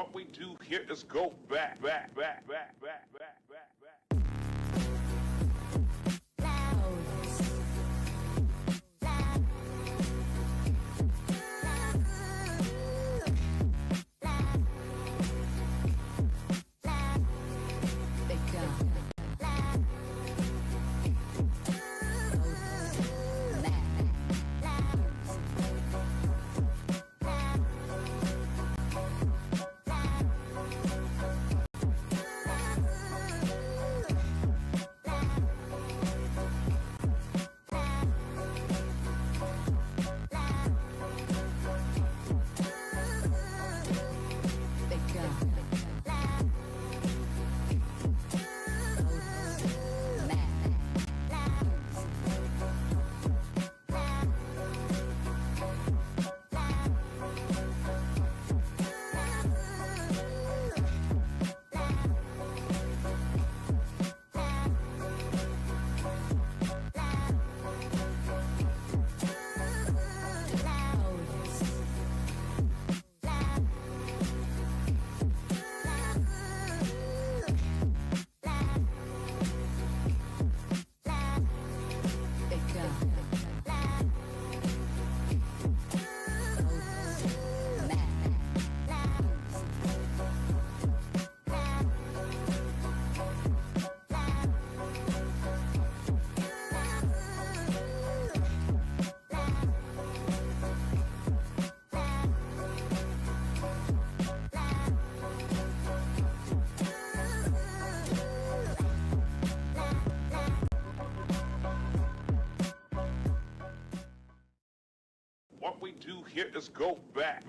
What we do here is go back. What we do here is go back.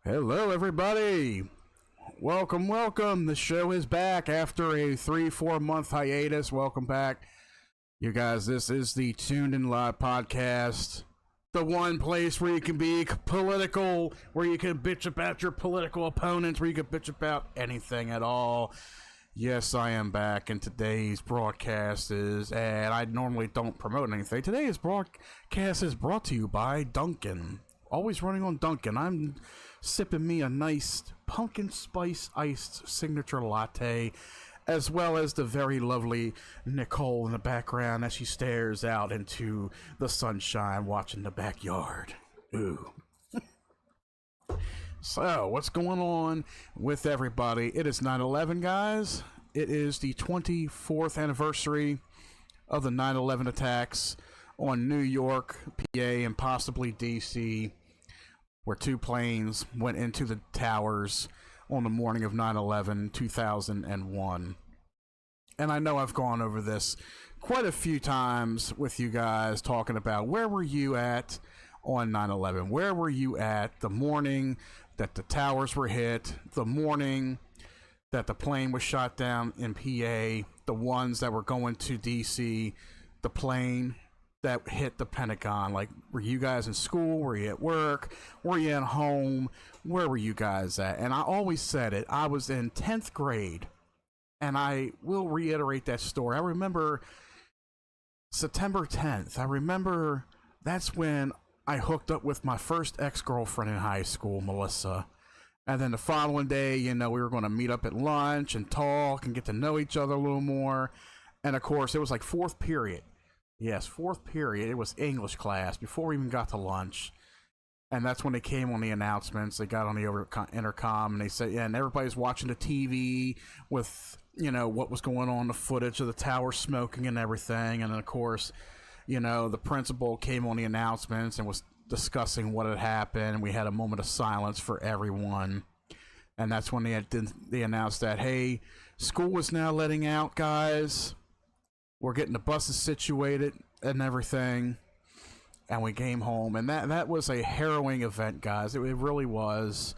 Hello, everybody. Welcome. The show is back after a 3-4 month hiatus. Welcome back, you guys. This is the Tuned In Live podcast, the one place where you can be political, where you can bitch about your political opponents, where you can bitch about anything at all. Yes, I am back, and today's broadcast is, and I normally don't promote anything. Today's broadcast is brought to you by Dunkin'. Always running on Dunkin'. I'm sipping me a nice pumpkin spice iced signature latte, as well as the very lovely Nicole in the background as she stares out into the sunshine watching the backyard. Ooh. So, what's going on with everybody? It is 9/11, guys. It is the 24th anniversary of the 9/11 attacks on New York, PA, and possibly DC, where two planes went into the towers on the morning of 9/11, 2001. And I know I've gone over this quite a few times with you guys, talking about where were you at on 9/11? Where were you at the morning that the towers were hit, the morning that the plane was shot down in PA, the ones that were going to DC, the plane that hit the Pentagon? Like, were you guys in school? Were you at work? Were you at home? Where were you guys at? And I always said it. I was in 10th grade, and I will reiterate that story. I remember September 10th. I remember that's when I hooked up with my first ex-girlfriend in high school, Melissa. And then the following day, we were going to meet up at lunch and talk and get to know each other a little more. And of course, it was like fourth period. Yes, fourth period. It was English class before we even got to lunch. And that's when they came on the announcements. They got on the intercom, and they said, yeah, and everybody's watching the TV with, what was going on, the footage of the tower smoking and everything. And then, of course, the principal came on the announcements and was discussing what had happened. We had a moment of silence for everyone. And that's when they announced that, hey, school is now letting out, guys. We're getting the buses situated and everything. And we came home. And that was a harrowing event, guys. It really was.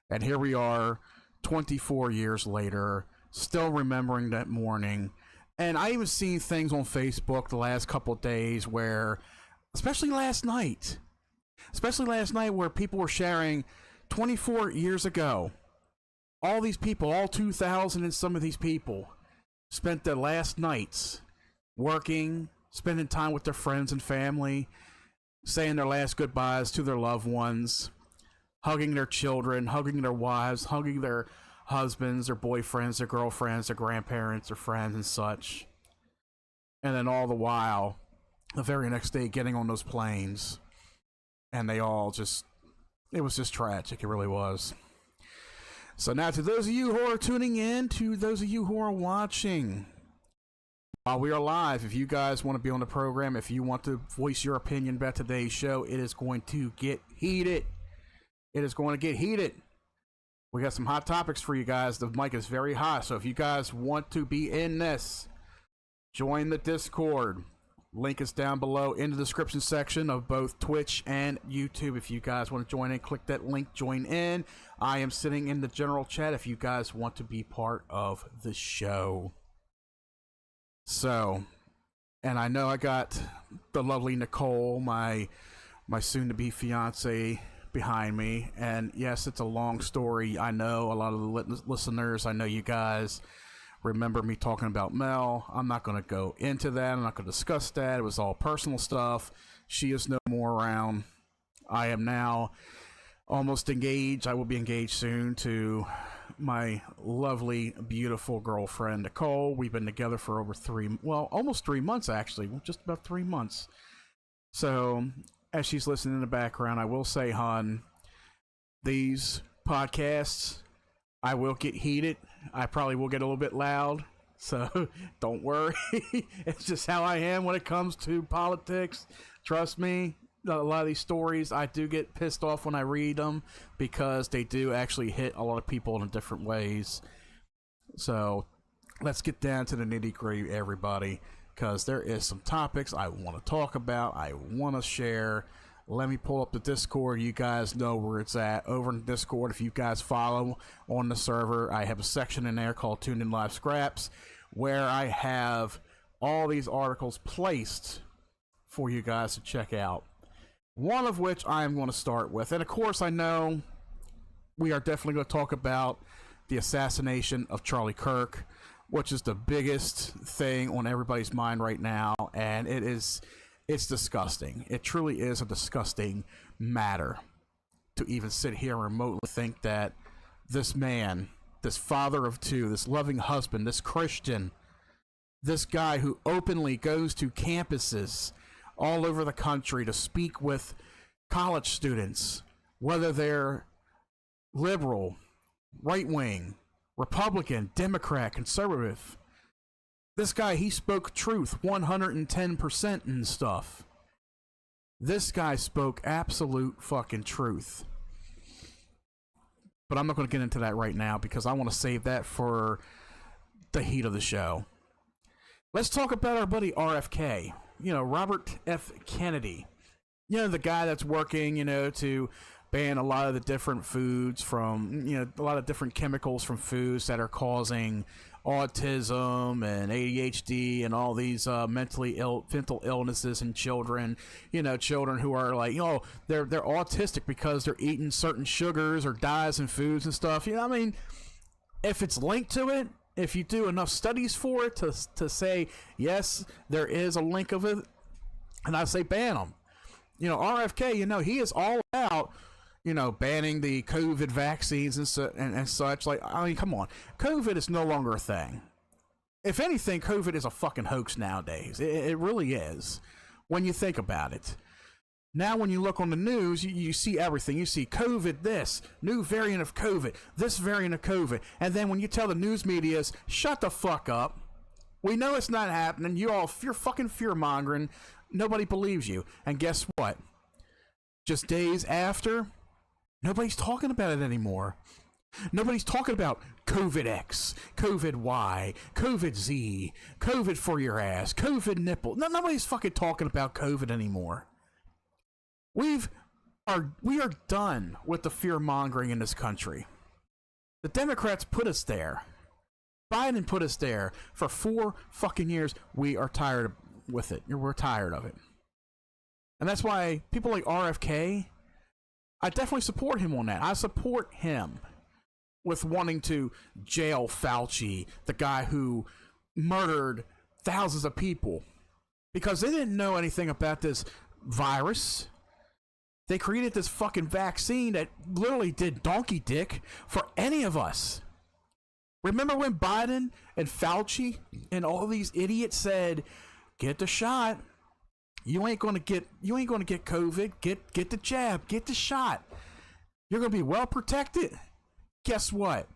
And here we are, 24 years later, still remembering that morning. And I even seen things on Facebook the last couple of days where, especially last night, where people were sharing 24 years ago, all these people, all 2,000 and some of these people, spent their last nights working, spending time with their friends and family, saying their last goodbyes to their loved ones, hugging their children, hugging their wives, hugging their husbands, their boyfriends, their girlfriends, their grandparents, their friends and such. And then all the while, the very next day, getting on those planes. And they all just, it was just tragic. It really was. So now to those of you who are tuning in, to those of you who are watching, while we are live, if you guys want to be on the program, if you want to voice your opinion about today's show, it is going to get heated. It is going to get heated. We got some hot topics for you guys. The mic is very hot, so if you guys want to be in this, join the Discord. Link is down below in the description section of both Twitch and YouTube. If you guys want to join in, click that link, join in. I am sitting in the general chat if you guys want to be part of the show. So, and I know I got the lovely Nicole, my soon-to-be fiance, behind me. And yes, it's a long story. I know a lot of the listeners, I know you guys remember me talking about Mel. I'm not going to go into that. I'm not going to discuss that. It was all personal stuff. She is no more around. I am now almost engaged. I will be engaged soon to my lovely, beautiful girlfriend, Nicole. We've been together for over almost 3 months, actually. Just about 3 months. So, as she's listening in the background, I will say, hon, these podcasts, I will get heated. I probably will get a little bit loud, so don't worry. It's just how I am when it comes to politics. Trust me, a lot of these stories, I do get pissed off when I read them because they do actually hit a lot of people in different ways. So let's get down to the nitty-gritty, everybody, because there is some topics I want to talk about, I want to share. Let me pull up the Discord. You guys know where it's at. Over in Discord, if you guys follow on the server, I have a section in there called Tuned In Live Scraps, where I have all these articles placed for you guys to check out. One of which I am going to start with. And of course, I know we are definitely going to talk about the assassination of Charlie Kirk, which is the biggest thing on everybody's mind right now. And it's disgusting. It truly is a disgusting matter to even sit here and remotely think that this man, this father of two, this loving husband, this Christian, this guy who openly goes to campuses all over the country to speak with college students, whether they're liberal, right-wing, Republican, Democrat, conservative. This guy, he spoke truth 110% and stuff. This guy spoke absolute fucking truth. But I'm not going to get into that right now because I want to save that for the heat of the show. Let's talk about our buddy RFK. You know, Robert F. Kennedy. You know, the guy that's working, to ban a lot of the different foods from, a lot of different chemicals from foods that are causing autism and ADHD and all these mental illnesses in children. Children who are like, they're autistic because they're eating certain sugars or dyes in foods and stuff. If it's linked to it, if you do enough studies for it to say yes, there is a link of it, and I say ban them. RFK, he is all about banning the COVID vaccines and such. Come on. COVID is no longer a thing. If anything, COVID is a fucking hoax nowadays. It really is, when you think about it. Now, when you look on the news, you see everything. You see COVID this, new variant of COVID, this variant of COVID. And then when you tell the news medias, shut the fuck up. We know it's not happening. You're fucking fear-mongering. Nobody believes you. And guess what? just days after, nobody's talking about it anymore. Nobody's talking about COVID X, COVID Y, COVID Z, COVID for your ass, COVID nipple. No, nobody's fucking talking about COVID anymore. We are done with the fear mongering in this country. The Democrats put us there. Biden put us there for 4 fucking years. We are tired with it. We're tired of it. And that's why people like RFK, I definitely support him on that. I support him with wanting to jail Fauci, the guy who murdered thousands of people, because they didn't know anything about this virus. They created this fucking vaccine that literally did donkey dick for any of us. Remember when Biden and Fauci and all these idiots said, "Get the shot. You ain't gonna get COVID. Get the jab. Get the shot. You're gonna be well protected." Guess what?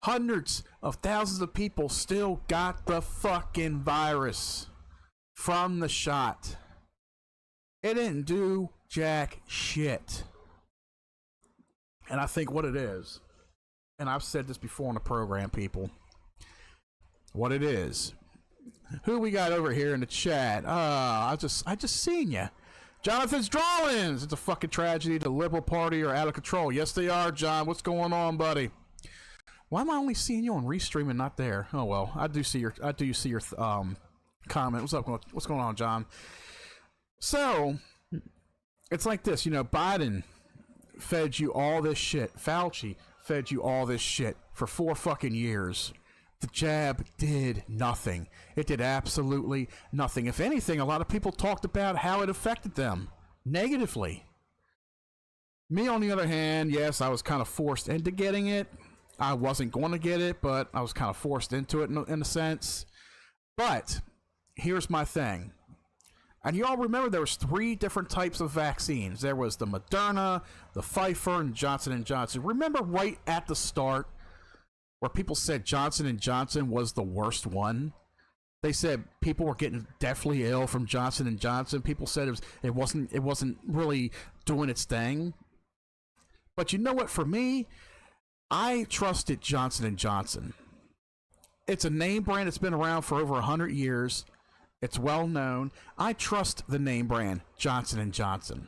Hundreds of thousands of people still got the fucking virus from the shot. It didn't do jack shit. And I think what it is, and I've said this before on the program, people, what it is. Who we got over here in the chat? I just seen you. Jonathan Drawlins. It's a fucking tragedy. The Liberal Party are out of control. Yes, they are, John. What's going on, buddy? Why am I only seeing you on Restream and not there? Oh well, I do see your comment. What's going on, John? So it's like this, Biden fed you all this shit. Fauci fed you all this shit for 4 fucking years. The jab did nothing. It did absolutely nothing. If anything, a lot of people talked about how it affected them negatively. Me, on the other hand, yes, I was kind of forced into getting it. I wasn't going to get it, but I was kind of forced into it in a sense. But here's my thing. And you all remember there was 3 different types of vaccines. There was the Moderna, the Pfizer, and Johnson & Johnson. Remember right at the start where people said Johnson & Johnson was the worst one? They said people were getting deathly ill from Johnson & Johnson. People said it wasn't really doing its thing. But you know what? For me, I trusted Johnson & Johnson. It's a name brand that's been around for over 100 years. It's well known. I trust the name brand Johnson & Johnson.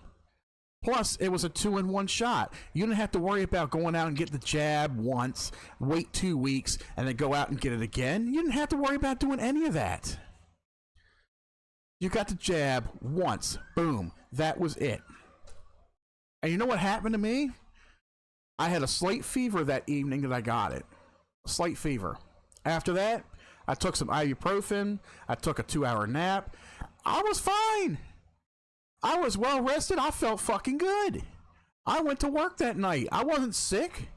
Plus, it was a 2-in-1 shot. You didn't have to worry about going out and getting the jab once, wait 2 weeks, and then go out and get it again. You didn't have to worry about doing any of that. You got the jab once. Boom. That was it. And you know what happened to me? I had a slight fever that evening that I got it. A slight fever. After that, I took some ibuprofen. I took a 2-hour nap. I was fine. I was well rested. I felt fucking good. I went to work that night. I wasn't sick.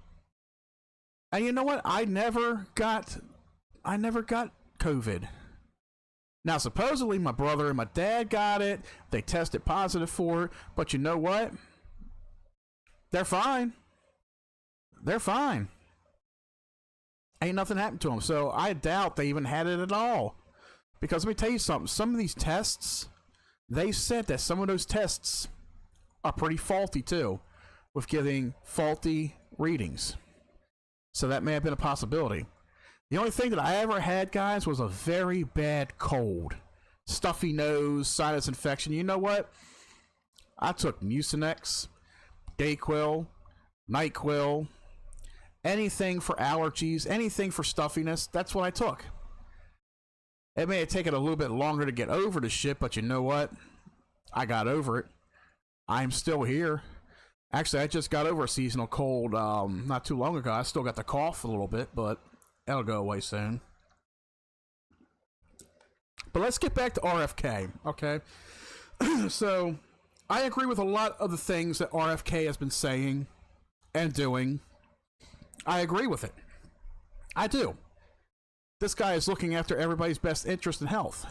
And you know what? I never got COVID. Now, supposedly my brother and my dad got it. They tested positive for it. But you know what? They're fine. They're fine. Ain't nothing happened to them. So I doubt they even had it at all. Because let me tell you something. Some of these tests, they said that some of those tests are pretty faulty too, with giving faulty readings. So that may have been a possibility. The only thing that I ever had, guys, was a very bad cold. Stuffy nose, sinus infection. You know what? I took Mucinex, Dayquil, NyQuil, anything for allergies, anything for stuffiness. That's what I took. It may have taken a little bit longer to get over the shit, but you know what? I got over it. I'm still here. Actually, I just got over a seasonal cold not too long ago. I still got the cough a little bit, but that'll go away soon. But let's get back to RFK, okay? So, I agree with a lot of the things that RFK has been saying and doing. I agree with it. I do. This guy is looking after everybody's best interest in health.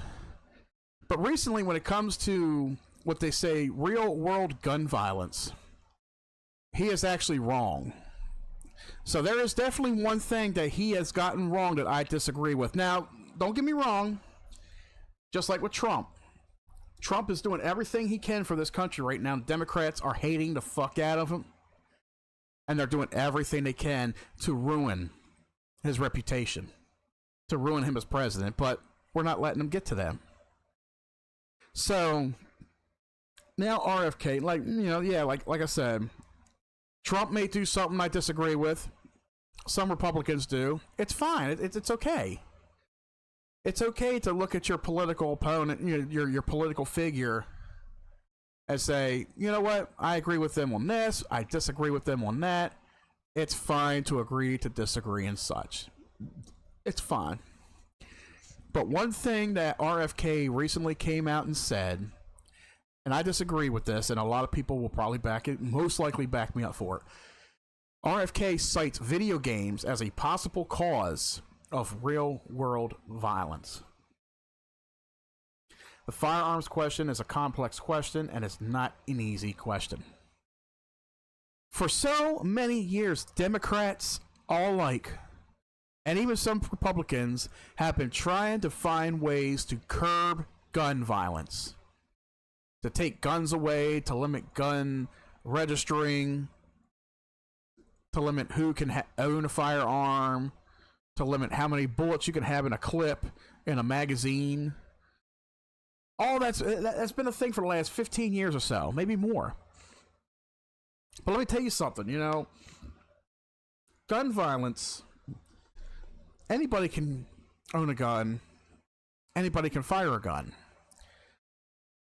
But recently, when it comes to what they say, real-world gun violence, he is actually wrong. So there is definitely one thing that he has gotten wrong that I disagree with. Now, don't get me wrong. Just like with Trump, Trump is doing everything he can for this country right now. Democrats are hating the fuck out of him. And they're doing everything they can to ruin his reputation, to ruin him as president. But we're not letting them get to them. So now RFK, like I said, Trump may do something I disagree with. Some Republicans do. It's fine. It's okay. It's okay to look at your political opponent, your political figure, and say, you know what? I agree with them on this. I disagree with them on that. It's fine to agree to disagree and such. It's fine. But one thing that RFK recently came out and said, and I disagree with this, and a lot of people will probably most likely back me up for it. RFK cites video games as a possible cause of real-world violence. The firearms question is a complex question, and it's not an easy question. For so many years, Democrats all alike, and even some Republicans, have been trying to find ways to curb gun violence, to take guns away, to limit gun registering, to limit who can own a firearm, to limit how many bullets you can have in a clip in a magazine. All that's been a thing for the last 15 years or so, maybe more. But let me tell you something, gun violence, anybody can own a gun, anybody can fire a gun.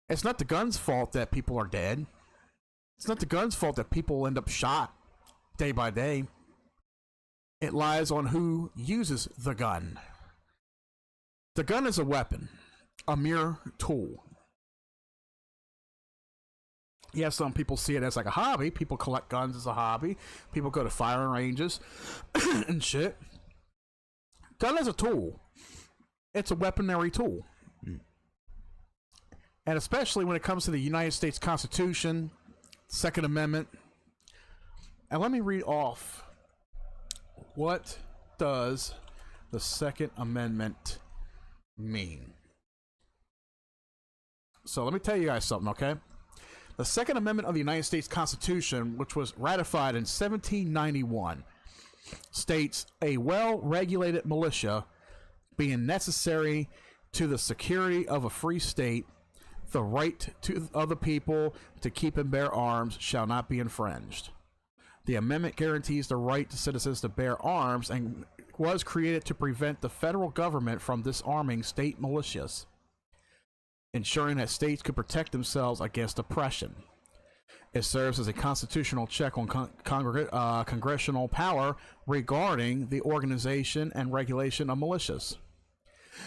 It's not the gun's fault that people are dead. It's not the gun's fault that people end up shot day by day. It lies on who uses the gun. The gun is a weapon, a mere tool. Yes, some people see it as like a hobby. People collect guns as a hobby. People go to firing ranges and shit. Gun is a tool. It's a weaponry tool. And especially when it comes to the United States Constitution, Second Amendment. And let me read off, what does the Second Amendment mean? So let me tell you guys something, okay? The Second Amendment of the United States Constitution, which was ratified in 1791, states a well-regulated militia being necessary to the security of a free state, the right to other people to keep and bear arms shall not be infringed. The amendment guarantees the right to citizens to bear arms and was created to prevent the federal government from disarming state militias, ensuring that states could protect themselves against oppression. It serves as a constitutional check on congressional power regarding the organization and regulation of militias,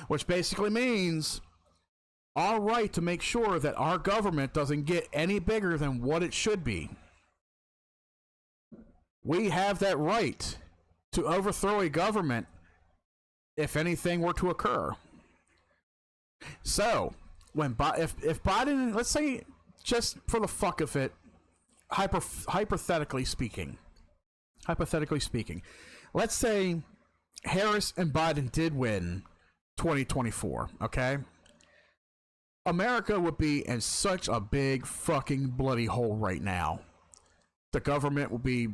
which basically means our right to make sure that our government doesn't get any bigger than what it should be. We have that right to overthrow a government if anything were to occur. So, if Biden, let's say, just for the fuck of it, hypothetically speaking, let's say Harris and Biden did win 2024, okay? America would be in such a big fucking bloody hole right now. The government will be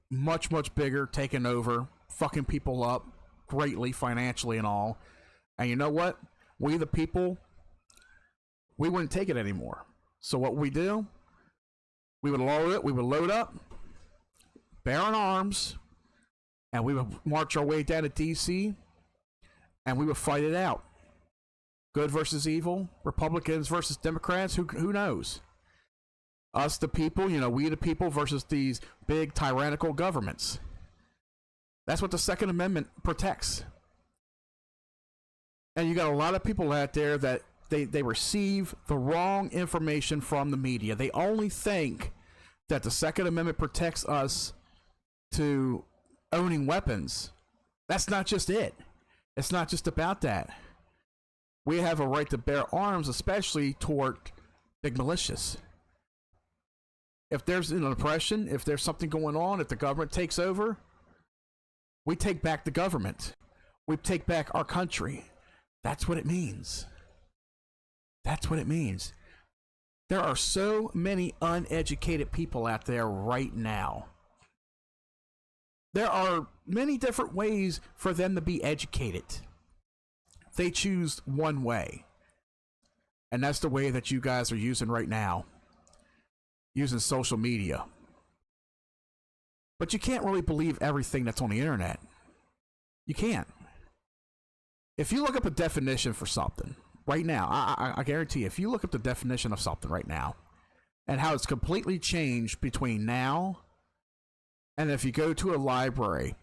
much, much bigger, taking over, fucking people up greatly financially and all. And you know what? We the people, we wouldn't take it anymore. So what we do, we would load up, bearing arms, and we would march our way down to DC, and we would fight it out. Good versus evil, Republicans versus Democrats, who knows? Us the people, we the people versus these big tyrannical governments. That's what the Second Amendment protects. And you got a lot of people out there that they receive the wrong information from the media. They only think that the Second Amendment protects us to owning weapons. That's not just it. It's not just about that. We have a right to bear arms, especially toward big militias. If there's an oppression, if there's something going on, if the government takes over, we take back the government. We take back our country. That's what it means. That's what it means. There are so many uneducated people out there right now. There are many different ways for them to be educated. They choose one way. And that's the way that you guys are using right now. Using social media. But you can't really believe everything that's on the internet. You can't. If you look up a definition for something right now, I guarantee you, if you look up the definition of something right now and how it's completely changed between now and if you go to a library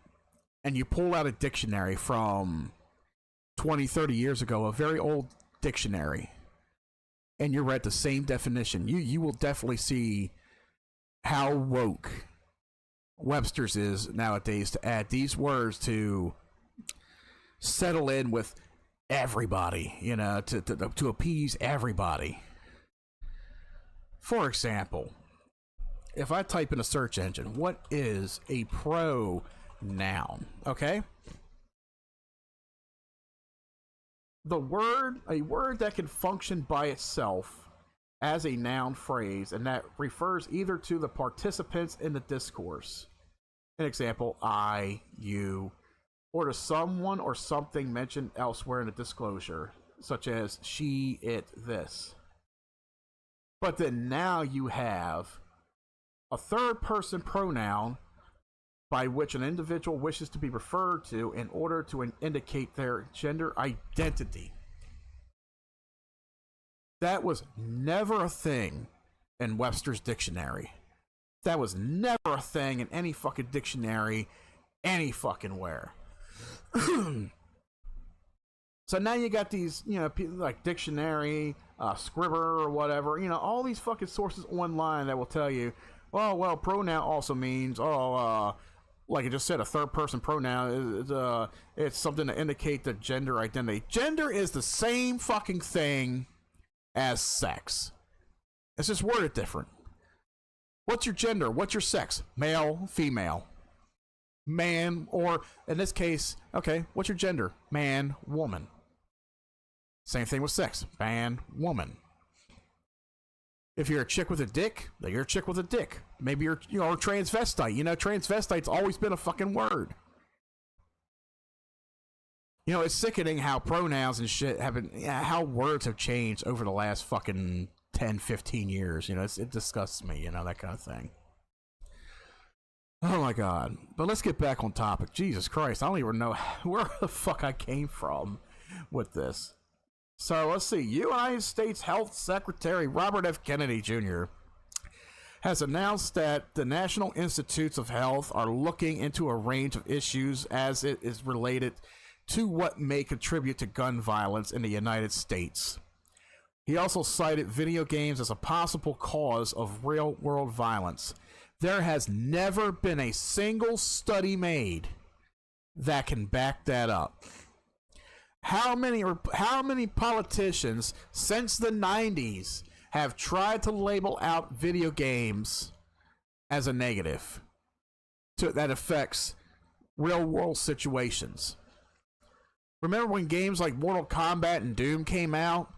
and you pull out a dictionary from 20, 30 years ago, a very old dictionary, and you read the same definition, you will definitely see how woke Webster's is nowadays to add these words to settle in with everybody, you know, to appease everybody. For example, if I type in a search engine, what is a pronoun? Okay? A word that can function by itself as a noun phrase and that refers either to the participants in the discourse. An example, I, you, or to someone or something mentioned elsewhere in the disclosure, such as she, it, this. But then now you have a third person pronoun by which an individual wishes to be referred to in order to indicate their gender identity. That was never a thing in Webster's dictionary. That was never a thing in any fucking dictionary, any fucking where. So now you got these, you know, like Dictionary, Scribber, or whatever, you know, all these fucking sources online that will tell you, oh, well, pronoun also means, like I just said, a third person pronoun is it's something to indicate the gender identity. Gender is the same fucking thing as sex. It's just worded different. What's your gender? What's your sex? Male, female, man, or in this case, okay, what's your gender? Man, woman. Same thing with sex. Man, woman. If you're a chick with a dick, then you're a chick with a dick. Maybe you're, you know, a transvestite. You know, transvestite's always been a fucking word. You know, it's sickening how pronouns and shit have been, how words have changed over the last fucking 10, 15 years. You know, it disgusts me, you know, that kind of thing. Oh my god. But let's get back on topic. Jesus Christ, I don't even know where the fuck I came from with this. So let's see. United States Health Secretary Robert F. Kennedy Jr. has announced that the National Institutes of Health are looking into a range of issues as it is related to what may contribute to gun violence in the United States. He also cited video games as a possible cause of real-world violence. There has never been a single study made that can back that up. How many politicians since the 90s have tried to label out video games as a negative that affects real-world situations? Remember when games like Mortal Kombat and Doom came out?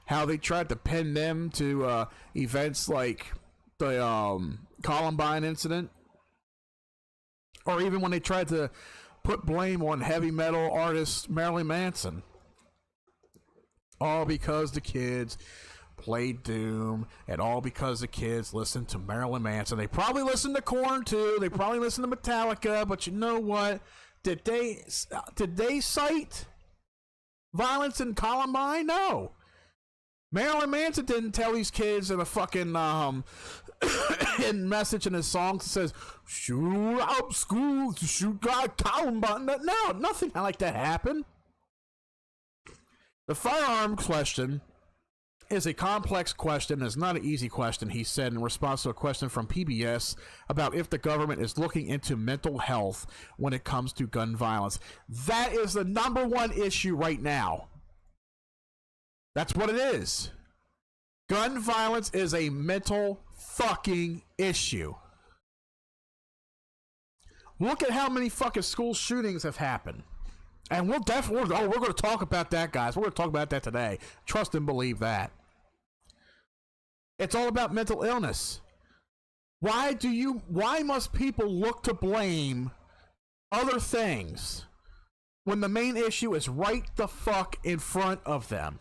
How they tried to pin them to events like the Columbine incident? Or even when they tried to put blame on heavy metal artist Marilyn Manson. All because the kids played Doom, and all because the kids listened to Marilyn Manson. They probably listened to Korn too. They probably listened to Metallica. But you know what? Did they cite violence in Columbine? No. Marilyn Manson didn't tell these kids in a fucking in message in his songs that says shoot out school to shoot out Columbine. No, nothing like that happened. The firearm question is a complex question. It's not an easy question, he said in response to a question from PBS about if the government is looking into mental health when it comes to gun violence. That is the number one issue right now. That's what it is. Gun violence is a mental fucking issue. Look at how many fucking school shootings have happened. And we're going to talk about that, guys. We're going to talk about that today. Trust and believe that. It's all about mental illness. Why must people look to blame other things when the main issue is right the fuck in front of them?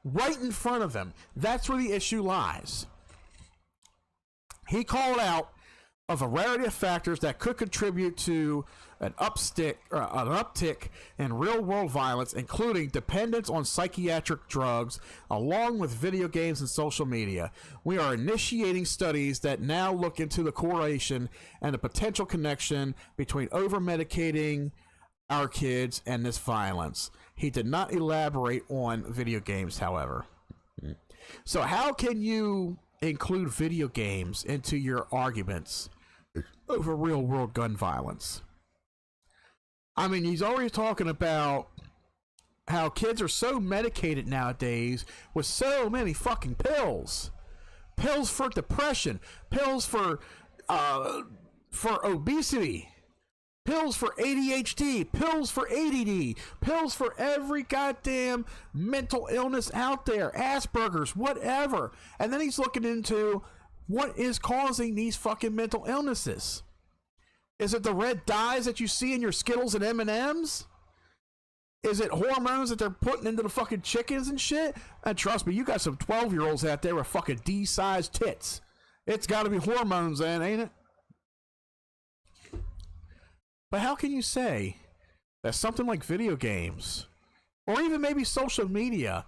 Right in front of them. That's where the issue lies. He called out a variety of factors that could contribute to an uptick in real-world violence, including dependence on psychiatric drugs, along with video games and social media. We are initiating studies that now look into the correlation and the potential connection between over-medicating our kids and this violence. He did not elaborate on video games, however. So how can you include video games into your arguments over real-world gun violence? I mean, he's already talking about how kids are so medicated nowadays with so many fucking pills. Pills for depression, pills for obesity, pills for ADHD, pills for ADD, pills for every goddamn mental illness out there, Asperger's, whatever. And then he's looking into what is causing these fucking mental illnesses. Is it the red dyes that you see in your Skittles and M&Ms? Is it hormones that they're putting into the fucking chickens and shit? And trust me, you got some 12-year-olds out there with fucking D-sized tits. It's got to be hormones then, ain't it? But how can you say that something like video games, or even maybe social media,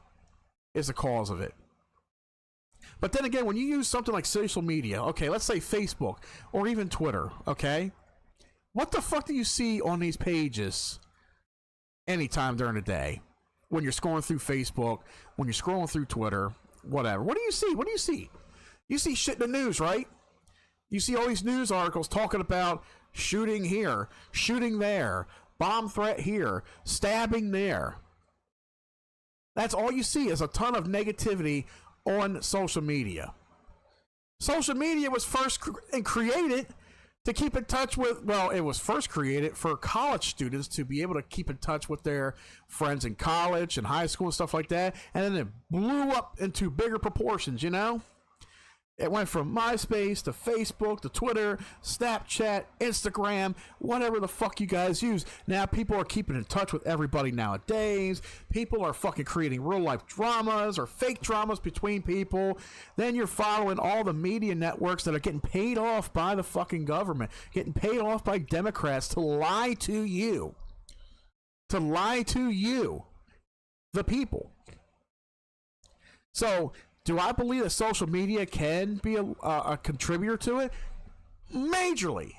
is the cause of it? But then again, when you use something like social media, okay, let's say Facebook, or even Twitter, okay? What the fuck do you see on these pages anytime during the day? When you're scrolling through Facebook, when you're scrolling through Twitter, whatever. What do you see? What do you see? You see shit in the news, right? You see all these news articles talking about shooting here, shooting there, bomb threat here, stabbing there. That's all you see is a ton of negativity on social media. Social media was first created to keep in touch with, well, it was first created for college students to be able to keep in touch with their friends in college and high school and stuff like that. And then it blew up into bigger proportions, you know? It went from MySpace to Facebook to Twitter, Snapchat, Instagram, whatever the fuck you guys use. Now people are keeping in touch with everybody nowadays. People are fucking creating real life dramas or fake dramas between people. Then you're following all the media networks that are getting paid off by the fucking government, getting paid off by Democrats to lie to you. To lie to you, the people. So, do I believe that social media can be a contributor to it? Majorly.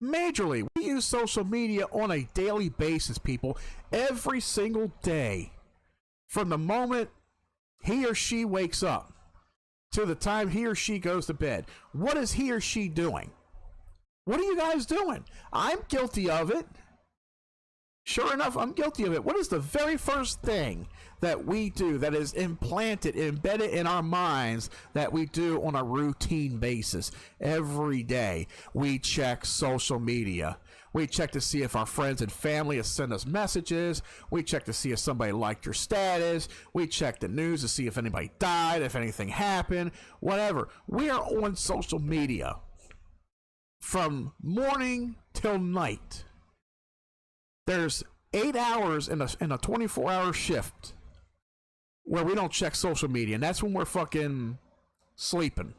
Majorly. We use social media on a daily basis, people. Every single day. From the moment he or she wakes up to the time he or she goes to bed. What is he or she doing? What are you guys doing? I'm guilty of it. Sure enough, I'm guilty of it. What is the very first thing that we do that is implanted, embedded in our minds that we do on a routine basis? Every day, we check social media. We check to see if our friends and family have sent us messages. We check to see if somebody liked your status. We check the news to see if anybody died, if anything happened, whatever. We are on social media from morning till night. There's 8 hours in a 24-hour shift where we don't check social media, and that's when we're fucking sleeping.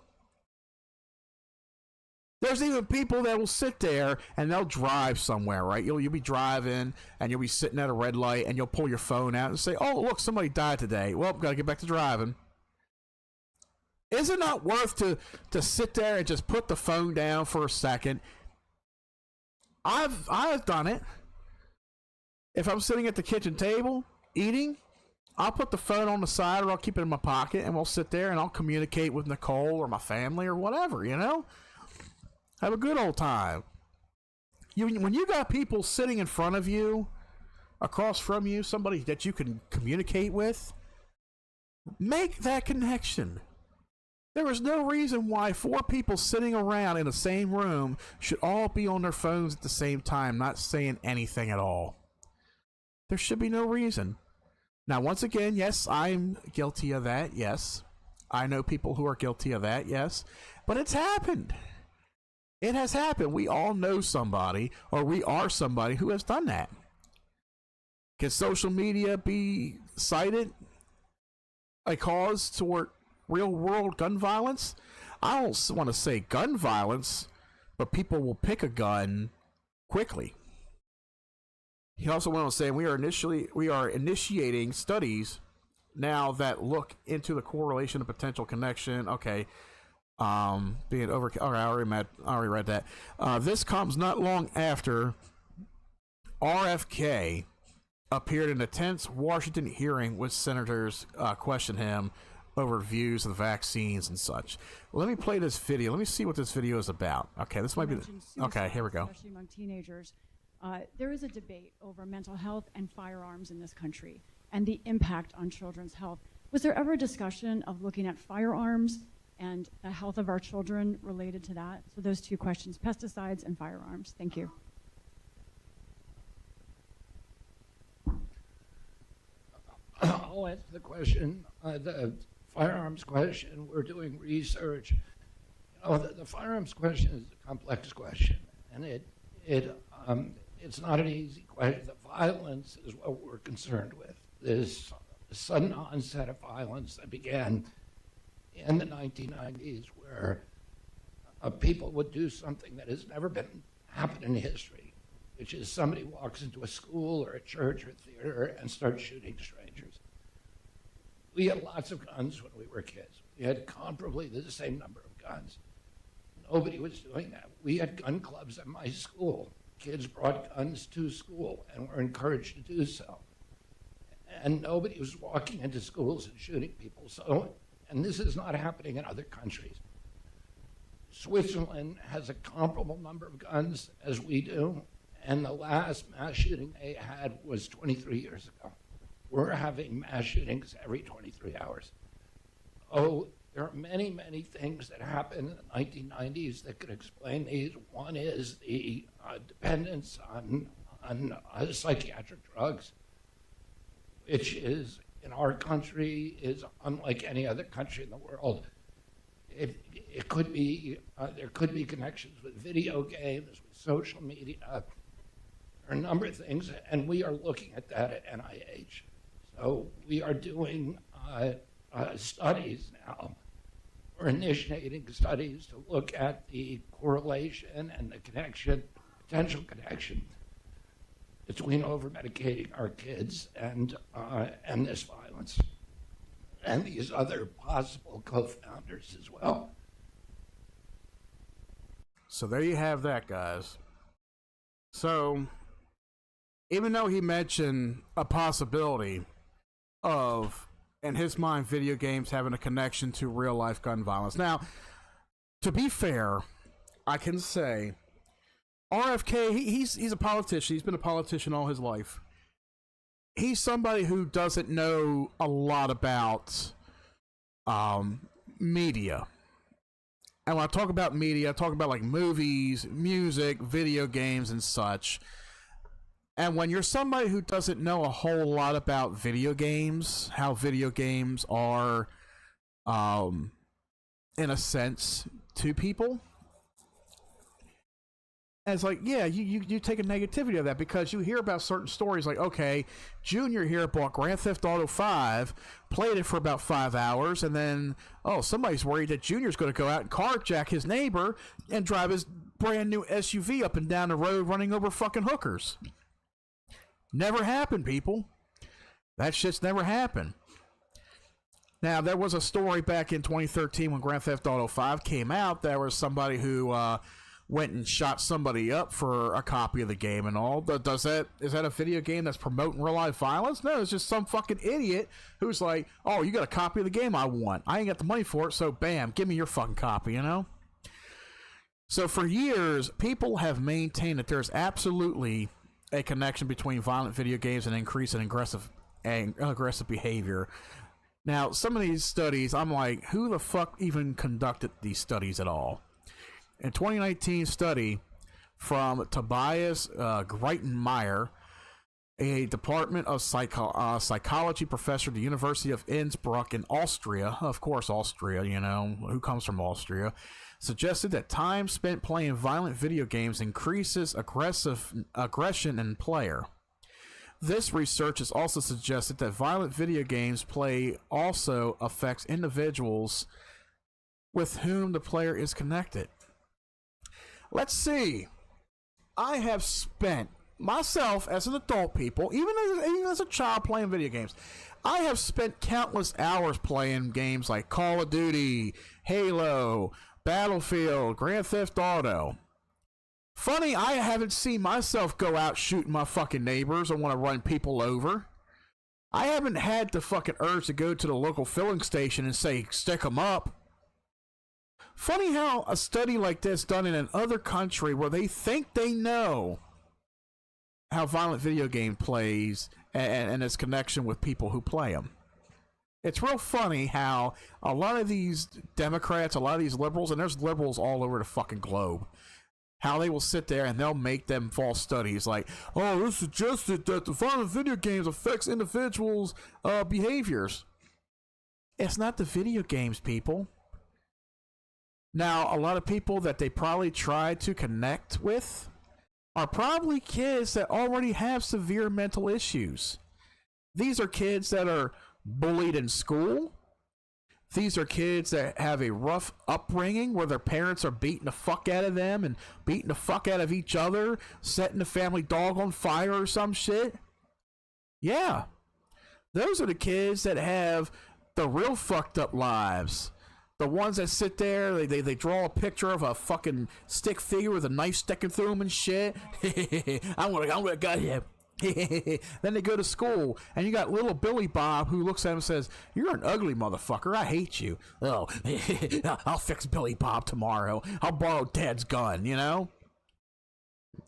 There's even people that will sit there and they'll drive somewhere, right? You'll be driving and you'll be sitting at a red light and you'll pull your phone out and say, "Oh, look, somebody died today. Well, gotta get back to driving." Is it not worth to sit there and just put the phone down for a second? I've done it. If I'm sitting at the kitchen table eating, I'll put the phone on the side or I'll keep it in my pocket and we'll sit there and I'll communicate with Nicole or my family or whatever, you know? Have a good old time. When you got people sitting in front of you, across from you, somebody that you can communicate with, make that connection. There is no reason why 4 people sitting around in the same room should all be on their phones at the same time, not saying anything at all. There should be no reason. Now, once again, yes, I'm guilty of that, yes. I know people who are guilty of that, yes. But it's happened. It has happened. We all know somebody, or we are somebody who has done that. Can social media be cited a cause toward real world gun violence? I don't want to say gun violence, but people will pick a gun quickly. He also went on saying we are initiating studies now that look into the correlation of potential connection. Okay. Being over. All right, I already read that. This comes not long after RFK appeared in a tense Washington hearing with senators question him over views of the vaccines and such. Let me play this video. Let me see what this video is about. Okay, this might be. Okay, here we go. Especially among teenagers, there is a debate over mental health and firearms in this country and the impact on children's health. Was there ever a discussion of looking at firearms and the health of our children related to that? So those two questions, pesticides and firearms. Thank you. I'll answer the question. The firearms question, we're doing research. The firearms question is a complex question, and it's not an easy question. The violence is what we're concerned with. This sudden onset of violence that began in the 1990s, where people would do something that has never been happened in history, which is somebody walks into a school or a church or a theater and starts shooting strangers. We had lots of guns when we were kids. We had comparably the same number of guns. Nobody was doing that. We had gun clubs at my school. Kids brought guns to school and were encouraged to do so. And nobody was walking into schools and shooting people. And this is not happening in other countries. Switzerland has a comparable number of guns as we do, and the last mass shooting they had was 23 years ago. We're having mass shootings every 23 hours. Oh, there are many, many things that happened in the 1990s that could explain these. One is the dependence on psychiatric drugs, which is, in our country, is unlike any other country in the world. It could be, there could be connections with video games, with social media. There are a number of things, and we are looking at that at NIH. So we are doing studies now. We're initiating studies to look at the correlation and the connection, potential connection between over-medicating our kids and this violence, and these other possible co-founders as well. So there you have that, guys. So even though he mentioned a possibility of, in his mind, video games having a connection to real-life gun violence. Now, to be fair, I can say RFK, he's a politician. He's been a politician all his life. He's somebody who doesn't know a lot about media. And when I talk about media, I talk about like movies, music, video games, and such. And when you're somebody who doesn't know a whole lot about video games, how video games are, in a sense, to people, and it's like, yeah, you take a negativity of that because you hear about certain stories like, okay, Junior here bought Grand Theft Auto 5, played it for about 5 hours, and then, oh, somebody's worried that Junior's going to go out and carjack his neighbor and drive his brand new SUV up and down the road running over fucking hookers. Never happened, people. That shit's never happened. Now, there was a story back in 2013 when Grand Theft Auto 5 came out. There was somebody who went and shot somebody up for a copy of the game and all. Is that a video game that's promoting real life violence? No, it's just some fucking idiot who's like, oh, you got a copy of the game I want. I ain't got the money for it, so bam, give me your fucking copy, you know? So for years, people have maintained that there's absolutely a connection between violent video games and increase in aggressive behavior. Now, some of these studies, I'm like, who the fuck even conducted these studies at all? In 2019 study from Tobias Greitenmeyer a Department of Psychology professor at the University of Innsbruck in Austria, of course, Austria, you know, who comes from Austria, suggested that time spent playing violent video games increases aggression in player. This research has also suggested that violent video games play also affects individuals with whom the player is connected. Let's see. I have spent myself as an adult people, even as a child playing video games, I have spent countless hours playing games like Call of Duty, Halo, Battlefield, Grand Theft Auto. Funny, I haven't seen myself go out shooting my fucking neighbors or want to run people over. I haven't had the fucking urge to go to the local filling station and say, stick 'em up. Funny how a study like this done in another country where they think they know how violent video game plays and its connection with people who play them. It's real funny how a lot of these Democrats, a lot of these liberals, and there's liberals all over the fucking globe, how they will sit there and they'll make them false studies like, oh, this suggested that the violent video games affects individuals' behaviors. It's not the video games, people. Now, a lot of people that they probably try to connect with are probably kids that already have severe mental issues. These are kids that are bullied in school. These are kids that have a rough upbringing where their parents are beating the fuck out of them and beating the fuck out of each other, setting the family dog on fire or some shit. Yeah. Those are the kids that have the real fucked up lives. The ones that sit there, they draw a picture of a fucking stick figure with a knife sticking through them and shit. I'm gonna gut him. Then they go to school, and you got little Billy Bob who looks at him and says, "You're an ugly motherfucker. I hate you." Oh, I'll fix Billy Bob tomorrow. I'll borrow Dad's gun, you know?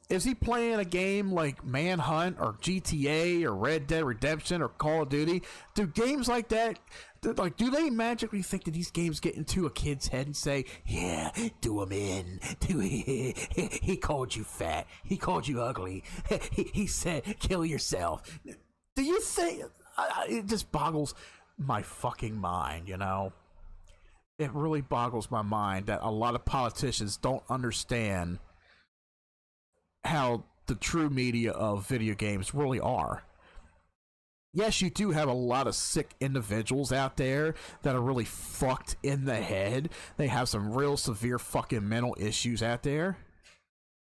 Is he playing a game like Manhunt or GTA or Red Dead Redemption or Call of Duty? Do games like that, do they magically think that these games get into a kid's head and say, yeah, do him in. He called you fat. He called you ugly. He said, kill yourself. Do you think... it just boggles my fucking mind, you know? It really boggles my mind that a lot of politicians don't understand how the true media of video games really are. Yes, you do have a lot of sick individuals out there that are really fucked in the head. They have some real severe fucking mental issues out there.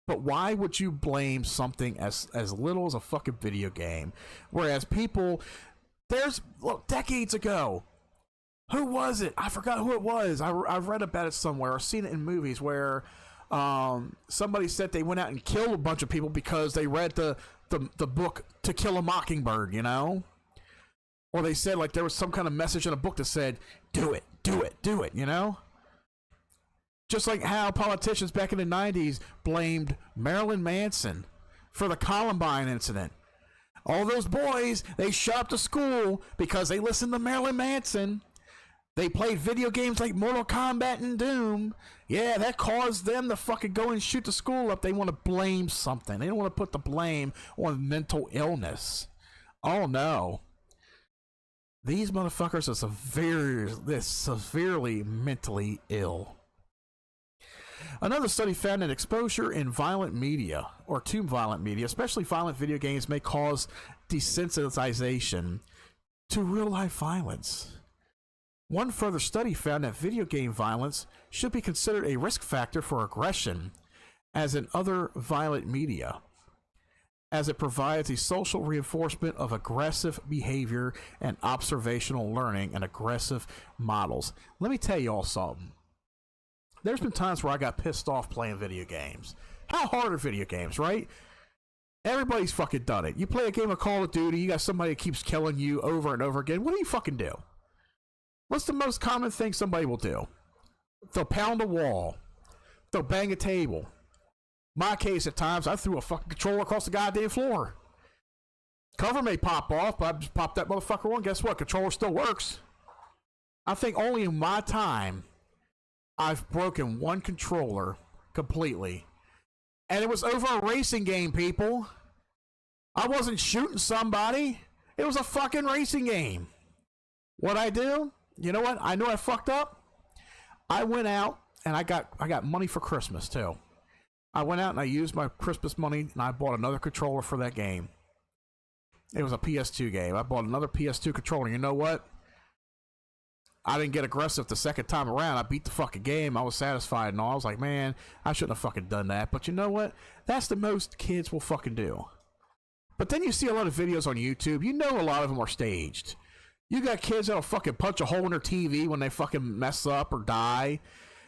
But why would you blame something as little as a fucking video game? Whereas people, decades ago, who was it? I forgot who it was. I've read about it somewhere or seen it in movies where somebody said they went out and killed a bunch of people because they read the book To Kill a Mockingbird, you know? Or they said like there was some kind of message in a book that said, do it, you know? Just like how politicians back in the 90s blamed Marilyn Manson for the Columbine incident. All those boys, they showed up to school because they listened to Marilyn Manson. They played video games like Mortal Kombat and Doom. Yeah, that caused them to fucking go and shoot the school up. They want to blame something. They don't want to put the blame on mental illness. Oh no. These motherfuckers are severely mentally ill. Another study found that exposure in violent media, or to violent media, especially violent video games, may cause desensitization to real-life violence. One further study found that video game violence should be considered a risk factor for aggression, as in other violent media, as it provides a social reinforcement of aggressive behavior and observational learning and aggressive models. Let me tell you all something. There's been times where I got pissed off playing video games. How hard are video games, right? Everybody's fucking done it. You play a game of Call of Duty, you got somebody that keeps killing you over and over again. What do you fucking do? What's the most common thing somebody will do? They'll pound a wall. They'll bang a table. My case, at times, I threw a fucking controller across the goddamn floor. Cover may pop off, but I just pop that motherfucker on. Guess what? Controller still works. I think only in my time I've broken one controller completely. And it was over a racing game, people. I wasn't shooting somebody. It was a fucking racing game. What'd I do? You know what? I know I fucked up. I went out and I got money for Christmas too. I went out and I used my Christmas money and I bought another controller for that game. It was a PS2 game. I bought another PS2 controller. You know what? I didn't get aggressive the second time around. I beat the fucking game. I was satisfied and all. I was like, man, I shouldn't have fucking done that. But you know what? That's the most kids will fucking do. But then you see a lot of videos on YouTube. You know a lot of them are staged. You got kids that'll fucking punch a hole in their TV when they fucking mess up or die.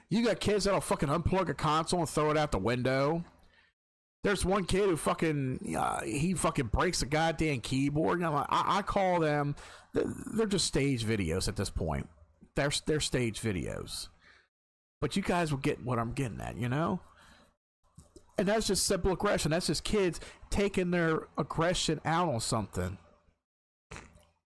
You got kids that'll fucking unplug a console and throw it out the window. There's one kid who fucking, he fucking breaks a goddamn keyboard. And I call them, they're just staged videos at this point. They're staged videos. But you guys will get what I'm getting at, you know? And that's just simple aggression. That's just kids taking their aggression out on something.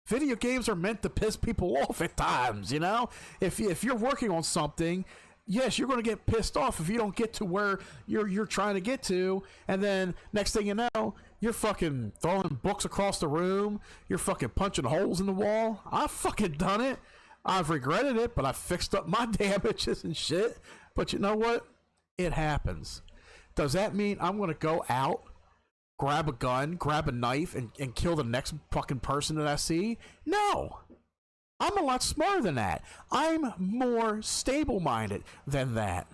Video games are meant to piss people off at times, you know? If you're working on something, yes, you're going to get pissed off if you don't get to where you're trying to get to, and then next thing you know, you're fucking throwing books across the room, you're fucking punching holes in the wall. I've fucking done it. I've regretted it, but I fixed up my damages and shit. But you know what? It happens. Does that mean I'm going to go out, grab a gun, grab a knife, and kill the next fucking person that I see? No. I'm a lot smarter than that. I'm more stable-minded than that.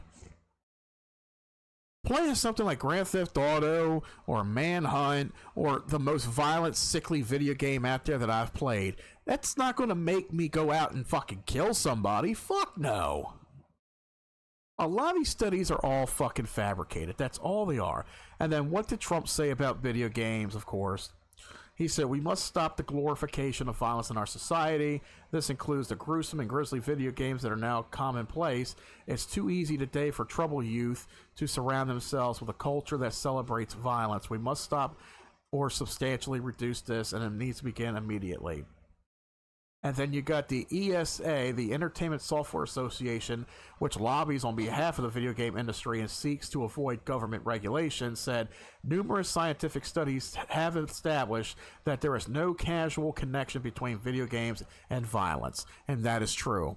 Playing something like Grand Theft Auto or Manhunt or the most violent, sickly video game out there that I've played, that's not going to make me go out and fucking kill somebody. Fuck no. A lot of these studies are all fucking fabricated. That's all they are. And then what did Trump say about video games, of course? He said, we must stop the glorification of violence in our society. This includes the gruesome and grisly video games that are now commonplace. It's too easy today for troubled youth to surround themselves with a culture that celebrates violence. We must stop or substantially reduce this, and it needs to begin immediately. And then you got the ESA, the Entertainment Software Association, which lobbies on behalf of the video game industry and seeks to avoid government regulation, said numerous scientific studies have established that there is no causal connection between video games and violence. And that is true.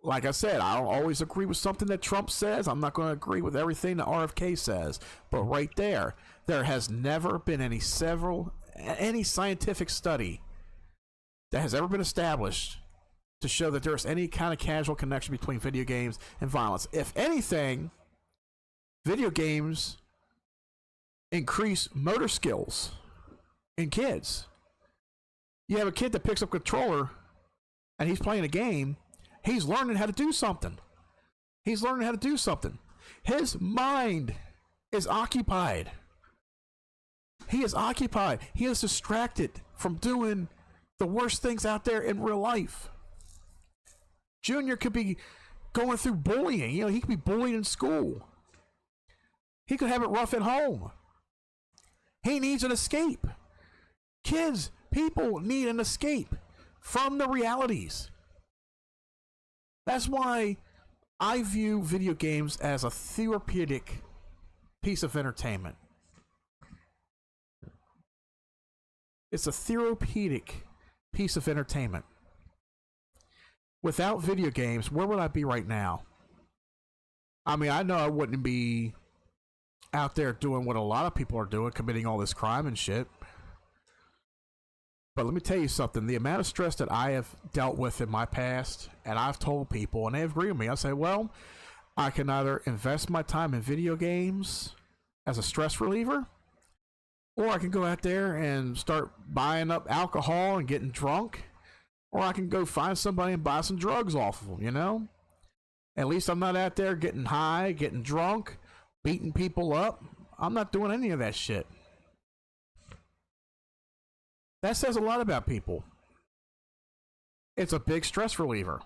Like I said, I don't always agree with something that Trump says. I'm not going to agree with everything that RFK says. But right there has never been any scientific study that has ever been established to show that there's any kind of causal connection between video games and violence. If anything, video games increase motor skills in kids. You have a kid that picks up a controller and he's playing a game, he's learning how to do something. He's learning how to do something. His mind is occupied. He is occupied. He is distracted from doing the worst things out there in real life. Junior could be going through bullying. You know, he could be bullied in school. He could have it rough at home. He needs an escape. Kids, people need an escape from the realities. That's why I view video games as a therapeutic piece of entertainment. It's a therapeutic piece of entertainment. Without video games, where would I be right now? I mean, I know I wouldn't be out there doing what a lot of people are doing, committing all this crime and shit. But let me tell you something. The amount of stress that I have dealt with in my past, and I've told people, and they agree with me, I say, well, I can either invest my time in video games as a stress reliever, or I can go out there and start buying up alcohol and getting drunk. Or I can go find somebody and buy some drugs off of them, you know? At least I'm not out there getting high, getting drunk, beating people up. I'm not doing any of that shit. That says a lot about people. It's a big stress reliever.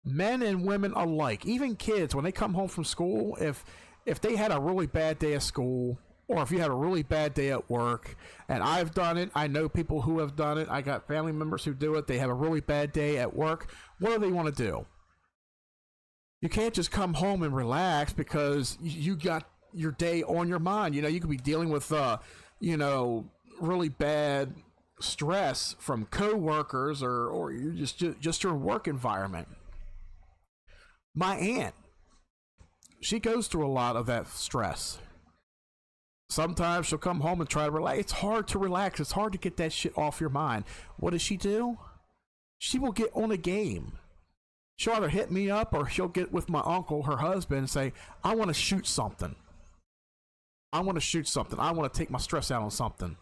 Men and women alike, even kids, when they come home from school, if they had a really bad day at school, or if you had a really bad day at work, and I've done it, I know people who have done it, I got family members who do it, they have a really bad day at work, what do they want to do? You can't just come home and relax because you got your day on your mind. You know, you could be dealing with really bad stress from coworkers or just your work environment. My aunt, she goes through a lot of that stress. Sometimes she'll come home and try to relax. It's hard to relax. It's hard to get that shit off your mind. What does she do? She will get on a game. She'll either hit me up or she'll get with my uncle, her husband, and say, I want to shoot something. I want to take my stress out on something.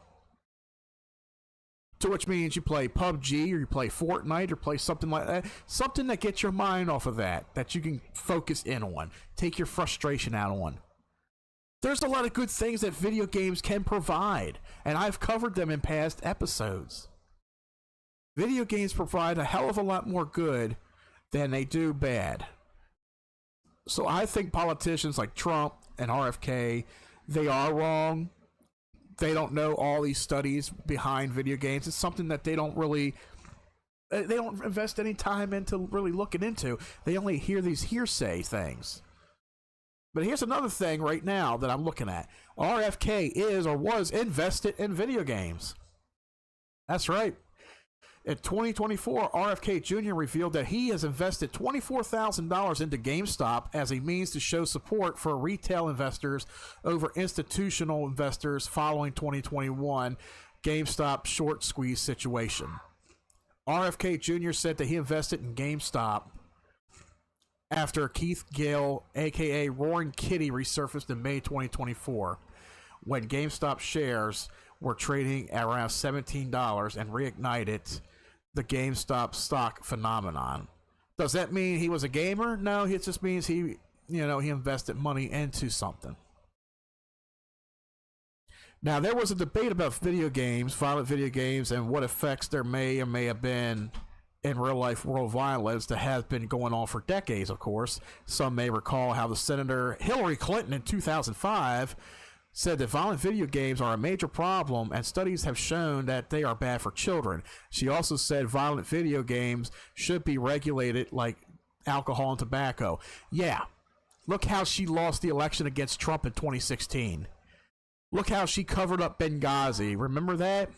To which means you play PUBG or you play Fortnite or play something like that. Something that gets your mind off of that you can focus in on. Take your frustration out on. There's a lot of good things that video games can provide, and I've covered them in past episodes. Video games provide a hell of a lot more good than they do bad. So I think politicians like Trump and RFK, they are wrong. They don't know all these studies behind video games. It's something that they don't invest any time into really looking into. They only hear these hearsay things. But here's another thing right now that I'm looking at. RFK is or was invested in video games. That's right. In 2024, RFK Jr. revealed that he has invested $24,000 into GameStop as a means to show support for retail investors over institutional investors following 2021 GameStop short squeeze situation. RFK Jr. said that he invested in GameStop after Keith Gale, aka Roaring Kitty, resurfaced in May 2024 when GameStop shares were trading at around $17 and reignited the GameStop stock phenomenon. Does that mean he was a gamer? No, it just means he invested money into something. Now, there was a debate about video games, violent video games, and what effects there may or may have been in real-life world violence that has been going on for decades, of course. Some may recall how the Senator Hillary Clinton in 2005 said that violent video games are a major problem and studies have shown that they are bad for children. She also said violent video games should be regulated like alcohol and tobacco. Yeah, look how she lost the election against Trump in 2016. Look how she covered up Benghazi. Remember that?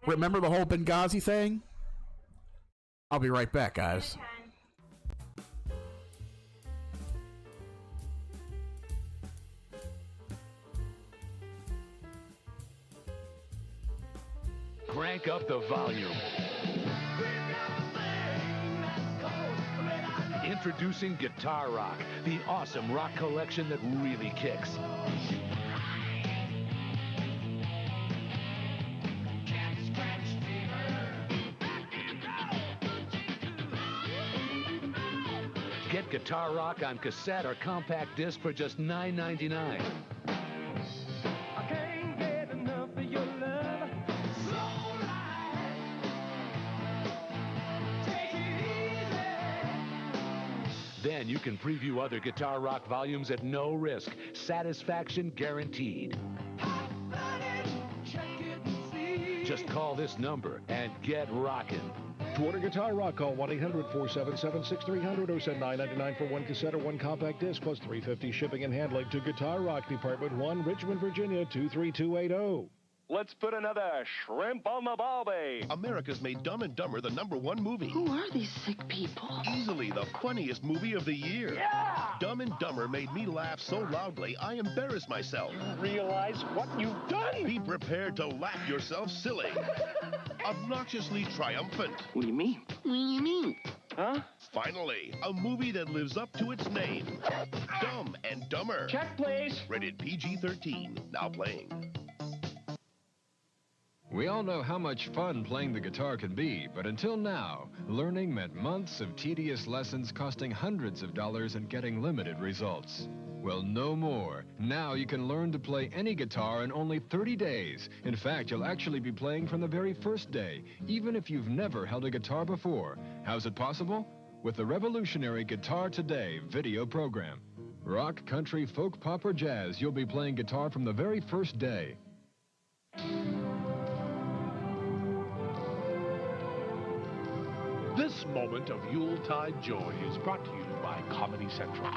Remember the whole Benghazi thing? I'll be right back, guys. Crank up the volume. Introducing Guitar Rock, the awesome rock collection that really kicks. Get Guitar Rock on cassette or compact disc for just $9.99. Then you can preview other Guitar Rock volumes at no risk. Satisfaction guaranteed. Just call this number and get rockin'. To order Guitar Rock, call 1-800-477-6300 or send $9.99 for one cassette or one compact disc plus $3.50 shipping and handling to Guitar Rock, Department 1, Richmond, Virginia 23280. Let's put another shrimp on the barbie. America's made Dumb and Dumber the #1 movie. Who are these sick people? Easily the funniest movie of the year. Yeah! Dumb and Dumber made me laugh so loudly I embarrassed myself. Realize what you've done? Be prepared to laugh yourself silly. Obnoxiously triumphant. What do you mean? What do you mean? Huh? Finally, a movie that lives up to its name. Dumb and Dumber. Check, please. Rated PG-13. Now playing. We all know how much fun playing the guitar can be, but until now, learning meant months of tedious lessons costing hundreds of dollars and getting limited results. Well, no more. Now you can learn to play any guitar in only 30 days. In fact, you'll actually be playing from the very first day, even if you've never held a guitar before. How's it possible? With the revolutionary Guitar Today video program. Rock, country, folk, pop, or jazz, you'll be playing guitar from the very first day. This moment of Yuletide joy is brought to you by Comedy Central.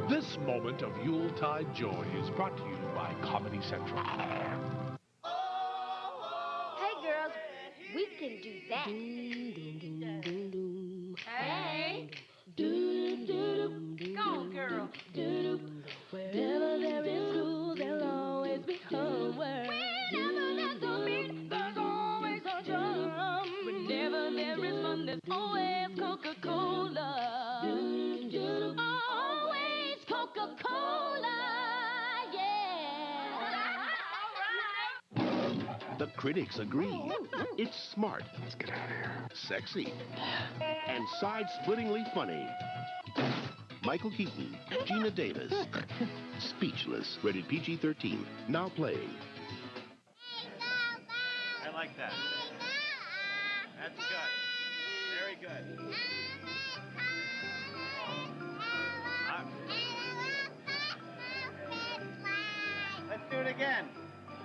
This moment of Yuletide joy is brought to you by Comedy Central. Hey, girls, we can do that. Hey. Go on, girl. Wherever there is school, there'll always be homework. Whenever there's a meet, there's always a drum. Whenever there is fun, there's always Coca-Cola. Always Coca-Cola, yeah. The critics agree. It's smart. Let's get out of here. Sexy. And side-splittingly funny. Michael Keaton, Gina Davis. Speechless. Rated PG-13. Now playing. I like that. That's good. Very good. Let's do it again.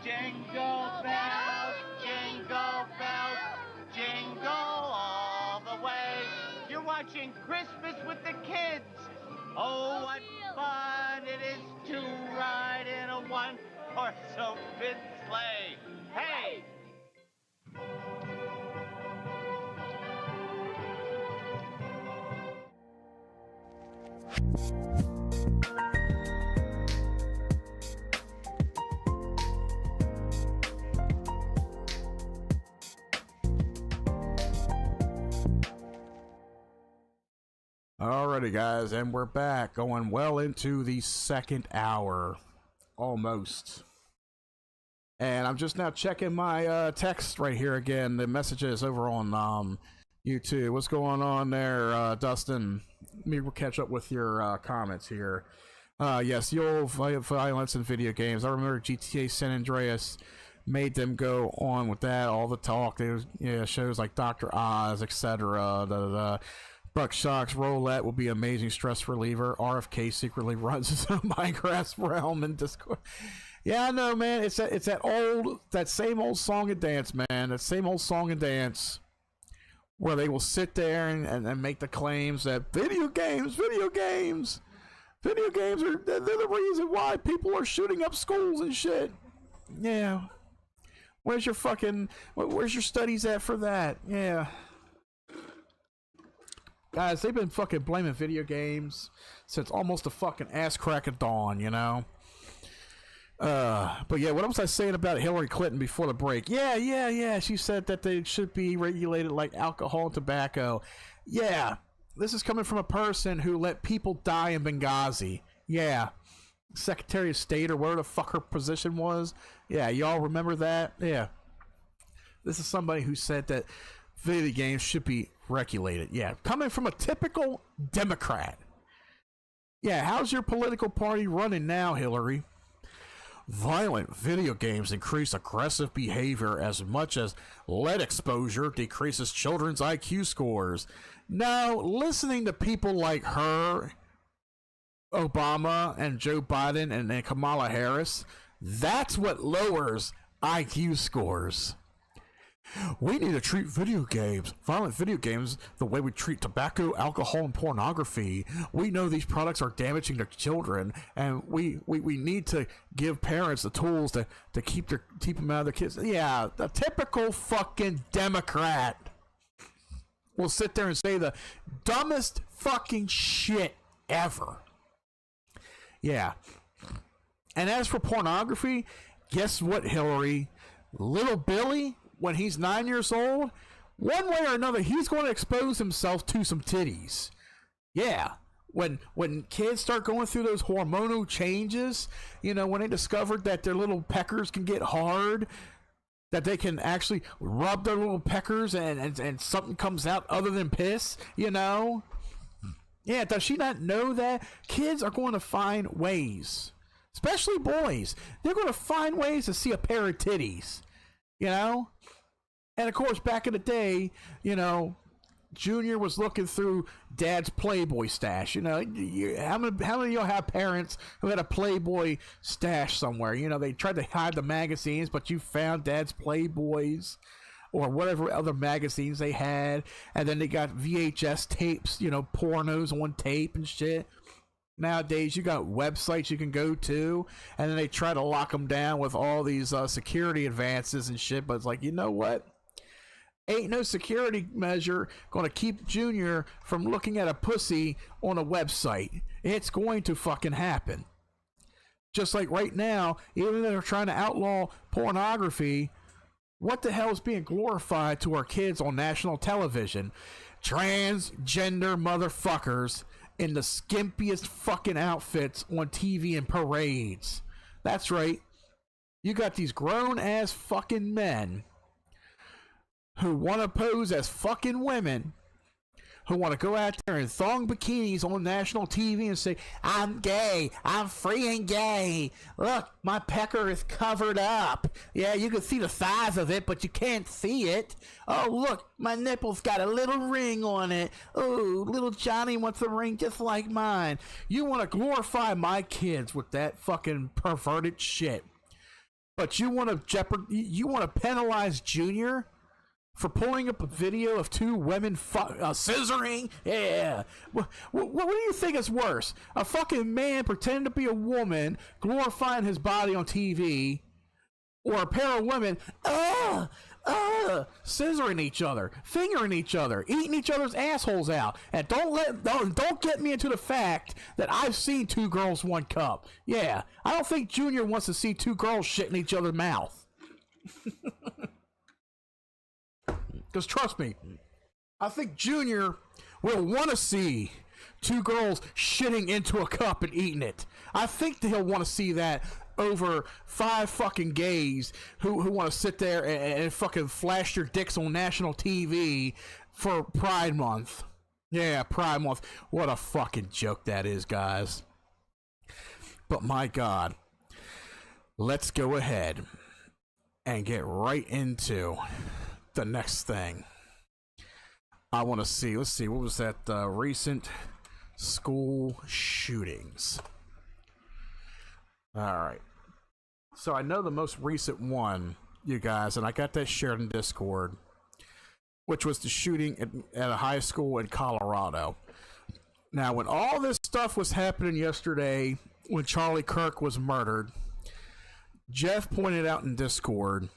Jingle bells, jingle all the way. You're watching Christmas with the kids. Oh, what fun it is to ride in a one-horse open sleigh. Hey! Alrighty, guys, and we're back, going well into the second hour, almost. And I'm just now checking my text right here again, the messages over on YouTube. What's going on there, Dustin? Let me catch up with your comments here. Yes, the old violence in video games. I remember GTA San Andreas made them go on with that, all the talk. There was shows like Dr. Oz, etc. Buckshock's Roulette will be an amazing stress reliever. RFK secretly runs his own Minecraft realm in Discord. Yeah, I know, man. It's that same old song and dance, man. That same old song and dance where they will sit there and make the claims that video games are they're the reason why people are shooting up schools and shit. Yeah. Where's your studies at for that? Yeah. Guys, they've been fucking blaming video games since almost the fucking ass crack of dawn, you know? But yeah, what was I saying about Hillary Clinton before the break? Yeah. She said that they should be regulated like alcohol and tobacco. Yeah. This is coming from a person who let people die in Benghazi. Yeah. Secretary of State or whatever the fuck her position was. Yeah, y'all remember that? Yeah. This is somebody who said that video games should be regulated. Yeah, coming from a typical Democrat. Yeah, how's your political party running now, Hillary? Violent video games increase aggressive behavior as much as lead exposure decreases children's IQ scores. Now, listening to people like her, Obama, and Joe Biden, and Kamala Harris, that's what lowers IQ scores. We need to treat violent video games, the way we treat tobacco, alcohol, and pornography. We know these products are damaging to children, and we need to give parents the tools to keep them out of their kids. Yeah, the typical fucking Democrat will sit there and say the dumbest fucking shit ever. Yeah. And as for pornography, guess what, Hillary? Little Billy, when he's 9 years old, one way or another, he's going to expose himself to some titties. Yeah. When kids start going through those hormonal changes, when they discovered that their little peckers can get hard, that they can actually rub their little peckers and something comes out other than piss, Yeah, does she not know that? Kids are going to find ways, especially boys. They're going to find ways to see a pair of titties, And of course, back in the day, Junior was looking through Dad's Playboy stash. How many of y'all have parents who had a Playboy stash somewhere? They tried to hide the magazines, but you found Dad's Playboys or whatever other magazines they had, and then they got VHS tapes, pornos on tape and shit. nowadays you got websites you can go to, and then they try to lock them down with all these security advances and shit. But it's like, you know what? Ain't no security measure going to keep Junior from looking at a pussy on a website. It's going to fucking happen. Just like right now, even though they're trying to outlaw pornography, what the hell is being glorified to our kids on national television? Transgender motherfuckers in the skimpiest fucking outfits on TV and parades. That's right. You got these grown-ass fucking men who want to pose as fucking women, who want to go out there in thong bikinis on national TV and say, I'm gay, I'm free and gay, look, my pecker is covered up, yeah, you can see the size of it, but you can't see it, oh, look, my nipple's got a little ring on it, oh, little Johnny wants a ring just like mine. You want to glorify my kids with that fucking perverted shit, but you want to penalize Junior for pulling up a video of two women scissoring? Yeah. What do you think is worse? A fucking man pretending to be a woman, glorifying his body on TV, or a pair of women, scissoring each other, fingering each other, eating each other's assholes out? And don't get me into the fact that I've seen two girls, one cup. Yeah. I don't think Junior wants to see two girls shitting each other's mouth. Because trust me, I think Junior will want to see two girls shitting into a cup and eating it. I think that he'll want to see that over 5 fucking gays who want to sit there and fucking flash their dicks on national TV for Pride Month. Yeah, Pride Month. What a fucking joke that is, guys. But my God, let's go ahead and get right into the next thing. I want to see, let's see, what was that recent school shootings? Alright. So I know the most recent one, you guys, and I got that shared in Discord, which was the shooting at a high school in Colorado. Now, when all this stuff was happening yesterday, when Charlie Kirk was murdered, Jeff pointed out in Discord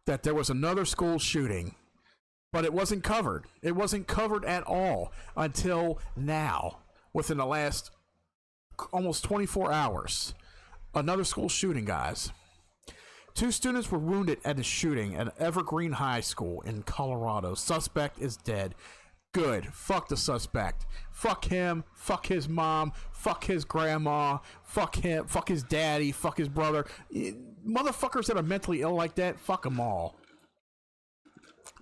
that there was another school shooting, but it wasn't covered. It wasn't covered at all until now, within the last almost 24 hours. Another school shooting, guys. 2 students were wounded at a shooting at Evergreen High School in Colorado. Suspect is dead. Good. Fuck the suspect. Fuck him. Fuck his mom. Fuck his grandma. Fuck him. Fuck his daddy. Fuck his brother. Motherfuckers that are mentally ill like that, fuck them all.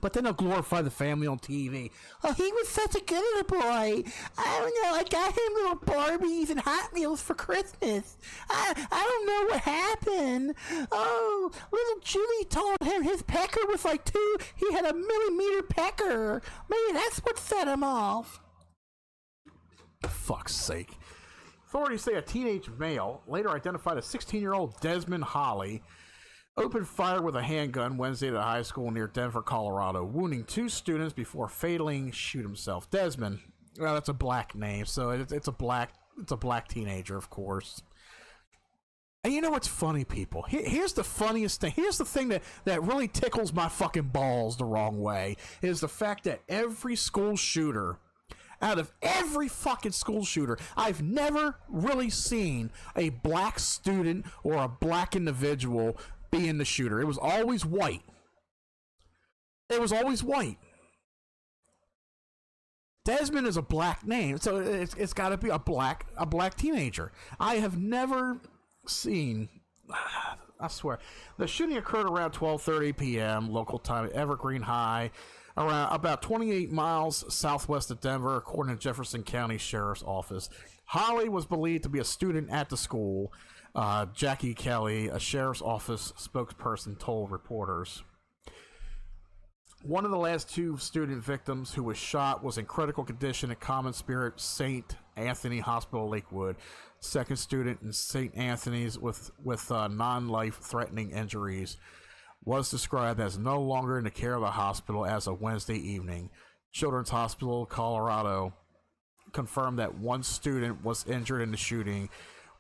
But then they'll glorify the family on TV. Oh, he was such a good little boy. I don't know. I got him little Barbies and Hot Wheels for Christmas. I don't know what happened. Oh, little Julie told him his pecker was like 2. He had a millimeter pecker. Maybe that's what set him off. For fuck's sake. Authorities say a teenage male, later identified as 16-year-old Desmond Holly, opened fire with a handgun Wednesday at a high school near Denver, Colorado, wounding 2 students before fatally shoot himself. Desmond, well, that's a black name, so it's a black teenager, of course. And you know what's funny, people? Here's the funniest thing. Here's the thing that really tickles my fucking balls the wrong way, is the fact that every school shooter, out of every fucking school shooter, I've never really seen a black student or a black individual being the shooter. It was always white. It was always white. Desmond is a black name, so it's got to be a black teenager. I have never seen, I swear, the shooting occurred around 12:30 p.m. local time at Evergreen High, around about 28 miles southwest of Denver, according to Jefferson County Sheriff's Office. Holly was believed to be a student at the school. Jackie Kelly, a sheriff's office spokesperson, told reporters. One of the last 2 student victims who was shot was in critical condition at Common Spirit St. Anthony Hospital, Lakewood. Second student in St. Anthony's with non-life-threatening injuries was described as no longer in the care of the hospital as of Wednesday evening. Children's Hospital, Colorado, confirmed that one student was injured in the shooting,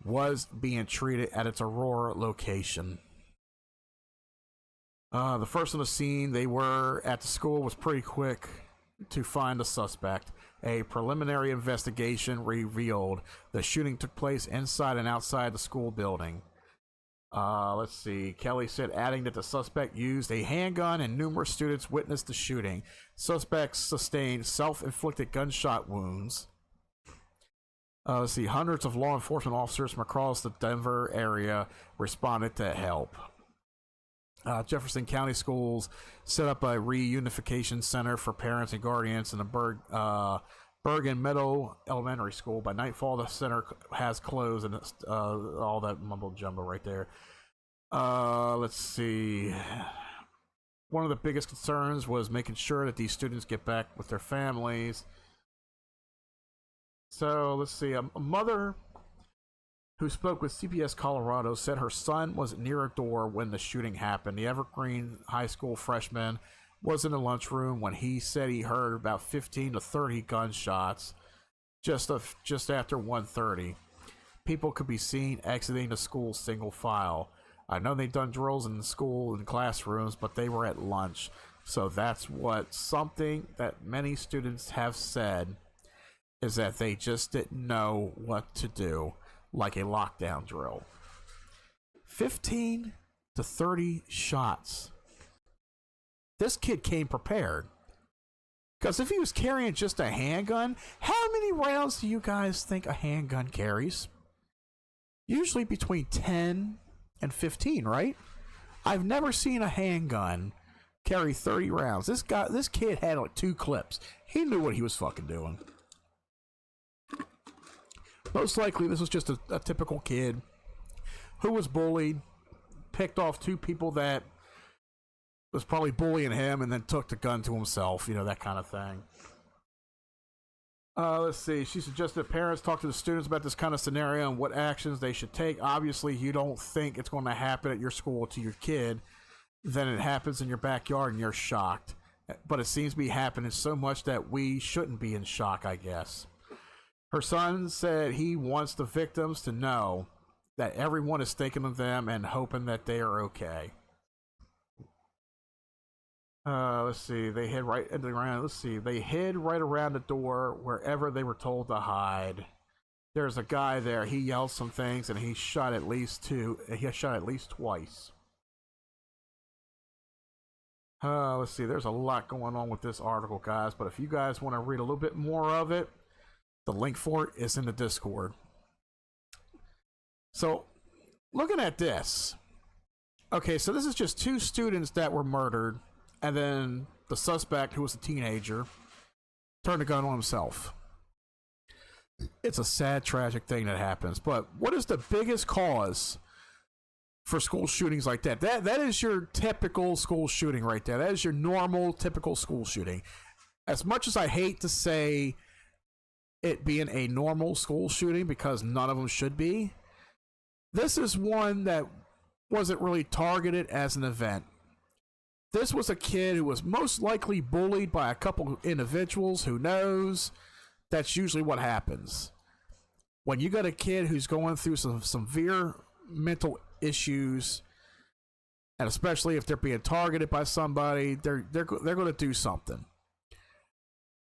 was being treated at its Aurora location. The first on the scene they were at the school was pretty quick to find the suspect. A preliminary investigation revealed the shooting took place inside and outside the school building. Let's see. Kelly said, adding that the suspect used a handgun and numerous students witnessed the shooting. Suspects sustained self-inflicted gunshot wounds. Let's see. Hundreds of law enforcement officers from across the Denver area responded to help. Jefferson County Schools set up a reunification center for parents and guardians in the Bergen Meadow Elementary School. By nightfall, the center has closed, and it's all that mumbo jumbo right there. Let's see. One of the biggest concerns was making sure that these students get back with their families. So let's see. A mother who spoke with CBS Colorado said her son was near a door when the shooting happened. The Evergreen High School freshman was in the lunchroom when he said he heard about 15 to 30 gunshots just after 1:30. People could be seen exiting the school single file. I know they've done drills in the school and classrooms, but they were at lunch. So that's something that many students have said, is that they just didn't know what to do, like a lockdown drill. 15 to 30 shots. This kid came prepared. Because if he was carrying just a handgun, how many rounds do you guys think a handgun carries? Usually between 10 and 15, right? I've never seen a handgun carry 30 rounds. This kid had like 2 clips. He knew what he was fucking doing. Most likely this was just a typical kid who was bullied, picked off 2 people that was probably bullying him, and then took the gun to himself, that kind of thing. Let's see. She suggested parents talk to the students about this kind of scenario and what actions they should take. Obviously, you don't think it's going to happen at your school to your kid. Then it happens in your backyard and you're shocked. But it seems to be happening so much that we shouldn't be in shock, I guess. Her son said he wants the victims to know that everyone is thinking of them and hoping that they are okay. Let's see. They hid right in the ground. Let's see. They hid right around the door wherever they were told to hide. There's a guy there. He yelled some things, and he shot at least 2. He shot at least twice. Let's see. There's a lot going on with this article, guys. But if you guys want to read a little bit more of it, the link for it is in the Discord. So, looking at this. Okay, so this is just 2 students that were murdered. And then the suspect, who was a teenager, turned the gun on himself. It's a sad, tragic thing that happens. But what is the biggest cause for school shootings like that? That is your typical school shooting right there. That is your normal, typical school shooting. As much as I hate to say it being a normal school shooting, because none of them should be, this is one that wasn't really targeted as an event. This was a kid who was most likely bullied by a couple of individuals. Who knows? That's usually what happens. When you got a kid who's going through some severe mental issues, and especially if they're being targeted by somebody, they're going to do something.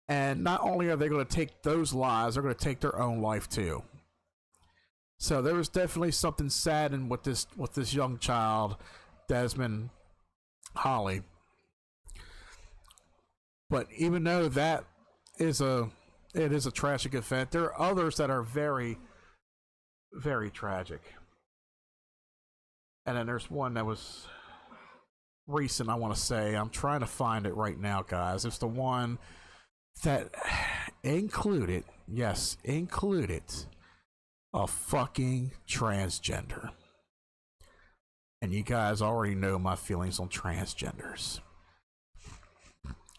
And not only are they going to take those lives, they're going to take their own life too. So there was definitely something saddened with this young child, Desmond Holly. But even though that is a tragic event, there are others that are very, very tragic. And then there's one that was recent, I want to say. I'm trying to find it right now, guys. It's the one that included a fucking transgender. And you guys already know my feelings on transgenders.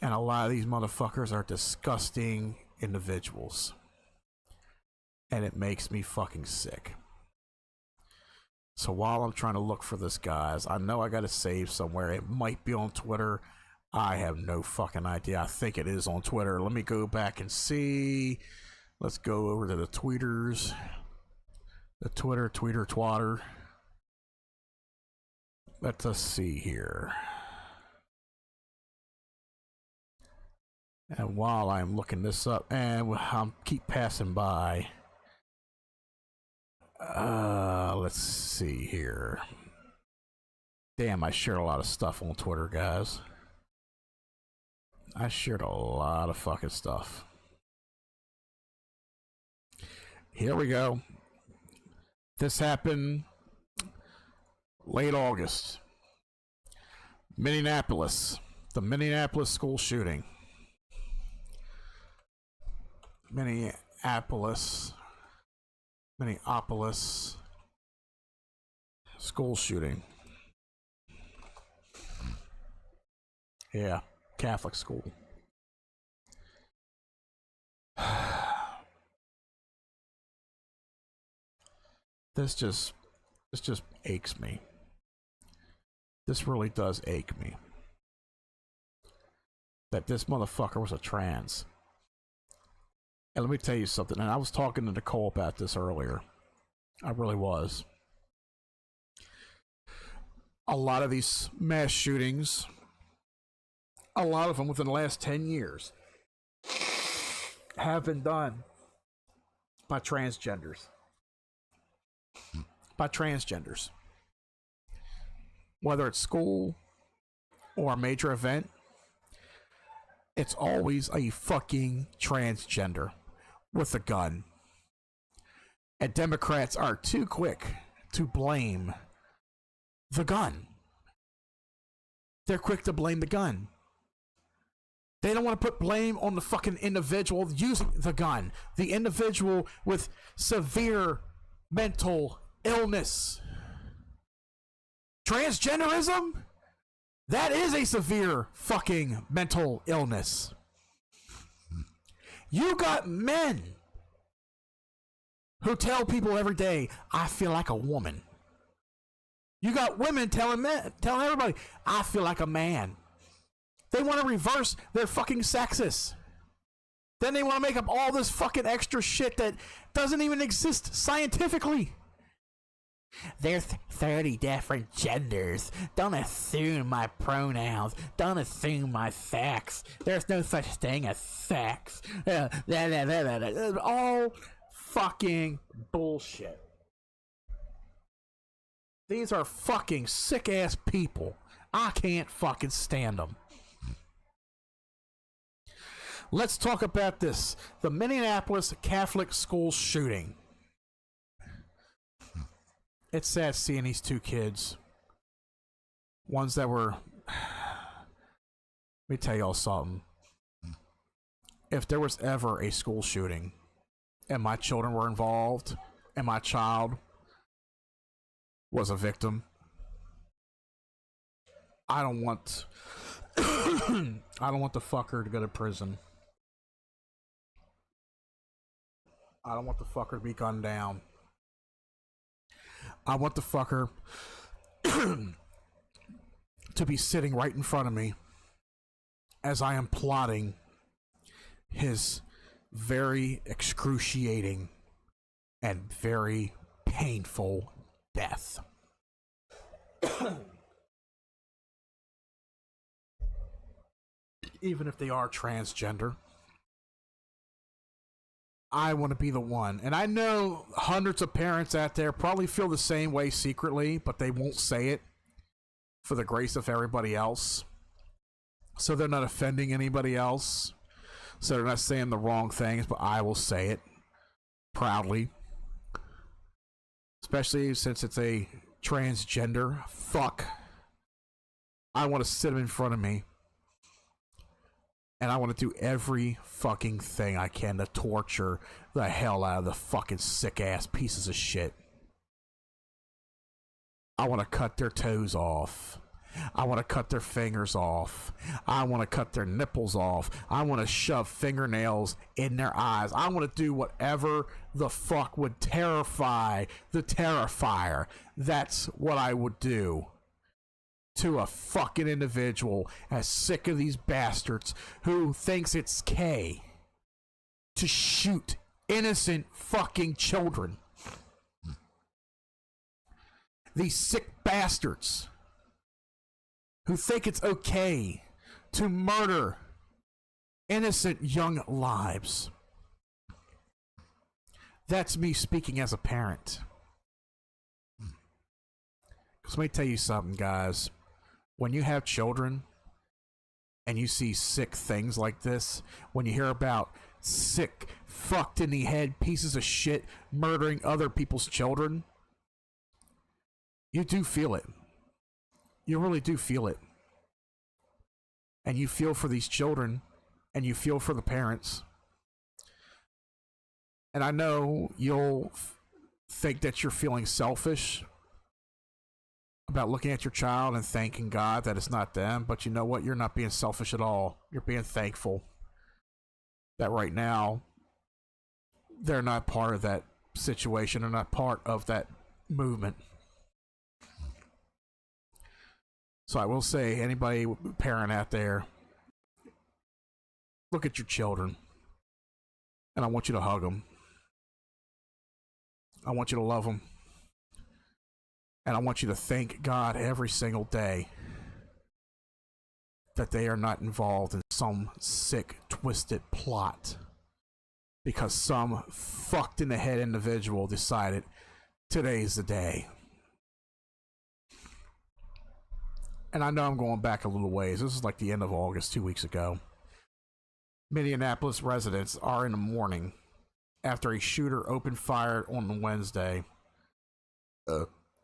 And a lot of these motherfuckers are disgusting individuals. And it makes me fucking sick. So while I'm trying to look for this, guys, I know I got to save somewhere. It might be on Twitter. I have no fucking idea. I think it is on Twitter. Let me go back and see. Let's go over to the tweeters. The tweeter, twatter. Let us see here. And while I'm looking this up, and I'll keep passing by. Let's see here. Damn, I shared a lot of stuff on Twitter, guys. I shared a lot of fucking stuff. Here we go. This happened late August. Minneapolis. The Minneapolis school shooting. Minneapolis school shooting. Yeah, Catholic school. This just aches me. This really does ache me. That this motherfucker was a trans. And let me tell you something, and I was talking to Nicole about this earlier. I really was. A lot of these mass shootings, a lot of them within the last 10 years, have been done by transgenders. By transgenders. Whether it's school or a major event, it's always a fucking transgender with a gun. And Democrats are too quick to blame the gun. They're quick to blame the gun. They don't want to put blame on the fucking individual using the gun. The individual with severe mental illness. Transgenderism? That is a severe fucking mental illness. You got men who tell people every day, I feel like a woman. You got women telling everybody, I feel like a man. They want to reverse their fucking sexes. Then they want to make up all this fucking extra shit that doesn't even exist scientifically. There's 30 different genders. Don't assume my pronouns. Don't assume my sex. There's no such thing as sex. All fucking bullshit. These are fucking sick ass people. I can't fucking stand them. Let's talk about this. The Minneapolis Catholic school shooting. It's sad seeing these two kids. Ones that were... Let me tell y'all something. If there was ever a school shooting and my children were involved and my child was a victim, I don't want I don't want the fucker to go to prison. I don't want the fucker to be gunned down. I want the fucker to be sitting right in front of me as I am plotting his very excruciating and very painful death. Even if they are transgender, I want to be the one. And I know hundreds of parents out there probably feel the same way secretly, but they won't say it for the grace of everybody else. So they're not offending anybody else. So they're not saying the wrong things, but I will say it proudly. Especially since it's a transgender. Fuck. I want to sit him in front of me. And I want to do every fucking thing I can to torture the hell out of the fucking sick-ass pieces of shit. I want to cut their toes off. I want to cut their fingers off. I want to cut their nipples off. I want to shove fingernails in their eyes. I want to do whatever the fuck would terrify the Terrifier. That's what I would do to a fucking individual as sick of these bastards who thinks it's okay to shoot innocent fucking children. These sick bastards who think it's okay to murder innocent young lives. That's me speaking as a parent. Because let me tell you something, guys. When you have children and you see sick things like this, when you hear about sick, fucked in the head pieces of shit murdering other people's children, you do feel it. You really do feel it. And you feel for these children, and you feel for the parents. And I know you'll think that you're feeling selfish about looking at your child and thanking God that it's not them, but you know what? You're not being selfish at all. You're being thankful that right now they're not part of that situation, they're not part of that movement. So I will say, anybody, parent out there, look at your children, and I want you to hug them. I want you to love them. And I want you to thank God every single day that they are not involved in some sick, twisted plot because some fucked in the head individual decided today's the day. And I know I'm going back a little ways. This is like the end of August, 2 weeks ago. Minneapolis residents are in the mourning after a shooter opened fire on Wednesday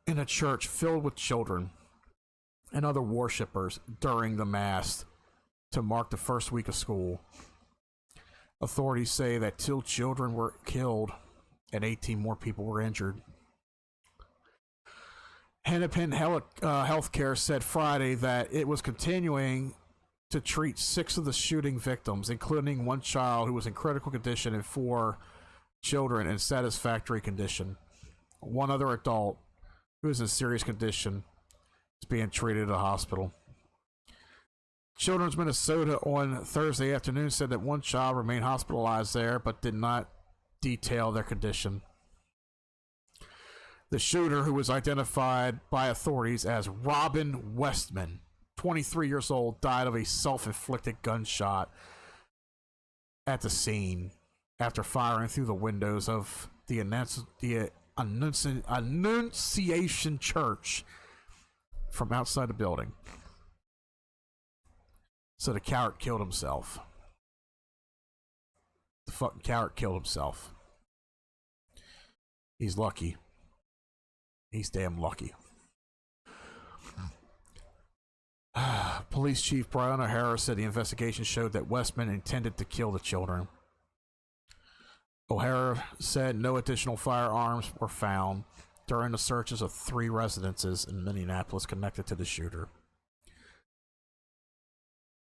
in a church filled with children and other worshipers during the Mass to mark the first week of school. Authorities say that 2 children were killed and 18 more people were injured. Hennepin Healthcare said Friday that it was continuing to treat 6 of the shooting victims, including 1 child who was in critical condition and 4 children in satisfactory condition. 1 other adult who is in serious condition is being treated at a hospital. Children's Minnesota on Thursday afternoon said that 1 child remained hospitalized there but did not detail their condition. The shooter, who was identified by authorities as Robin Westman, 23 years old, died of a self-inflicted gunshot at the scene after firing through the windows of the Annunciation Church from outside the building. So the coward killed himself. The fucking coward killed himself. He's lucky. He's damn lucky. Police Chief Brian O'Hara said the investigation showed that Westman intended to kill the children. O'Hara said no additional firearms were found during the searches of 3 residences in Minneapolis connected to the shooter.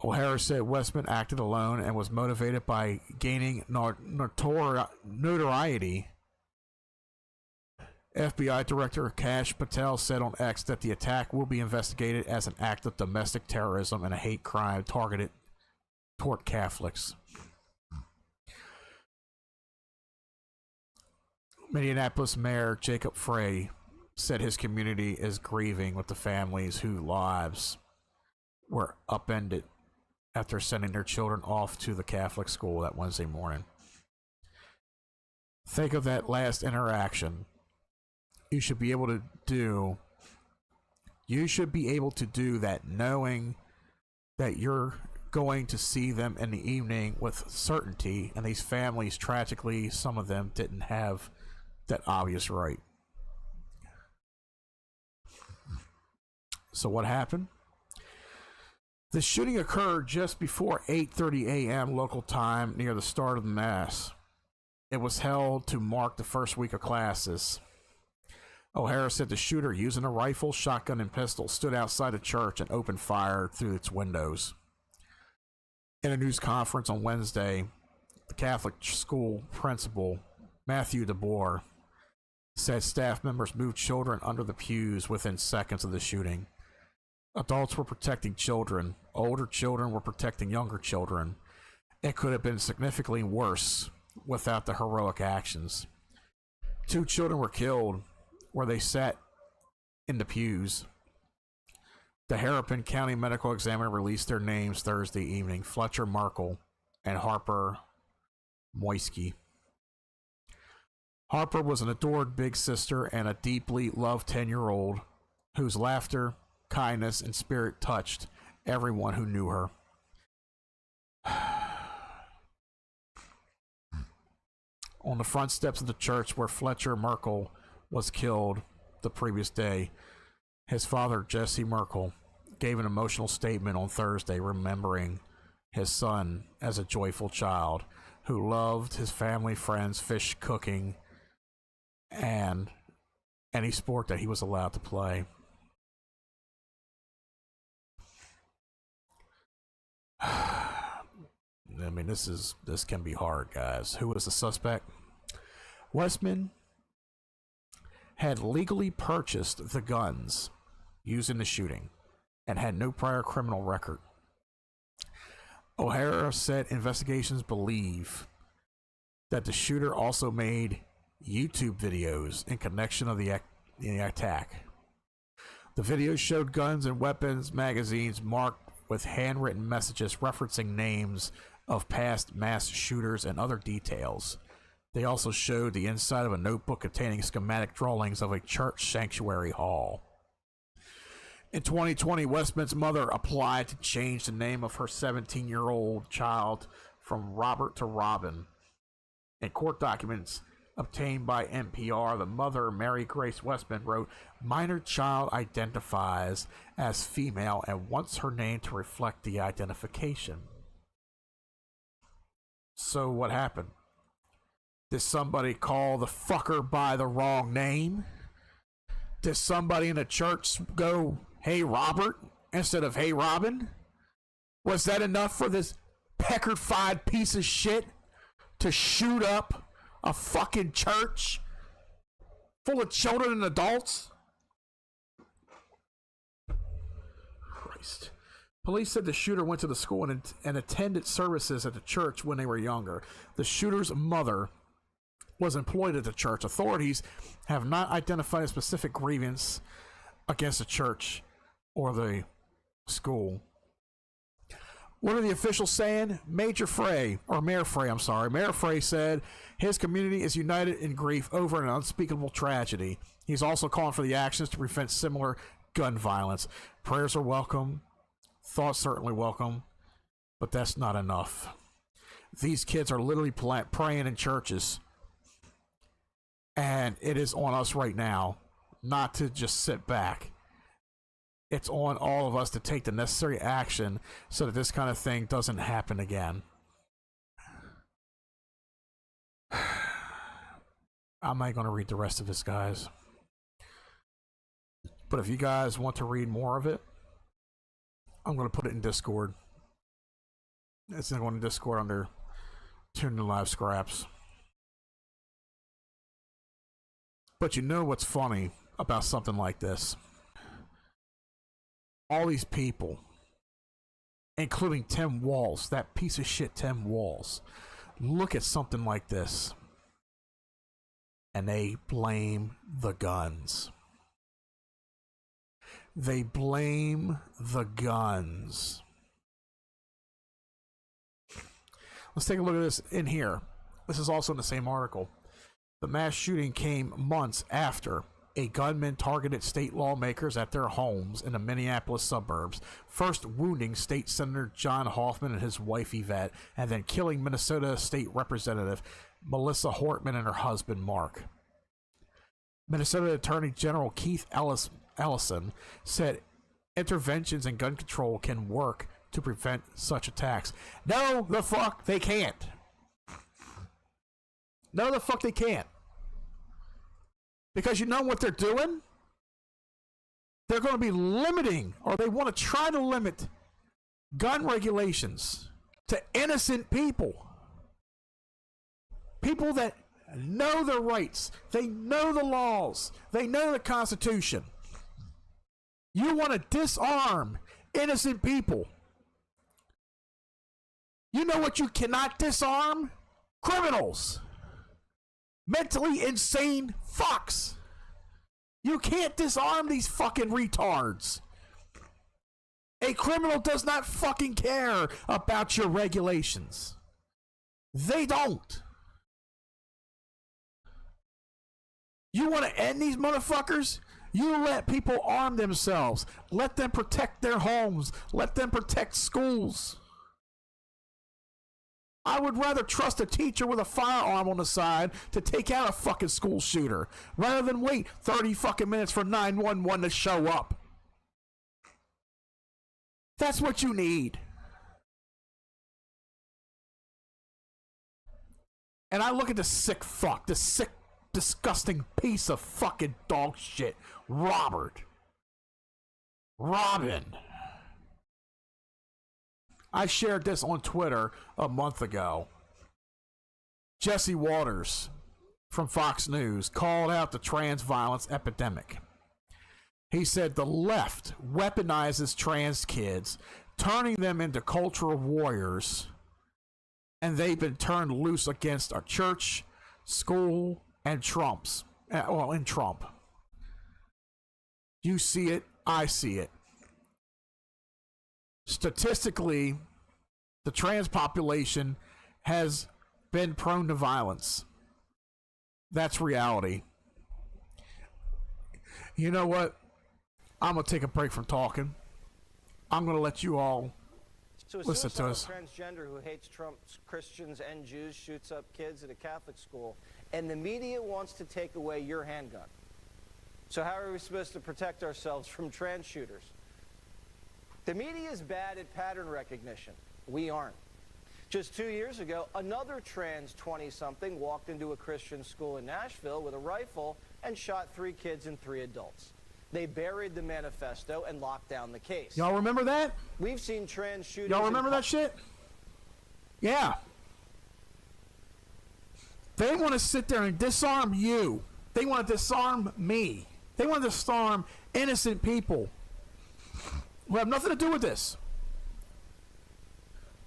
O'Hara said Westman acted alone and was motivated by gaining notoriety. FBI Director Kash Patel said on X that the attack will be investigated as an act of domestic terrorism and a hate crime targeted toward Catholics. Minneapolis Mayor Jacob Frey said his community is grieving with the families whose lives were upended after sending their children off to the Catholic school that Wednesday morning. Think of that last interaction. You should be able to do that knowing that you're going to see them in the evening with certainty, and these families, tragically, some of them didn't have that obvious right. So what happened? The shooting occurred just before 8:30 a.m. local time near the start of the Mass. It was held to mark the first week of classes. O'Hara said the shooter, using a rifle, shotgun, and pistol, stood outside the church and opened fire through its windows. In a news conference on Wednesday, the Catholic school principal, Matthew DeBoer, said staff members moved children under the pews within seconds of the shooting. Adults were protecting children. Older children were protecting younger children. It could have been significantly worse without the heroic actions. 2 children were killed where they sat in the pews. The Hennepin County Medical Examiner released their names Thursday evening: Fletcher Merkel and Harper Moisky. Harper was an adored big sister and a deeply loved 10-year-old whose laughter, kindness, and spirit touched everyone who knew her. On the front steps of the church where Fletcher Merkel was killed the previous day, his father, Jesse Merkel, gave an emotional statement on Thursday remembering his son as a joyful child who loved his family, friends, fish, cooking, and any sport that he was allowed to play. I mean, this can be hard, guys. Who was the suspect? Westman had legally purchased the guns used in the shooting and had no prior criminal record. O'Hara said investigations believe that the shooter also made YouTube videos in connection of the attack. The videos showed guns and weapons magazines marked with handwritten messages referencing names of past mass shooters and other details. They also showed the inside of a notebook containing schematic drawings of a church sanctuary hall. In 2020, Westman's mother applied to change the name of her 17-year-old child from Robert to Robin. In court documents obtained by NPR, the mother, Mary Grace Westman, wrote, "Minor child identifies as female and wants her name to reflect the identification." So what happened? Did somebody call the fucker by the wrong name? Did somebody in the church go, "Hey Robert," instead of "Hey Robin"? Was that enough for this petrified piece of shit to shoot up a fucking church full of children and adults? Christ. Police said the shooter went to the school and attended services at the church when they were younger. The shooter's mother was employed at the church. Authorities have not identified a specific grievance against the church or the school. What are the officials saying? Mayor Frey said his community is united in grief over an unspeakable tragedy. He's also calling for the actions to prevent similar gun violence. Prayers are welcome. Thoughts certainly welcome. But that's not enough. These kids are literally praying in churches. And it is on us right now not to just sit back. It's on all of us to take the necessary action so that this kind of thing doesn't happen again. I'm not going to read the rest of this, guys. But if you guys want to read more of it, I'm going to put it in Discord. It's going to Discord under Tune in Live Scraps. But you know what's funny about something like this? All these people, including Tim Walz, that piece of shit Tim Walz, look at something like this and they blame the guns. They blame the guns. Let's take a look at this in here. This is also in the same article. The mass shooting came months after a gunman targeted state lawmakers at their homes in the Minneapolis suburbs, first wounding State Senator John Hoffman and his wife Yvette, and then killing Minnesota State Representative Melissa Hortman and her husband Mark. Minnesota Attorney General Keith Ellison said interventions in gun control can work to prevent such attacks. No, the fuck they can't. No, the fuck they can't. Because you know what they're doing? They're going to be limiting, or they want to try to limit gun regulations to innocent people. People that know their rights. They know the laws. They know the Constitution. You want to disarm innocent people. You know what you cannot disarm? Criminals. Mentally insane fucks. You can't disarm these fucking retards. A criminal does not fucking care about your regulations. They don't. You want to end these motherfuckers? You let people arm themselves. Let them protect their homes. Let them protect schools. I would rather trust a teacher with a firearm on the side to take out a fucking school shooter rather than wait 30 fucking minutes for 911 to show up. That's what you need. And I look at this sick fuck, this sick, disgusting piece of fucking dog shit, Robin. I shared this on Twitter a month ago. Jesse Waters from Fox News called out the trans violence epidemic. He said the left weaponizes trans kids, turning them into cultural warriors, and they've been turned loose against our church, school, and Trump. You see it, I see it. Statistically, the trans population has been prone to violence. That's reality. You know what? I'm going to take a break from talking. I'm going to let you all listen to us. So a transgender who hates Trump's Christians and Jews shoots up kids at a Catholic school, and the media wants to take away your handgun. So how are we supposed to protect ourselves from trans shooters? The media is bad at pattern recognition. We aren't. Just 2 years ago, another trans 20-something walked into a Christian school in Nashville with a rifle and shot 3 kids and 3 adults. They buried the manifesto and locked down the case. Y'all remember that? We've seen trans shootings. Y'all remember that shit? Yeah. They want to sit there and disarm you. They want to disarm me. They want to disarm innocent people who have nothing to do with this.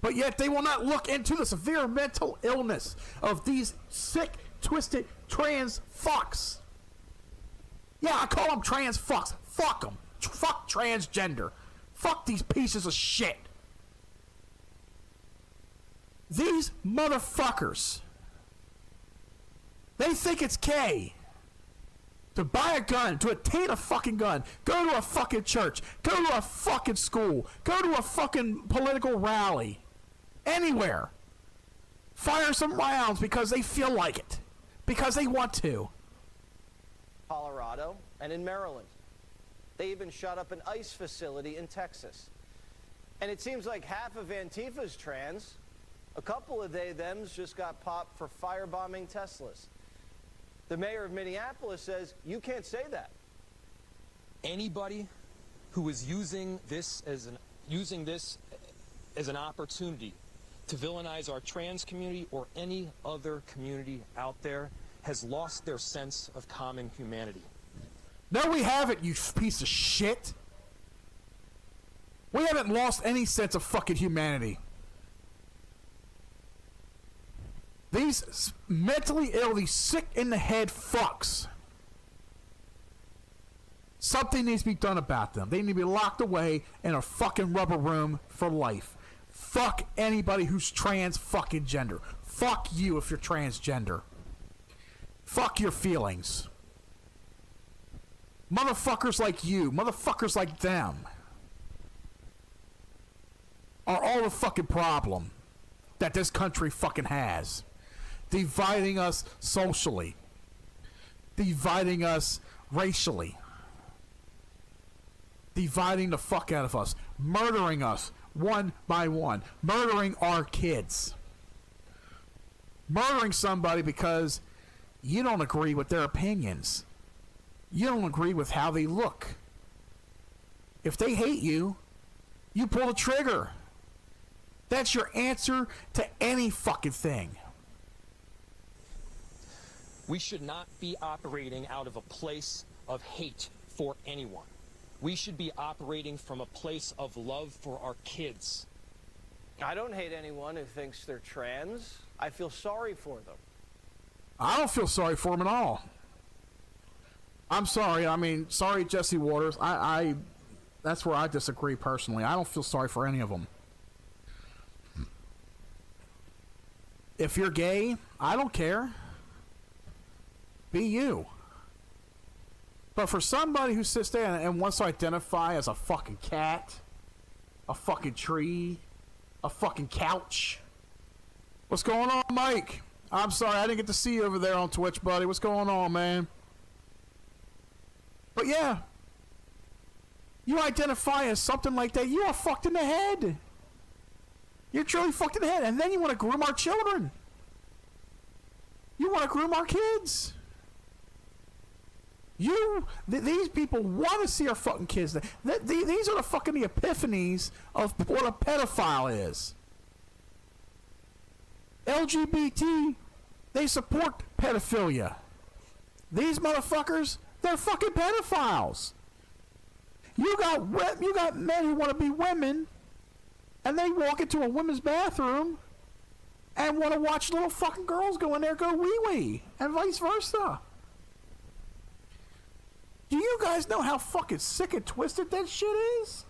But yet they will not look into the severe mental illness of these sick, twisted trans fucks. Yeah, I call them trans fucks. Fuck them. Fuck transgender. Fuck these pieces of shit. These motherfuckers. They think it's gay to buy a gun, to obtain a fucking gun, go to a fucking church, go to a fucking school, go to a fucking political rally, anywhere. Fire some rounds because they feel like it, because they want to. Colorado and in Maryland. They even shot up an ICE facility in Texas. And it seems like half of Antifa's trans. A couple of they-thems just got popped for firebombing Teslas. The mayor of Minneapolis says you can't say that. Anybody who is using this as an opportunity to villainize our trans community or any other community out there has lost their sense of common humanity. No, we haven't, you piece of shit. We haven't lost any sense of fucking humanity. These mentally ill, these sick in the head fucks. Something needs to be done about them. They need to be locked away in a fucking rubber room for life. Fuck anybody who's trans fucking gender. Fuck you if you're transgender. Fuck your feelings. Motherfuckers like you, motherfuckers like them are all the fucking problem that this country fucking has. Dividing us socially. Dividing us racially. Dividing the fuck out of us. Murdering us one by one. Murdering our kids. Murdering somebody because you don't agree with their opinions. You don't agree with how they look. If they hate you, you pull the trigger. That's your answer to any fucking thing. We should not be operating out of a place of hate for anyone. We should be operating from a place of love for our kids. I don't hate anyone who thinks they're trans. I feel sorry for them. I don't feel sorry for them at all. I'm sorry. I mean, sorry, Jesse Waters. I that's where I disagree personally. I don't feel sorry for any of them. If you're gay, I don't care. Be you. But for somebody who sits there and wants to identify as a fucking cat, a fucking tree, a fucking couch. What's going on, Mike? I'm sorry, I didn't get to see you over there on Twitch, buddy. What's going on, man? But yeah, you identify as something like that, you are fucked in the head. You're truly fucked in the head. And then you want to groom our children. You want to groom our kids. These people want to see our fucking kids. These are the fucking epiphanies of what a pedophile is. LGBT, they support pedophilia. These motherfuckers, they're fucking pedophiles. You got men who want to be women, and they walk into a women's bathroom and want to watch little fucking girls go in there go wee-wee, and vice versa. Do you guys know how fucking sick and twisted that shit is?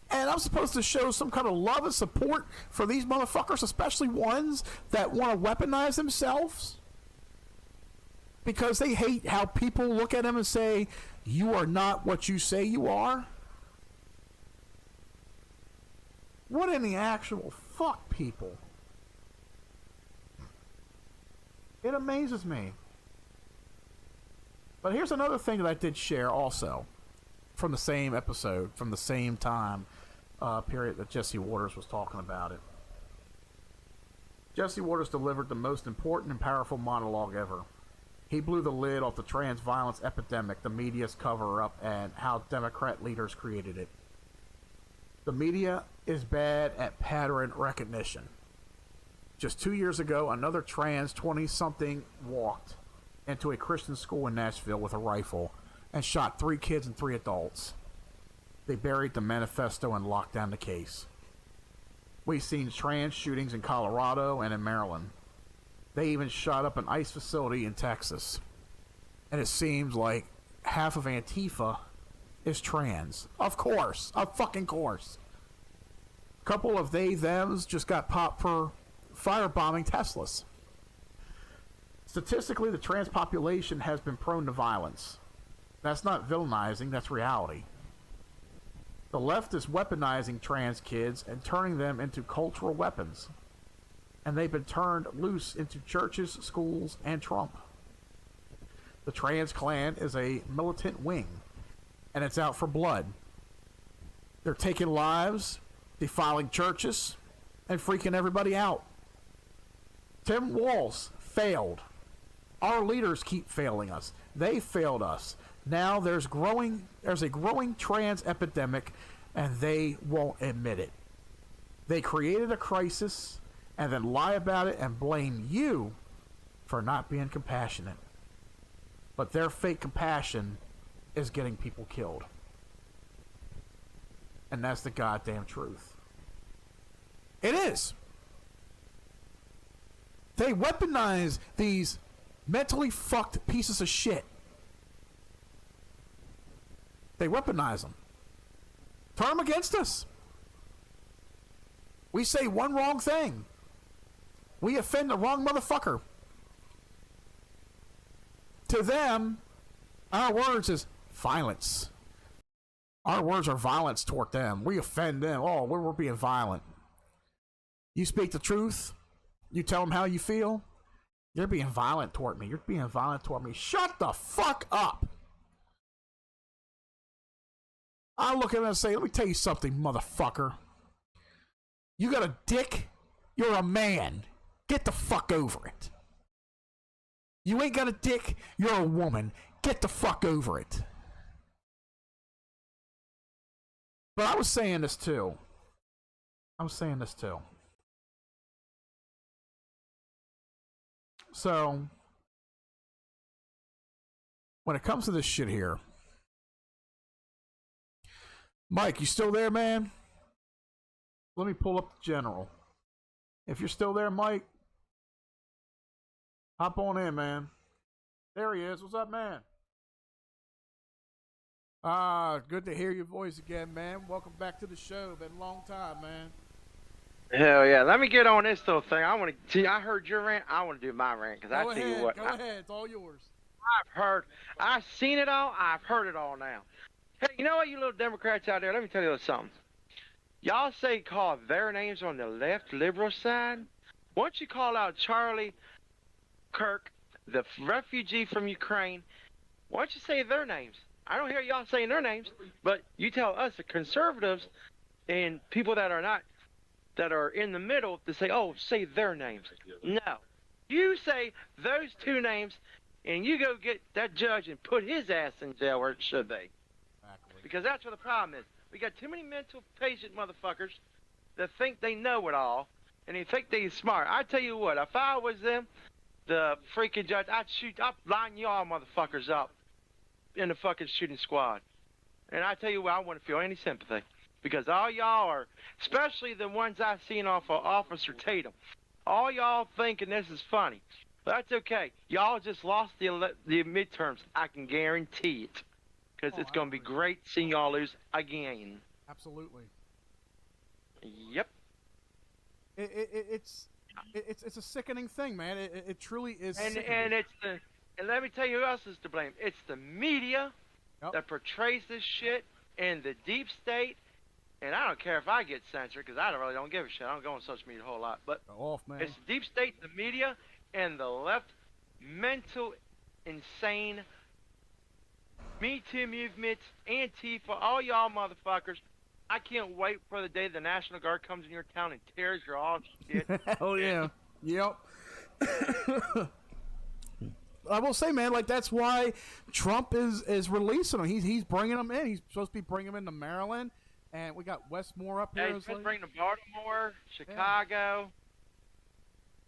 And I'm supposed to show some kind of love and support for these motherfuckers, especially ones that want to weaponize themselves? Because they hate how people look at them and say, you are not what you say you are? What in the actual fuck, people? It amazes me. But here's another thing that I did share also from the same episode, from the same time period that Jesse Waters was talking about it. Jesse Waters delivered the most important and powerful monologue ever. He blew the lid off the trans violence epidemic, the media's cover-up, and how Democrat leaders created it. The media is bad at pattern recognition. Just 2 years ago, another trans 20-something walked into a Christian school in Nashville with a rifle and shot 3 kids and 3 adults. They buried the manifesto and locked down the case. We've seen trans shootings in Colorado and in Maryland. They even shot up an ICE facility in Texas. And it seems like half of Antifa is trans. Of course. Of fucking course. A couple of they-thems just got popped for firebombing Teslas. Statistically, the trans population has been prone to violence. That's not villainizing, that's reality. The left is weaponizing trans kids and turning them into cultural weapons. And they've been turned loose into churches, schools, and Trump. The trans clan is a militant wing, and it's out for blood. They're taking lives, defiling churches, and freaking everybody out. Tim Walz failed. Our leaders keep failing us. They failed us. Now there's a growing trans epidemic, and they won't admit it. They created a crisis and then lie about it and blame you for not being compassionate. But their fake compassion is getting people killed. And that's the goddamn truth. It is. They weaponize these mentally fucked pieces of shit. They weaponize them. Turn them against us. We say one wrong thing. We offend the wrong motherfucker. To them, our words is violence. Our words are violence toward them. We offend them. Oh, we're being violent. You speak the truth. You tell them how you feel. You're being violent toward me. You're being violent toward me. Shut the fuck up. I look at him and say, let me tell you something, motherfucker. You got a dick? You're a man. Get the fuck over it. You ain't got a dick? You're a woman. Get the fuck over it. But I was saying this too. So, when it comes to this shit here, Mike, you still there, man? Let me pull up the general. If you're still there, Mike, hop on in, man. There he is. What's up, man? Good to hear your voice again, man. Welcome back to the show. Been a long time, man. Hell yeah. Let me get on this little thing. I heard your rant. I want to do my rant, because I tell you what. Go ahead. It's all yours. I've seen it all. I've heard it all now. Hey, you know what, you little Democrats out there? Let me tell you something. Y'all say call their names on the left liberal side. Why don't you call out Charlie Kirk, the refugee from Ukraine? Why don't you say their names? I don't hear y'all saying their names, but you tell us, the conservatives and people that are in the middle, to say, oh, say their names. No. You say those two names, and you go get that judge and put his ass in jail where it should be. Exactly. Because that's what the problem is. We got too many mental patient motherfuckers that think they know it all, and they think they're smart. I tell you what, if I was them, the freaking judge, I'd line y'all motherfuckers up in the fucking shooting squad. And I tell you what, I wouldn't feel any sympathy. Because all y'all are, especially the ones I've seen off of Officer Tatum, all y'all thinking this is funny. But that's okay. Y'all just lost the midterms. I can guarantee it. Because it's going to be great seeing y'all lose again. Absolutely. Yep. It's a sickening thing, man. It truly is. And let me tell you who else is to blame. It's the media that portrays this shit, and the deep state. And I don't care if I get censored, because I really don't give a shit. I don't go on social media a whole lot. But man. It's the deep state, the media, and the left mental, insane, Me Too movement, Antifa, all y'all motherfuckers. I can't wait for the day the National Guard comes in your town and tears your all shit. Hell yeah. Yep. I will say, man, like, that's why Trump is releasing them. He's bringing them in. He's supposed to be bringing them into Maryland. And we got Westmore up here. Yeah, he's supposed to bring them to Baltimore, Chicago.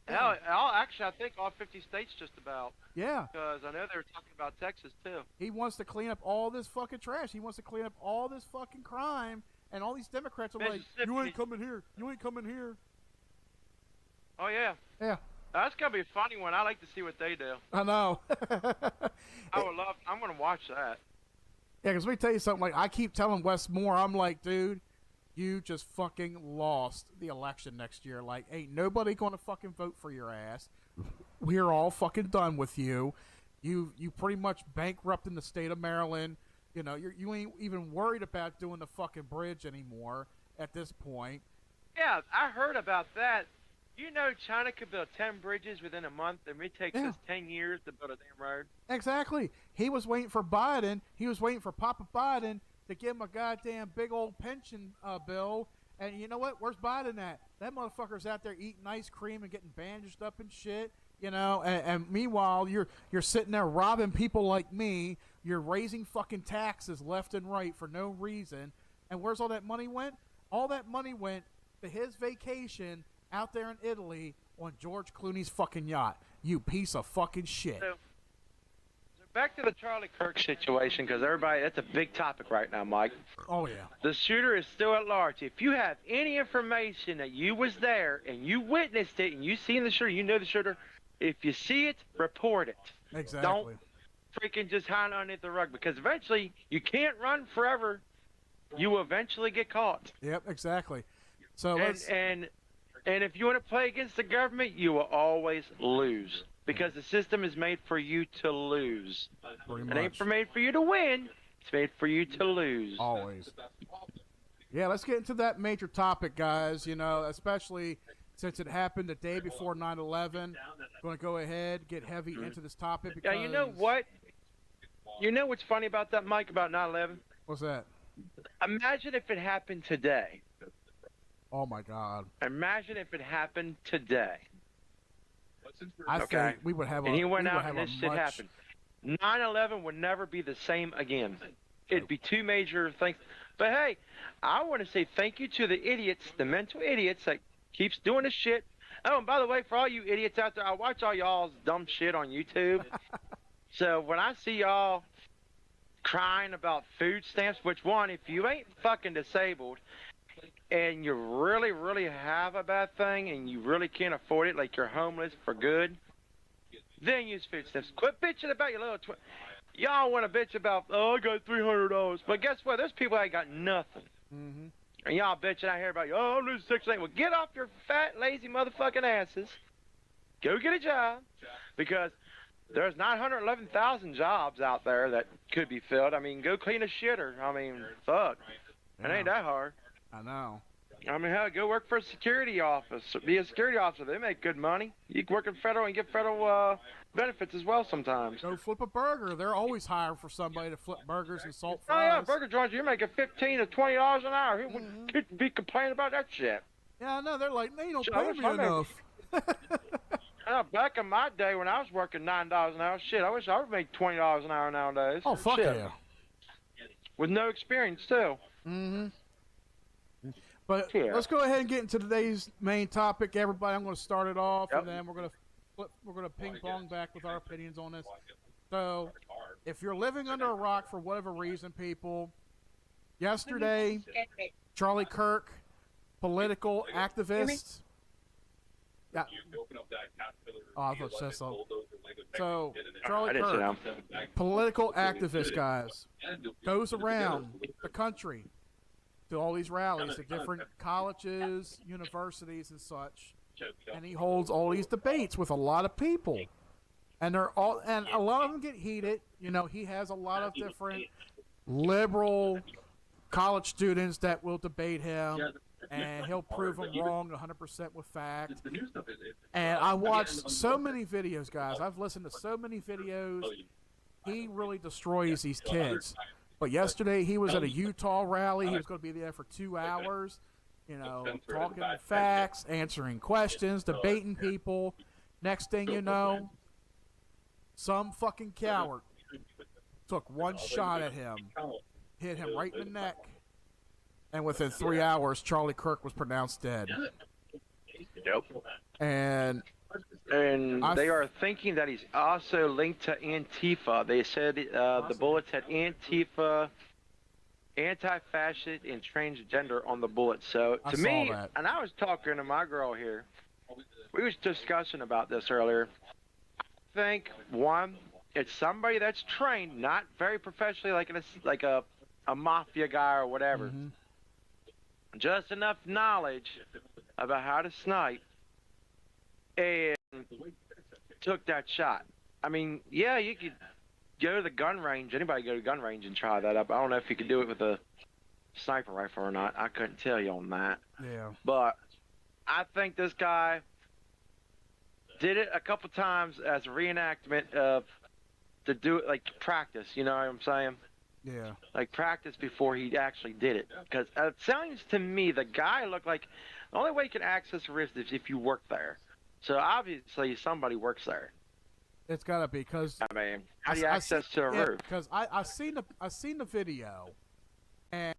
Yeah. Hell, actually, I think all 50 states just about. Yeah. Because I know they were talking about Texas, too. He wants to clean up all this fucking trash. He wants to clean up all this fucking crime. And all these Democrats are like, you ain't coming here. You ain't coming here. Oh, yeah. Yeah. That's going to be a funny one. I like to see what they do. I know. I'm going to watch that. Yeah, because let me tell you something. Like, I keep telling Westmore, I'm like, dude, you just fucking lost the election next year. Like, ain't nobody going to fucking vote for your ass. We're all fucking done with you. You pretty much bankrupting the state of Maryland. You know, you ain't even worried about doing the fucking bridge anymore at this point. Yeah, I heard about that. You know China could build 10 bridges within a month, and it takes us 10 years to build a damn road. Exactly. He was waiting for Biden. He was waiting for Papa Biden to give him a goddamn big old pension bill. And you know what? Where's Biden at? That motherfucker's out there eating ice cream and getting bandaged up and shit. You know, and meanwhile, you're sitting there robbing people like me. You're raising fucking taxes left and right for no reason. And where's all that money went? All that money went to his vacation out there in Italy on George Clooney's fucking yacht. You piece of fucking shit. So back to the Charlie Kirk situation, because that's a big topic right now, Mike. Oh, yeah. The shooter is still at large. If you have any information that you was there and you witnessed it and you seen the shooter, you know the shooter, if you see it, report it. Exactly. Don't freaking just hide underneath the rug, because eventually you can't run forever. You will eventually get caught. Yep, exactly. So And if you want to play against the government, you will always lose, because the system is made for you to lose. It ain't made for you to win. It's made for you to lose. Always. Yeah, let's get into that major topic, guys. You know, especially since it happened the day before 9/11. Going to go ahead, get heavy into this topic. Because... Yeah, you know what? You know what's funny about that, Mike, about 9/11? What's that? Imagine if it happened today. Oh, my God. Imagine if it happened today. I think we would have a... And he went out and this shit happened. 9/11 would never be the same again. It'd be two major things. But, hey, I want to say thank you to the idiots, the mental idiots that keeps doing this shit. Oh, and by the way, for all you idiots out there, I watch all y'all's dumb shit on YouTube. So when I see y'all crying about food stamps, which one, if you ain't fucking disabled... and you really, really have a bad thing and you really can't afford it, like you're homeless for good, then use food stamps. Quit bitching about your little y'all want to bitch about, oh, I got $300. But guess what? There's people that got nothing. Mm-hmm. And y'all bitching out here about, oh, I'm losing 6 8. Well, get off your fat, lazy motherfucking asses. Go get a job. Because there's 911,000 jobs out there that could be filled. I mean, go clean a shitter. I mean, fuck. It ain't that hard. I know. I mean, hell, go work for a security office. Be a security officer. They make good money. You can work in federal and get federal benefits as well sometimes. Go flip a burger. They're always hiring for somebody to flip burgers and salt Oh, fries. yeah, burger joints, you're making $15 to $20 an hour. Who would be complaining about that shit? Yeah, I know. They're like, they don't Shit, I pay wish me I made- enough. Back in my day when I was working $9 an hour, shit, I wish I would make $20 an hour nowadays. Oh, fuck Shit. yeah. With no experience, too. Mm-hmm. But let's go ahead and get into today's main topic, everybody. I'm going to start it off, and then we're going to ping pong back with our opinions on this. So, if you're living under a rock for whatever reason, people, yesterday, Charlie Kirk, political activist. Yeah. Oh, I thought it said so. So, Charlie Kirk, political activist, guys, goes around the country to all these rallies at different colleges, universities, and such, and he holds all these debates with a lot of people, and a lot of them get heated. You know, he has a lot of different liberal college students that will debate him, and he'll prove them wrong 100% with fact. And I watched so many videos, guys. I've listened to so many videos. He really destroys these kids. But yesterday he was at a Utah rally. He was going to be there for 2 hours, you know, talking facts, answering questions, debating people. Next thing you know, some fucking coward took one shot at him, hit him right in the neck, and within 3 hours, Charlie Kirk was pronounced dead. Yep. And they are thinking that he's also linked to Antifa. They said the bullets had Antifa, anti-fascist, and transgender on the bullets. So to me, and I was talking to my girl here, we was discussing about this earlier. I think, one, it's somebody that's trained, not very professionally, like a mafia guy or whatever. Mm-hmm. Just enough knowledge about how to snipe, and took that shot. I mean, yeah, you could go to the gun range. Anybody go to the gun range and try that up. I don't know if you could do it with a sniper rifle or not. I couldn't tell you on that. Yeah. But I think this guy did it a couple times as a reenactment of to do it, like practice. You know what I'm saying? Yeah. Like practice before he actually did it. Because it sounds to me the guy looked like the only way you can access a risk is if you work there. So obviously somebody works there. It's got to be because I mean, how do you access to a roof? Because I seen the video, and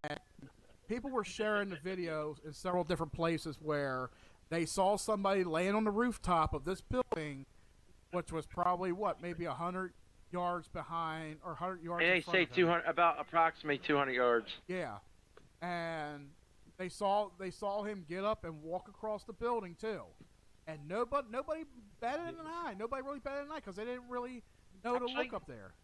people were sharing the videos in several different places where they saw somebody laying on the rooftop of this building, which was probably maybe 100 yards behind or 100 yards. And in they front say of him. 200, about approximately 200 yards. Yeah, and they saw him get up and walk across the building too. And nobody batted an eye. Nobody really batted an eye because they didn't really know to look up there.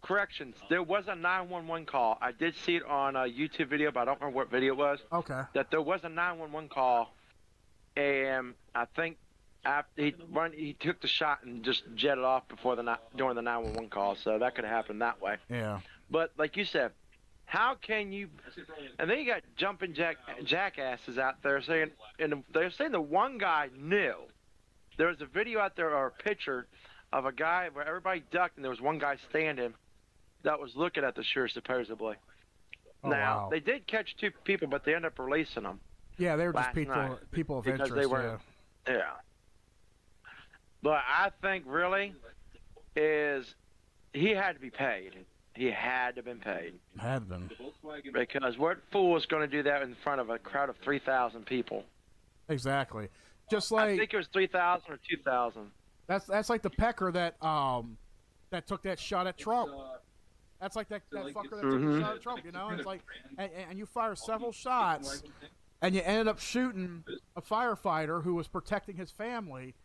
Corrections. There was a 911 call. I did see it on a YouTube video, but I don't remember what video it was. Okay. That there was a 911 call, and I think after he took the shot and just jetted off during the 911 call. So that could have happened that way. Yeah. But like you said, how can you? And then you got jumping jackasses out there saying, and they're saying the one guy knew. There was a video out there or a picture of a guy where everybody ducked, and there was one guy standing that was looking at the shooter supposedly. Oh, now wow. they did catch 2 people, but they ended up releasing them. Yeah, they were just last people of night because interest. they were, yeah. But I think really is he had to be paid. He had to have been paid. Had been. Because what fool is going to do that in front of a crowd of 3,000 people? Exactly. Just like I think it was 3,000 or 2,000. That's like the pecker that took that shot at Trump. That's like that fucker that took the shot at Trump, you know? It's like, and you fire several shots, and you ended up shooting a firefighter who was protecting his family.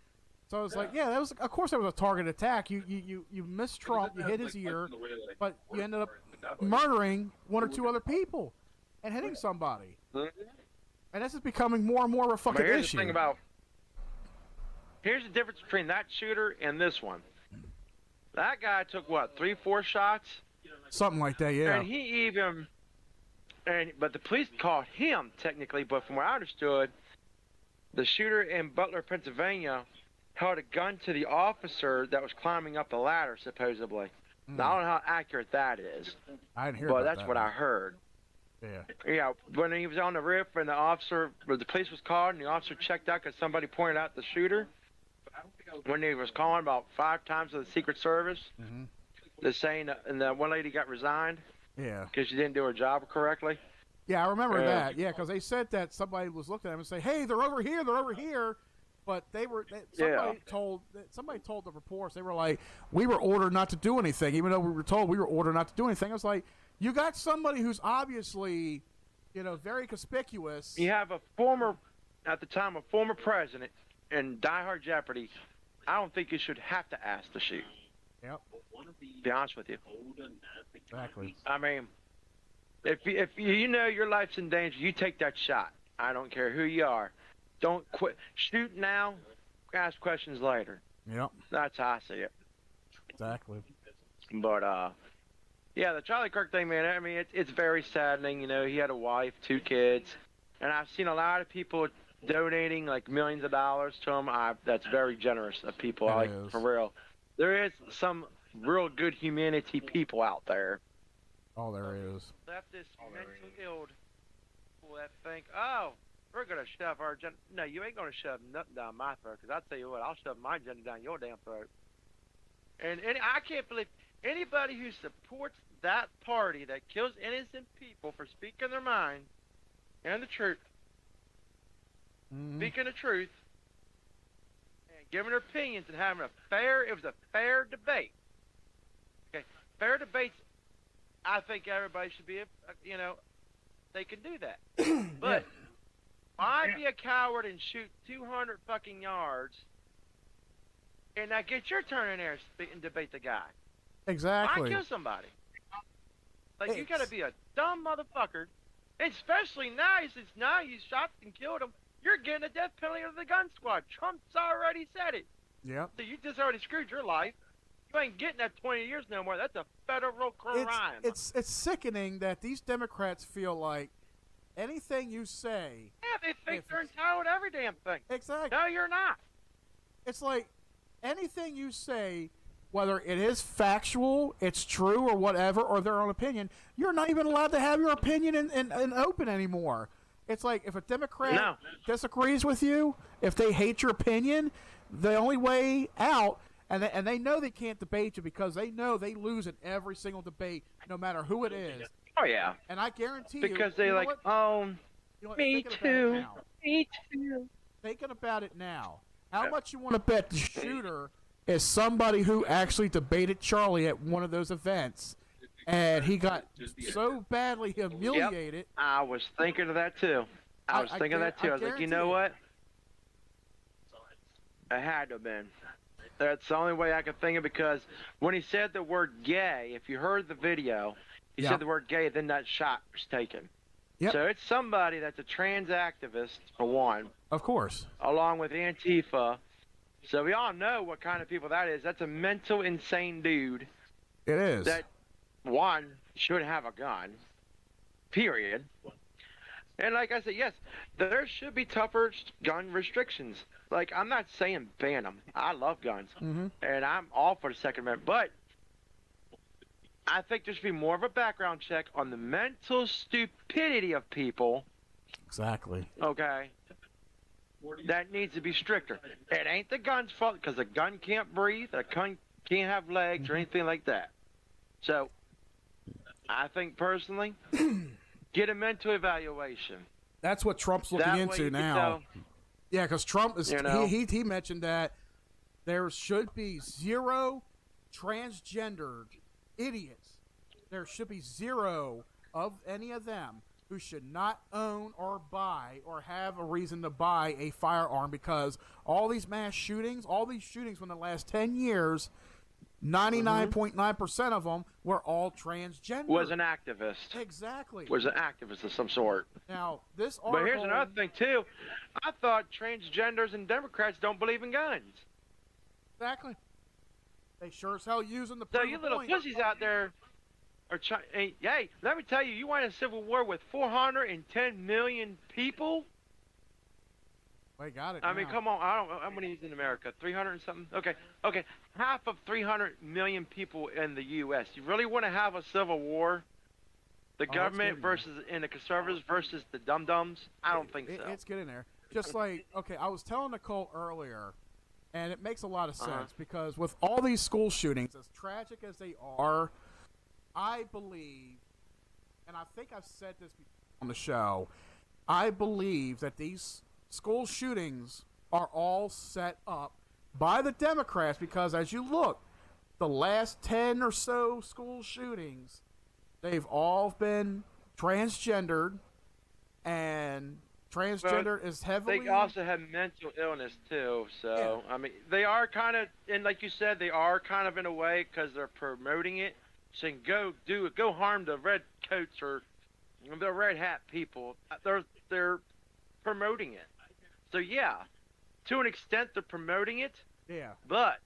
So it's like, yeah, of course that was a targeted attack. You missed Trump, you hit his ear, but you ended up murdering one or two other people and hitting somebody. And this is becoming more and more of a fucking here's issue. The thing here's the difference between that shooter and this one. That guy took, what, 3-4 shots? Something like that, yeah. And but the police caught him, technically, but from what I understood, the shooter in Butler, Pennsylvania, held a gun to the officer that was climbing up the ladder, supposedly. Now, I don't know how accurate that is. I didn't hear but about that's that. what I heard. Yeah. Yeah, when he was on the roof and the police was called and the officer checked out because somebody pointed out the shooter, when he was calling about 5 times to the Secret Service, they're saying, and the one lady got resigned. Yeah. Because she didn't do her job correctly. Yeah, I remember that. Yeah, because they said that somebody was looking at him and say, "Hey, they're over here," but somebody told the reporters, they were like, "We were ordered not to do anything, even though we were told we were ordered not to do anything." I was like, you got somebody who's obviously, very conspicuous. You have a at the time, a former president in Die Hard Jeopardy. I don't think you should have to ask to shoot. Yep. To be honest with you. Exactly. I mean, if you know your life's in danger, you take that shot. I don't care who you are. Don't quit. Shoot now, ask questions later. Yep. That's how I see it. Exactly. But, yeah, the Charlie Kirk thing, man, I mean, it's very saddening. He had a wife, 2 kids, and I've seen a lot of people donating, like, millions of dollars to him. That's very generous of people, for real. There is some real good humanity people out there. Oh, there is. Leftist, mentally ill people that think, oh, we're going to shove our agenda. No, you ain't going to shove nothing down my throat, because I'll tell you what, I'll shove my agenda down your damn throat. And I can't believe anybody who supports that party that kills innocent people for speaking their mind and the truth, speaking the truth, and giving their opinions and having it was a fair debate. Okay, fair debates, I think everybody should be, they can do that. But why be a coward and shoot 200 fucking yards and not get your turn in there and debate the guy? Exactly. Why kill somebody? Like, you gotta be a dumb motherfucker. Especially now, since now you shot and killed him, you're getting a death penalty under the gun squad. Trump's already said it. Yep. So you just already screwed your life. You ain't getting that 20 years no more. That's a federal crime. It's sickening that these Democrats feel like anything you say... Yeah, they think they're entitled to every damn thing. Exactly. No, you're not. It's like anything you say, whether it is factual, it's true, or whatever, or their own opinion, you're not even allowed to have your opinion in open anymore. It's like if a Democrat disagrees with you, if they hate your opinion, the only way out, and they know they can't debate you because they know they lose in every single debate, no matter who it is. Oh, yeah. And I guarantee because you... they like, me too. Me too. Thinking about it now, how much you want to bet the shooter is somebody who actually debated Charlie at one of those events, and he got so badly humiliated. Yep. I was thinking of that too. I was thinking of that too. I was like, you know what? It had to have been. That's the only way I could think of, because when he said the word gay, if you heard the video, he said the word gay, then that shot was taken. Yep. So it's somebody that's a trans activist, for one. Of course. Along with Antifa. So we all know what kind of people that is. That's a mental insane dude. It is. That, one, should have a gun. Period. And like I said, yes, there should be tougher gun restrictions. Like, I'm not saying ban them. I love guns. And I'm all for the Second Amendment. But I think there should be more of a background check on the mental stupidity of people. Exactly. Okay. That needs to be stricter. It ain't the gun's fault, because a gun can't breathe, a gun can't have legs or anything like that. So, I think personally, get a mental evaluation. That's what Trump's looking into now. Yeah, because Trump is he mentioned that there should be 0 transgendered idiots there should be zero of any of them who should not own or buy or have a reason to buy a firearm, because all these mass shootings, within the last 10 years, 99.9% of them were all transgender. Was an activist. Exactly. Was an activist of some sort. Now, this article... But here's another thing, too. I thought transgenders and Democrats don't believe in guns. Exactly. They sure as hell using the... So you little pussies out there are trying... Hey, let me tell you, you want a civil war with 410 million people? They got it. I mean, come on. I don't know how many is in America. 300 and something? Okay. Half of 300 million people in the U.S. You really want to have a civil war? The government versus and the conservatives versus the dum-dums? I don't think so. It's getting there. Just like, okay, I was telling Nicole earlier, and it makes a lot of sense, because with all these school shootings, as tragic as they are, I believe, and I think I've said this before on the show, I believe that these school shootings are all set up by the Democrats, because as you look, the last 10 or so school shootings, they've all been transgendered, and transgender is heavily... They also have mental illness, too, so, yeah. I mean, they are kind of, and like you said, they are kind of in a way, because they're promoting it, saying go harm the red coats or the red hat people. They're promoting it. So, yeah, to an extent, they're promoting it. Yeah. But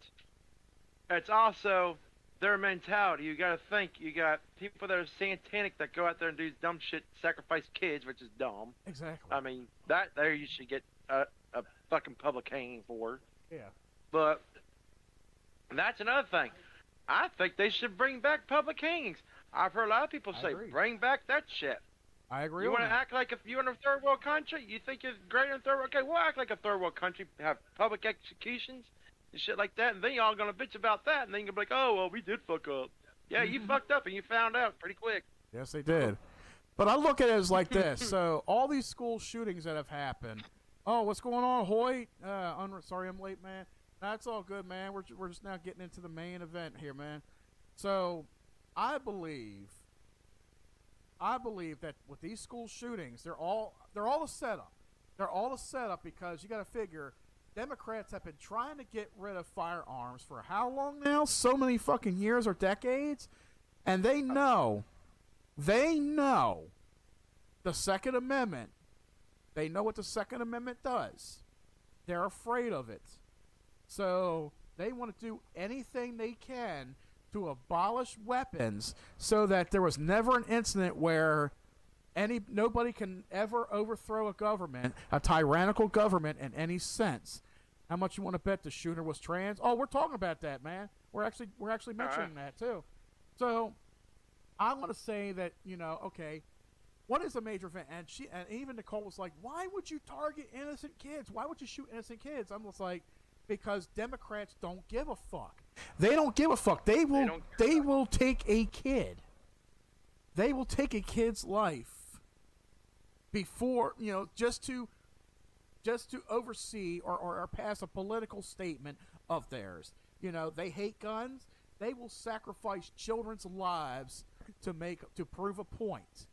it's also their mentality. You got to think. You got people that are satanic that go out there and do dumb shit, sacrifice kids, which is dumb. Exactly. I mean, that there you should get a fucking public hanging for. Yeah. But that's another thing. I think they should bring back public hangings. I've heard a lot of people say, bring back that shit. I agree. You want to act like if you're in a third world country? You think you're great in a third world? Okay, we'll act like a third world country, have public executions and shit like that, and then y'all gonna bitch about that, and then you're gonna be like, oh, well, we did fuck up. Yeah, you fucked up, and you found out pretty quick. Yes, they did. But I look at it as like this. So all these school shootings that have happened. Oh, what's going on, Hoyt? Sorry I'm late, man. That's all good, man. We're just now getting into the main event here, man. So I believe that with these school shootings, they're all a setup. They're all a setup, because you got to figure Democrats have been trying to get rid of firearms for how long now? So many fucking years or decades, and they know the Second Amendment. They know what the Second Amendment does. They're afraid of it. So they want to do anything they can to abolish weapons, so that there was never an incident where nobody can ever overthrow a government, a tyrannical government, in any sense. How much you want to bet the shooter was trans? Oh, we're talking about that, man. We're actually mentioning that too. So I want to say that, okay, what is a major event? And even Nicole was like, why would you target innocent kids? Why would you shoot innocent kids? I'm just like, because Democrats don't give a fuck. They don't give a fuck. They will take a kid. They will take a kid's life before, just to oversee or pass a political statement of theirs. They hate guns. They will sacrifice children's lives to prove a point.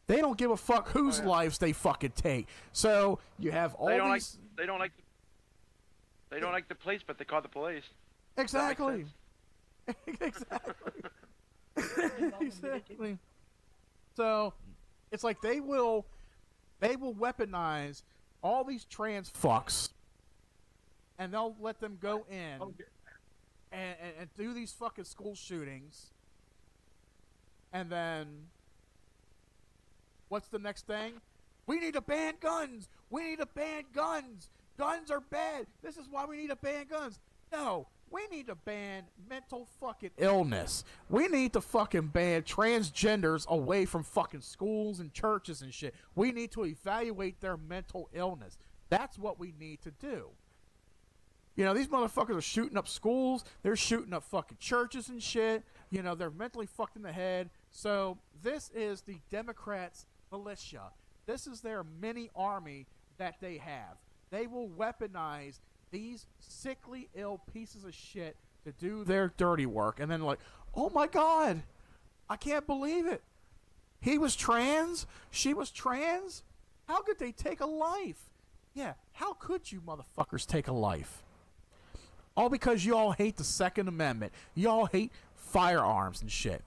They don't give a fuck whose lives they fucking take. So you have all these. They don't like the police, but they call the police. Exactly. Exactly. So it's like they will weaponize all these trans fucks, and they'll let them go in and do these fucking school shootings, and then what's the next thing? We need to ban guns. We need to ban guns. Guns are bad. This is why we need to ban guns. No, we need to ban mental fucking illness. We need to fucking ban transgenders away from fucking schools and churches and shit. We need to evaluate their mental illness. That's what we need to do. These motherfuckers are shooting up schools. They're shooting up fucking churches and shit. They're mentally fucked in the head. So this is the Democrats' militia. This is their mini army that they have. They will weaponize these sickly ill pieces of shit to do their dirty work. And then like, oh my God, I can't believe it. He was trans. She was trans. How could they take a life? Yeah, how could you motherfuckers take a life? All because you all hate the Second Amendment. You all hate firearms and shit.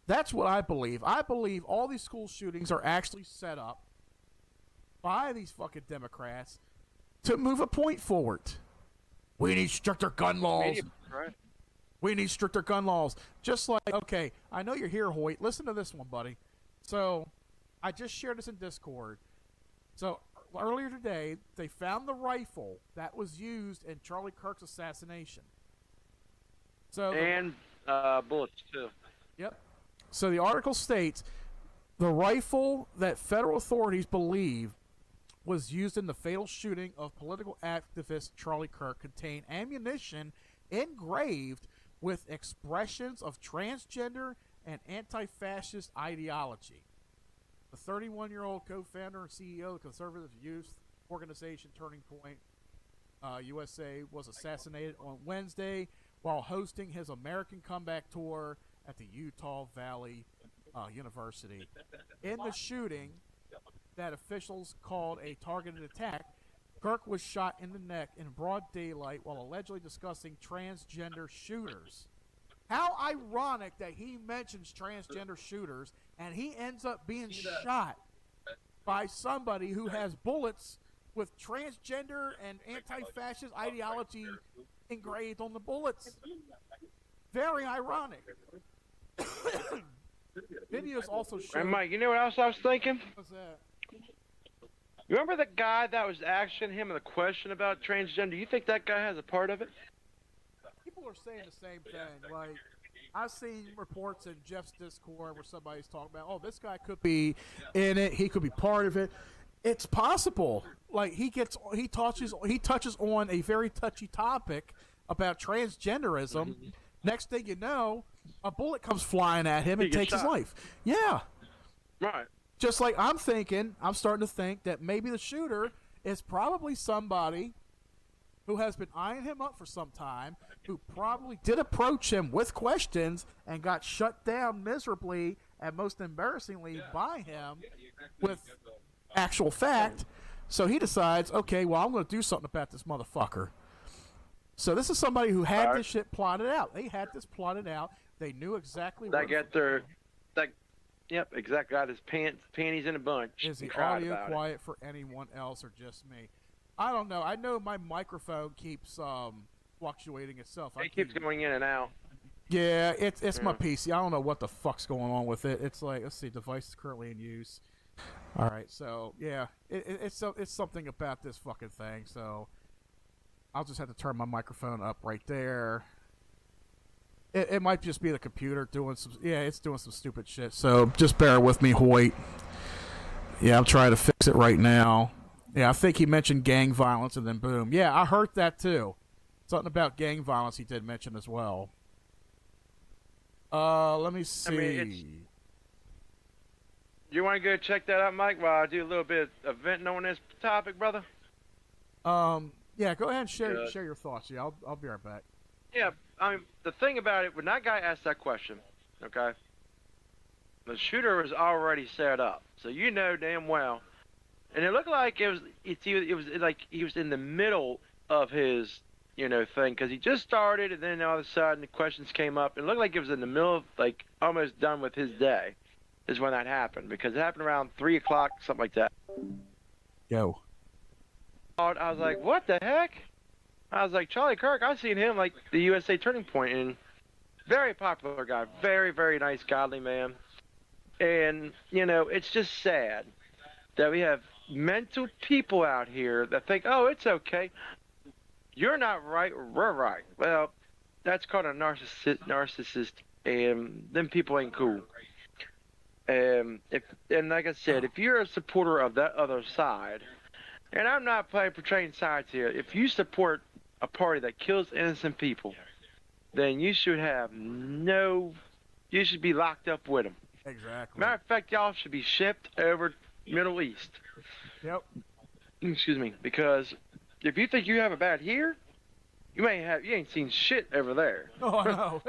That's what I believe. I believe all these school shootings are actually set up by these fucking Democrats to move a point forward. We need stricter gun laws. Right. We need stricter gun laws. Just like, okay, I know you're here, Hoyt. Listen to this one, buddy. So, I just shared this in Discord. So, earlier today, they found the rifle that was used in Charlie Kirk's assassination. So And bullets, too. Yep. So the article states the rifle that federal authorities believe was used in the fatal shooting of political activist Charlie Kirk contained ammunition engraved with expressions of transgender and anti-fascist ideology. The 31-year-old co-founder and CEO of the conservative youth organization Turning Point USA was assassinated on Wednesday while hosting his American Comeback Tour at the Utah Valley University. In the shooting that officials called a targeted attack, Kirk was shot in the neck in broad daylight while allegedly discussing transgender shooters. How ironic that he mentions transgender shooters and he ends up being shot by somebody who has bullets with transgender and anti-fascist ideology engraved on the bullets. Very ironic. Videos also show. And Mike, you know what else I was thinking? What's that? Remember the guy that was asking him the question about transgender? You think that guy has a part of it? People are saying the same thing. Like, I've seen reports in Jeff's Discord where somebody's talking about, oh, this guy could be in it. He could be part of it. It's possible. Like, he touches on a very touchy topic about transgenderism. Next thing you know, a bullet comes flying at him and takes his life. Yeah. Right. Just like I'm starting to think that maybe the shooter is probably somebody who has been eyeing him up for some time, who probably did approach him with questions and got shut down miserably and most embarrassingly by him with actual fact. So he decides, okay, well, I'm going to do something about this motherfucker. So this is somebody who had this shit plotted out. They had this plotted out. They knew exactly what. Yep, exactly. Got his panties in a bunch. Is the audio quiet for anyone else or just me? I don't know. I know my microphone keeps fluctuating itself. It keeps going in and out. Yeah, it's my PC. I don't know what the fuck's going on with it. It's like, let's see, device is currently in use. All right, so yeah, it's something about this fucking thing. So I'll just have to turn my microphone up right there. It might just be the computer doing some. Yeah, it's doing some stupid shit. So just bear with me, Hoyt. Yeah, I'm trying to fix it right now. Yeah, I think he mentioned gang violence, and then boom. Yeah, I heard that too. Something about gang violence he did mention as well. Let me see. I mean, you want to go check that out, Mike, while I do a little bit of venting on this topic, brother? Yeah, go ahead and share your thoughts. Yeah, I'll be right back. Yeah, I mean, the thing about it, when that guy asked that question, okay, the shooter was already set up, so you know damn well, and it looked like it was like he was in the middle of his, thing, because he just started, and then all of a sudden the questions came up, and it looked like it was in the middle of, like, almost done with his day, is when that happened, because it happened around 3 o'clock, something like that. Yo. I was like, what the heck? I was like, Charlie Kirk, I've seen him like the USA Turning Point, and very popular guy, very, very nice, godly man. And, it's just sad that we have mental people out here that think, oh, it's okay. You're not right, we're right. Well, that's called a narcissist, and them people ain't cool. And like I said, if you're a supporter of that other side, and I'm not portraying sides here, if you support a party that kills innocent people, then you should you should be locked up with them. Exactly. Matter of fact, y'all should be shipped over Middle East. Yep. Excuse me, because if you think you have it bad here, you ain't seen shit over there. Oh, I know.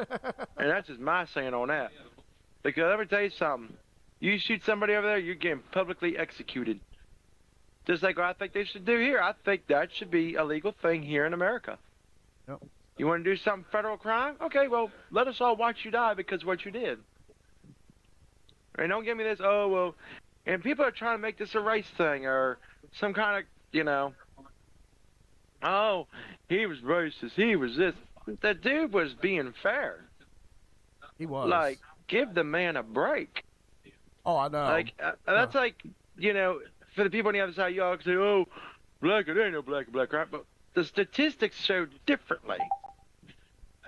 And that's just my saying on that. Because let me tell you something. You shoot somebody over there, you're getting publicly executed. Just like what I think they should do here. I think that should be a legal thing here in America. Yep. You want to do some federal crime? Okay, well, let us all watch you die because of what you did. And don't give me this, oh, well, and people are trying to make this a race thing or some kind of, you know, oh, he was racist, he was this. That dude was being fair. He was. Like, give the man a break. Oh, I know. Like, that's like, you know, for the people on the other side, y'all can say, oh, black, there ain't no black and black, right? But the statistics show differently.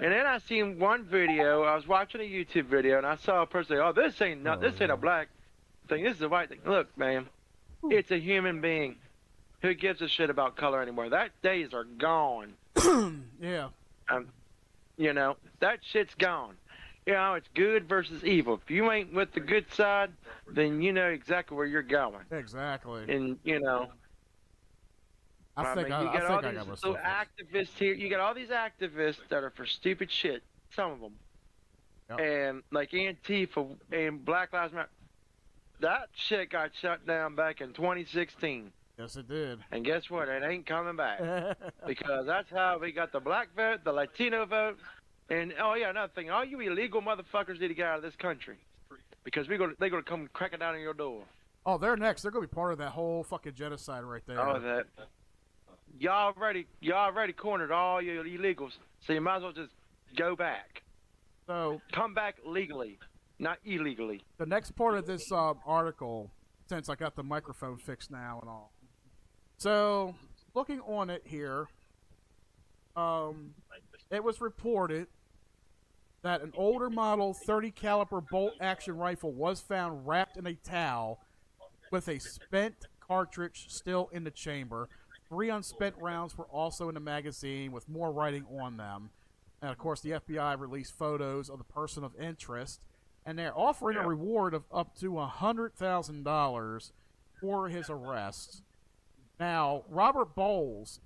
And then I seen one video, I was watching a YouTube video, and I saw a person say, oh, this ain't a black thing, this is a white thing. Look, man, it's a human being. Who gives a shit about color anymore? That days are gone. Yeah. You know, that shit's gone. You know, it's good versus evil. If you ain't with the good side, then you know exactly where you're going. Exactly. And, you know, I think you got all these little activists here. You got all these activists that are for stupid shit. Some of them. Yep. And like Antifa and Black Lives Matter. That shit got shut down back in 2016. Yes, it did. And guess what? It ain't coming back. Because that's how we got the black vote, the Latino vote, and oh yeah, another thing. All you illegal motherfuckers need to get out of this country. Because they're gonna come cracking down on your door. Oh, they're next. They're gonna be part of that whole fucking genocide right there. Oh, that. Y'all already cornered all your illegals, so you might as well just go back. So come back legally, not illegally. The next part of this article, since I got the microphone fixed now and all. So looking on it here, it was reported that an older model 30 caliber bolt action rifle was found wrapped in a towel with a spent cartridge still in the chamber. 3 unspent rounds were also in the magazine with more writing on them. And of course, the FBI released photos of the person of interest, and they're offering a reward of up to $100,000 for his arrest. Now, Robert Bowles,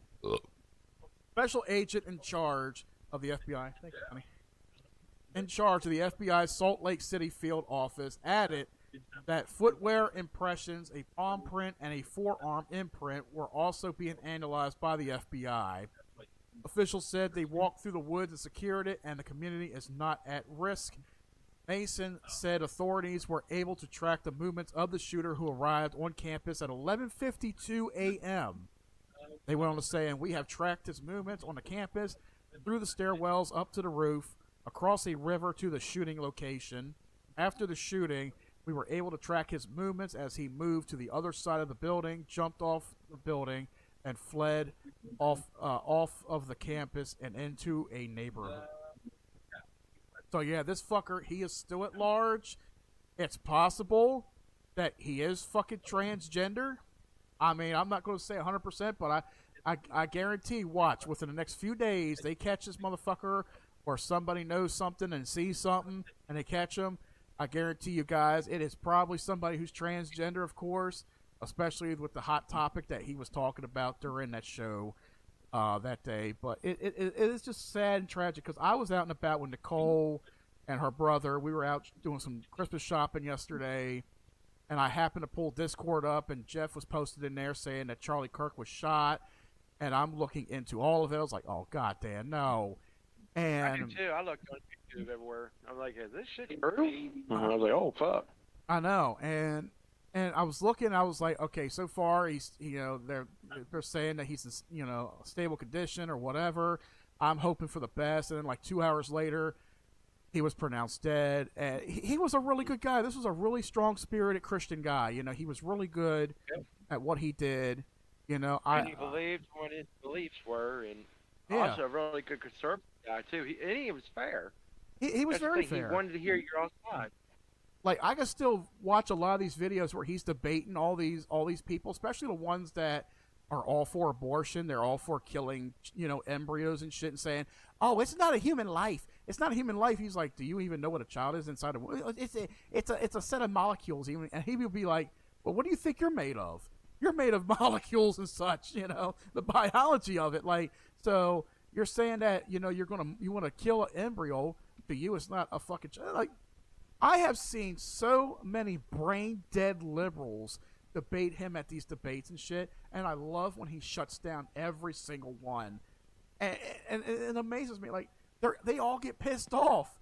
special agent in charge of the FBI, thank you, honey, in charge of the FBI's Salt Lake City field office, added that footwear impressions, a palm print, and a forearm imprint were also being analyzed by the FBI. Officials said they walked through the woods and secured it, and the community is not at risk. Mason said authorities were able to track the movements of the shooter who arrived on campus at 11:52 a.m. They went on to say, and we have tracked his movements on the campus, through the stairwells up to the roof, across a river to the shooting location. After the shooting, we were able to track his movements as he moved to the other side of the building, jumped off the building, and fled off of the campus and into a neighborhood. So yeah, this fucker, he is still at large. It's possible that he is fucking transgender. I mean, I'm not going to say 100%, but I guarantee, watch, within the next few days, they catch this motherfucker, or somebody knows something and sees something, and they catch him. I guarantee you guys, it is probably somebody who's transgender, of course, especially with the hot topic that he was talking about during that show that day. But it is just sad and tragic, because I was out and about with Nicole and her brother. We were out doing some Christmas shopping yesterday, and I happened to pull Discord up, and Jeff was posted in there saying that Charlie Kirk was shot, and I'm looking into all of it. I was like, oh, goddamn, no. And I do too. I looked on YouTube everywhere. I'm like, is this shit true? I was like, oh, fuck. I know, and I was looking. I was like, okay, so far he's, they're saying that he's in, stable condition or whatever. I'm hoping for the best. And then like 2 hours later, he was pronounced dead. And he was a really good guy. This was a really strong-spirited Christian guy. He was really good at what he did. And he believed what his beliefs were, and also a really good conservative guy too. He was fair. He was very fair. He wanted to hear your side. Like, I can still watch a lot of these videos where he's debating all these people, especially the ones that are all for abortion. They're all for killing, embryos and shit, and saying, "Oh, it's not a human life. It's not a human life." He's like, "Do you even know what a child is inside of? It's a set of molecules." Even, and he would be like, "Well, what do you think you're made of? You're made of molecules and such. The biology of it. Like, so you're saying that you want to kill an embryo. To you, it's not a fucking child. Like." I have seen so many brain dead liberals debate him at these debates and shit, and I love when he shuts down every single one. And it amazes me. Like, they all get pissed off.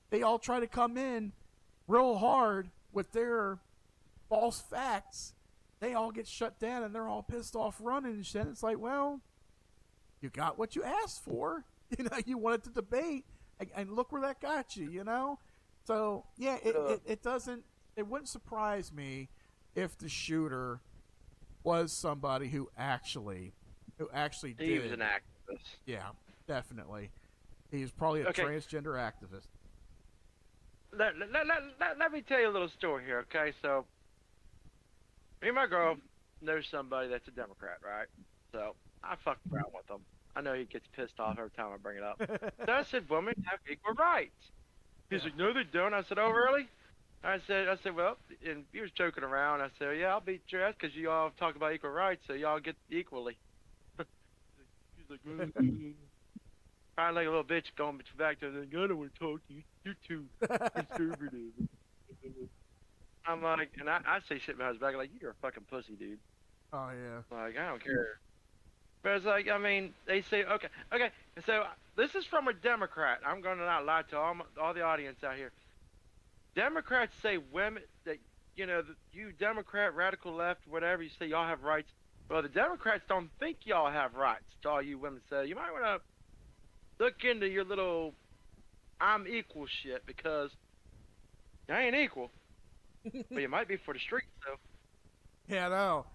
They all try to come in real hard with their false facts. They all get shut down, and they're all pissed off running and shit. It's like, well, you got what you asked for. You know, you wanted to debate, and look where that got you, you know? So, yeah, it wouldn't surprise me if the shooter was somebody who actually did. He was an activist. Yeah, definitely. He was probably a transgender activist. Let me tell you a little story here, okay? So, me and my girl know somebody that's a Democrat, right? So, I fuck around with him. I know he gets pissed off every time I bring it up. So I said, women have equal rights. He's like, no, they don't. I said, oh, really? I said, well, and he was joking around. I said, yeah, I'll beat your ass because you all talk about equal rights, so y'all get equally. He's like, crying like a little bitch, going back to the I don't want to talk to you. You're too conservative. I'm like, and I say shit behind his back, like, you're a fucking pussy, dude. Oh, yeah. Like, I don't care. But it's like, I mean, they say, okay. So this is from a Democrat. I'm going to not lie to all the audience out here. Democrats say women, that, you know, you Democrat, radical left, whatever, you say y'all have rights. Well, the Democrats don't think y'all have rights to all you women. So you might want to look into your little I'm equal shit, because you ain't equal. But you might be for the streets, though. Yeah, I know.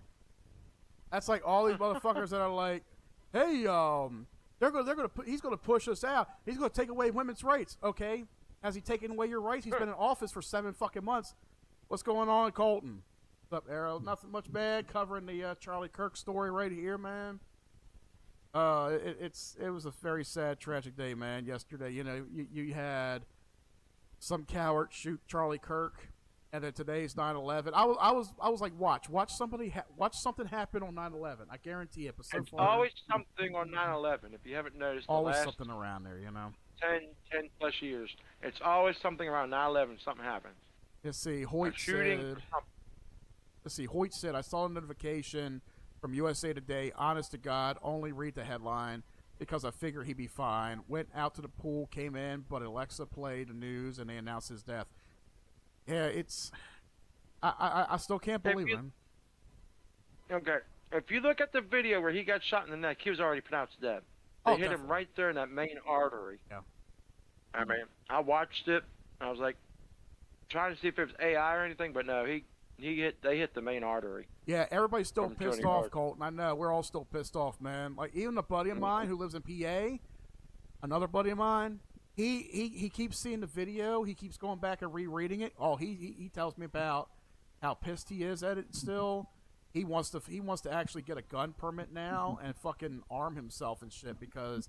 That's like all these motherfuckers that are like, hey, he's gonna push us out. He's gonna take away women's rights. Okay, has he taken away your rights? He's been in office for 7 fucking months. What's going on, Colton? What's up, Arrow? Nothing much bad. Covering the Charlie Kirk story right here, man. It was a very sad, tragic day, man. Yesterday, you know, you had some coward shoot Charlie Kirk. And then today's 9/11. I was like, watch something happen on 9/11. I guarantee it. But so It's far, always something on 9/11. If you haven't noticed, always the last something around there, you know. 10 plus years, it's always something around 9/11. Something happens. Let's see. Hoyt said, I saw a notification from USA Today. Honest to God, only read the headline because I figured he'd be fine. Went out to the pool, came in, but Alexa played the news and they announced his death. Yeah, it's. I still can't believe him. Okay, if you look at the video where he got shot in the neck, he was already pronounced dead. They hit him right there in that main artery. Yeah. I mean, I watched it. I was like, trying to see if it was AI or anything, but no, they hit the main artery. Yeah, everybody's still pissed off, Colton. I know, we're all still pissed off, man. Like, even a buddy of mine who lives in PA, another buddy of mine. He keeps seeing the video. He keeps going back and rereading it. Oh, he tells me about how pissed he is at it still. He wants to actually get a gun permit now and fucking arm himself and shit, because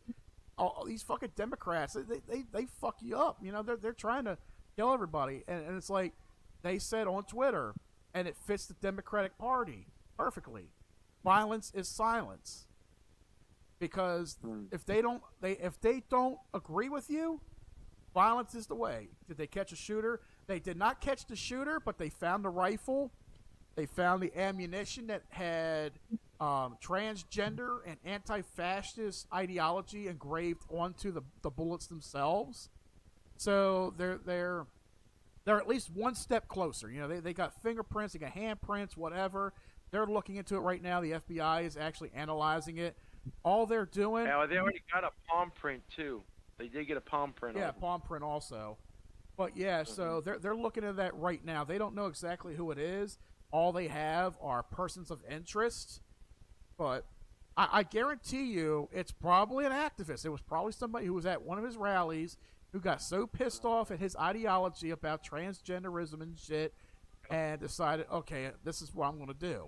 all these fucking Democrats, they fuck you up. You know, they're trying to kill everybody, and it's like they said on Twitter, and it fits the Democratic Party perfectly. Violence is silence. Because if they don't agree with you, violence is the way. Did they catch a shooter? They did not catch the shooter, but they found the rifle. They found the ammunition that had transgender and anti-fascist ideology engraved onto the bullets themselves. So they're at least one step closer. You know, they got fingerprints, they got handprints, whatever. They're looking into it right now. The FBI is actually analyzing it. All they're doing. Yeah, they already got a palm print too. They did get a palm print. Yeah, palm print also. But yeah, so they're looking at that right now. They don't know exactly who it is. All they have are persons of interest. But I guarantee you, it's probably an activist. It was probably somebody who was at one of his rallies who got so pissed off at his ideology about transgenderism and shit, and decided, okay, this is what I'm going to do.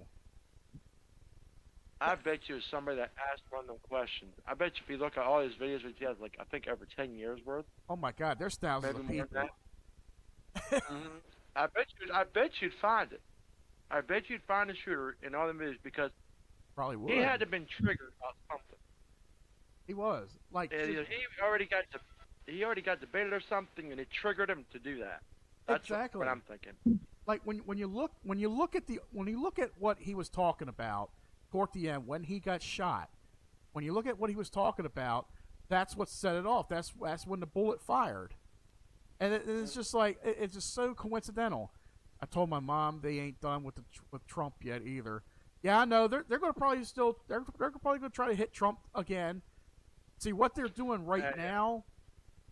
I bet you it's somebody that asked one of them questions. I bet you if you look at all his videos, which he has like I think over 10 years worth. Oh my God, there's thousands of people. I bet you'd find it. I bet you'd find the shooter in all the videos, because probably would. He had to have been triggered about something. He was like he already got debated or something, and it triggered him to do that. That's exactly what I'm thinking. Like when you look at what he was talking about toward the end when he got shot, when you look at what he was talking about, that's what set it off. That's when the bullet fired, and it's just like it's just so coincidental. I told my mom they ain't done with Trump yet either. Yeah, I know they're going to probably they're probably going to try to hit Trump again. See what they're doing right now.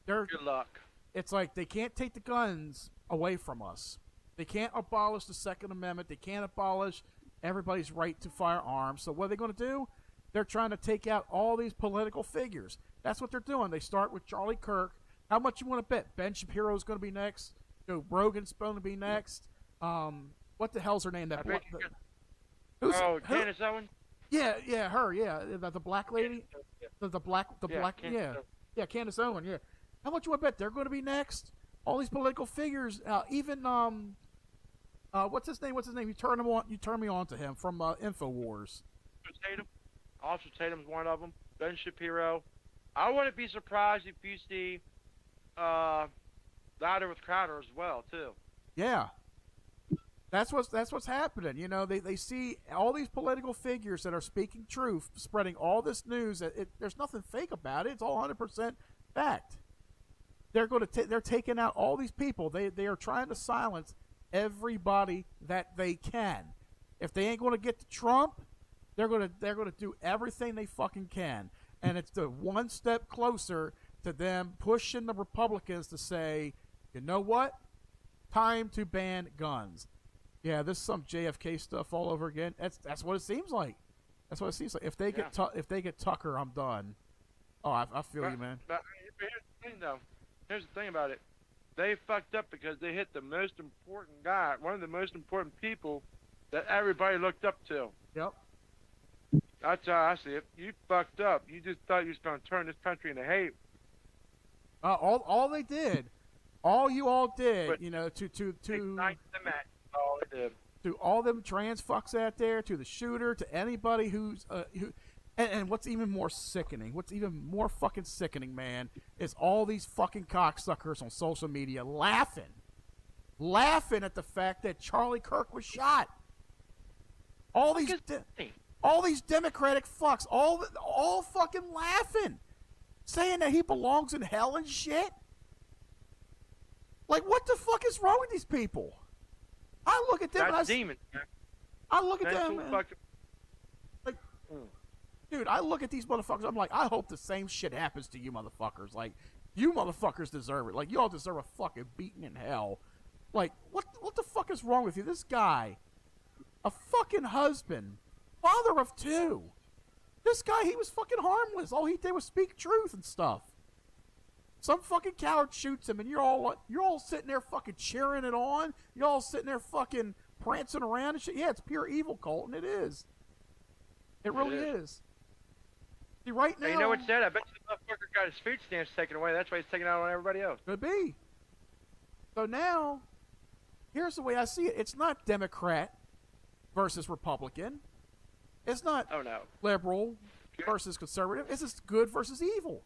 Good luck. It's like they can't take the guns away from us. They can't abolish the Second Amendment. They can't abolish everybody's right to firearms. So what are they going to do? They're trying to take out all these political figures. That's what they're doing. They start with Charlie Kirk. How much you want to bet? Ben Shapiro's going to be next. Joe Rogan's going to be next. What the hell's her name? Candace Owens? Yeah, her. Yeah, the black lady. The black. Yeah, Candace Owens. Yeah. How much you want to bet they're going to be next? All these political figures, even what's his name? You turn me on to him from Infowars. Tatum. Officer Tatum's one of them. Ben Shapiro. I wouldn't be surprised if you see Louder with Crowder as well too. Yeah, that's what's happening. You know, they see all these political figures that are speaking truth, spreading all this news. There's nothing fake about it. It's all 100% fact. They're taking out all these people. They are trying to silence everybody that they can. If they ain't going to get to Trump, they're going to do everything they fucking can. And it's the one step closer to them pushing the Republicans to say, you know what? Time to ban guns. Yeah, this is some JFK stuff all over again. That's what it seems like. That's what it seems like. If they get Tucker, I'm done. Oh, I feel you, man. But here's the thing, though. Here's the thing about it. They fucked up because they hit the most important guy, one of the most important people that everybody looked up to. Yep. That's how I see it. You fucked up. You just thought you was going to turn this country into hate. All they did, all you all did, But you know, to ignite the match. All they did. to all them trans fucks out there, to the shooter, to anybody who's and what's even more sickening, what's even more fucking sickening, man, is all these fucking cocksuckers on social media laughing at the fact that Charlie Kirk was shot. All these Democratic fucks, all fucking laughing, saying that he belongs in hell and shit. Like, what the fuck is wrong with these people? I look at them. That's demon. I look at That's them. who fucking- Like, dude, I look at these motherfuckers. I'm like, I hope the same shit happens to you motherfuckers. Like, you motherfuckers deserve it. Like, you all deserve a fucking beating in hell. Like, what the fuck is wrong with you? This guy, a fucking husband, father of two. This guy, he was fucking harmless. All he did was speak truth and stuff. Some fucking coward shoots him, and you're all sitting there fucking cheering it on. You're all sitting there fucking prancing around and shit. Yeah, it's pure evil, Colton. It is. It really is. See, right now. Hey, you know what's sad? I bet the motherfucker got his food stamps taken away. That's why he's taking it out on everybody else. Could be. So now, here's the way I see it. It's not Democrat versus Republican. It's not liberal versus conservative. It's just good versus evil.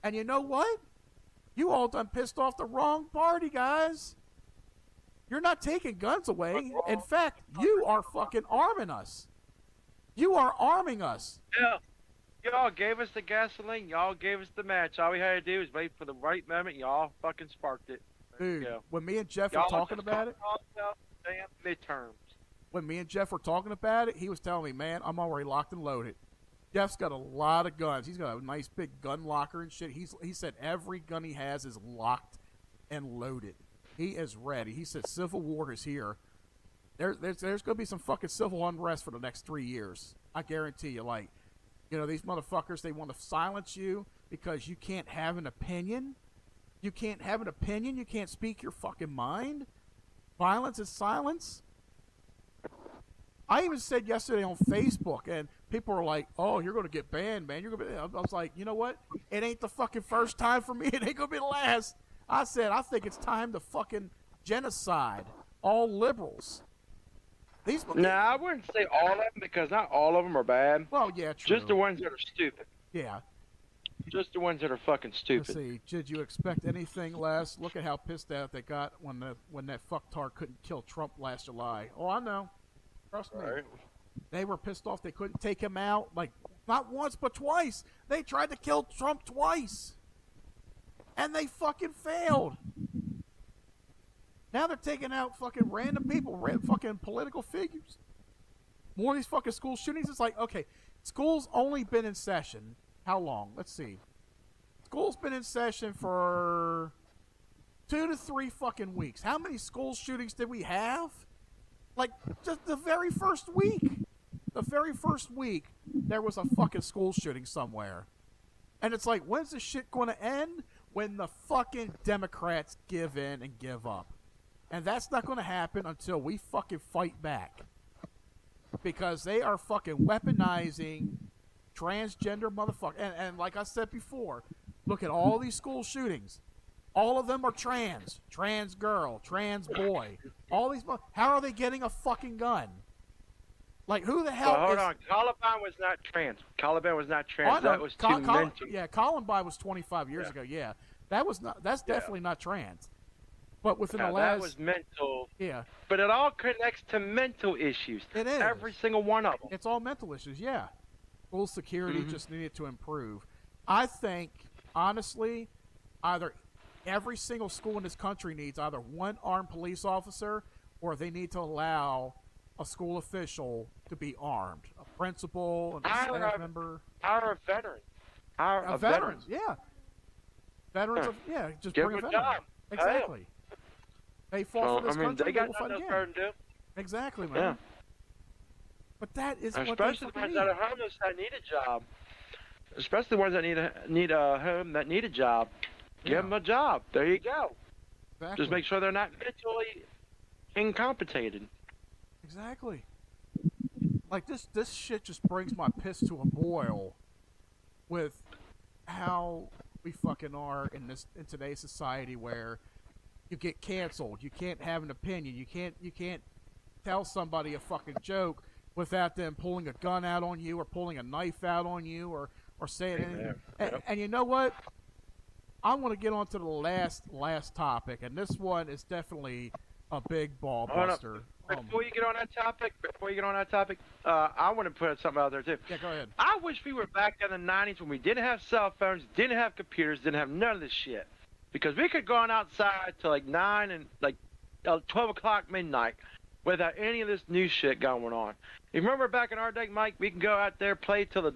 And you know what? You all done pissed off the wrong party, guys. You're not taking guns away. In fact, you are fucking arming us. You are arming us. Yeah. Y'all gave us the gasoline. Y'all gave us the match. All we had to do was wait for the right moment. Y'all fucking sparked it. Dude, when me and Jeff were Y'all talking just about it, damn midterms. when me and Jeff were talking about it, he was telling me, man, I'm already locked and loaded. Jeff's got a lot of guns. He's got a nice big gun locker and shit. He said every gun he has is locked and loaded. He is ready. He said Civil War is here. There's going to be some fucking civil unrest for the next 3 years. I guarantee you. Like, you know, these motherfuckers, they want to silence you because you can't have an opinion. You can't have an opinion. You can't speak your fucking mind. Violence is silence. I even said yesterday on Facebook, and people were like, oh, you're going to get banned, man. You're gonna be. I was like, you know what? It ain't the fucking first time for me. It ain't going to be the last. I said, I think it's time to fucking genocide all liberals. Nah, I wouldn't say all of them because not all of them are bad. Well, yeah, true. Just the ones that are stupid. Yeah. Just the ones that are fucking stupid. Let's see. Did you expect anything less? Look at how pissed out they got when that fucktard couldn't kill Trump last July. Oh, I know. Trust me. Right. They were pissed off they couldn't take him out. Like, not once, but twice. They tried to kill Trump twice. And they fucking failed. Now they're taking out fucking random people, fucking political figures. More of these fucking school shootings. It's like, okay, school's only been in session. How long? Let's see. School's been in session for 2 to 3 fucking weeks. How many school shootings did we have? Like, just the very first week. The very first week, there was a fucking school shooting somewhere. And it's like, when's this shit going to end? When the fucking Democrats give in and give up. And that's not going to happen until we fucking fight back. Because they are fucking weaponizing transgender motherfuckers. And like I said before, look at all these school shootings. All of them are trans. Trans girl, trans boy. All these. How are they getting a fucking gun? Like, who the hell hold on. Columbine was not trans. Columbine was not trans. Oh, no. That was too mental. Yeah, Columbine was 25 years ago. Yeah, that was not. That's definitely not trans. But within the last, that was mental. Yeah. But it all connects to mental issues. It is. Every single one of them. It's all mental issues. Yeah. School security just needed to improve. I think, honestly, either every single school in this country needs either one armed police officer, or they need to allow a school official to be armed, a principal, and a staff member. Our veterans. Our veterans, yeah. Veterans, just give bring a them veteran. job. Exactly. They fought for this country. They got will fight nothing again. else to do. Exactly, man. Yeah. But that is what they especially the fucking ones need. that are homeless that need a job. Especially the ones that need a home that need a job. Give them a job. There you go. Exactly. Just make sure they're not mentally incompetent. Exactly. Like this shit just brings my piss to a boil with how we fucking are in today's society, where you get canceled. You can't have an opinion. You can't tell somebody a fucking joke without them pulling a gun out on you or pulling a knife out on you or saying anything. And you know what? I want to get on to the last topic, and this one is definitely a big ball buster. Before you get on that topic, I want to put something out there too. Yeah, go ahead. I wish we were back in the 90s when we didn't have cell phones, didn't have computers, didn't have none of this shit. Because we could go on outside till like 9 and like 12 o'clock midnight without any of this new shit going on. You remember back in our day, Mike, we can go out there, play till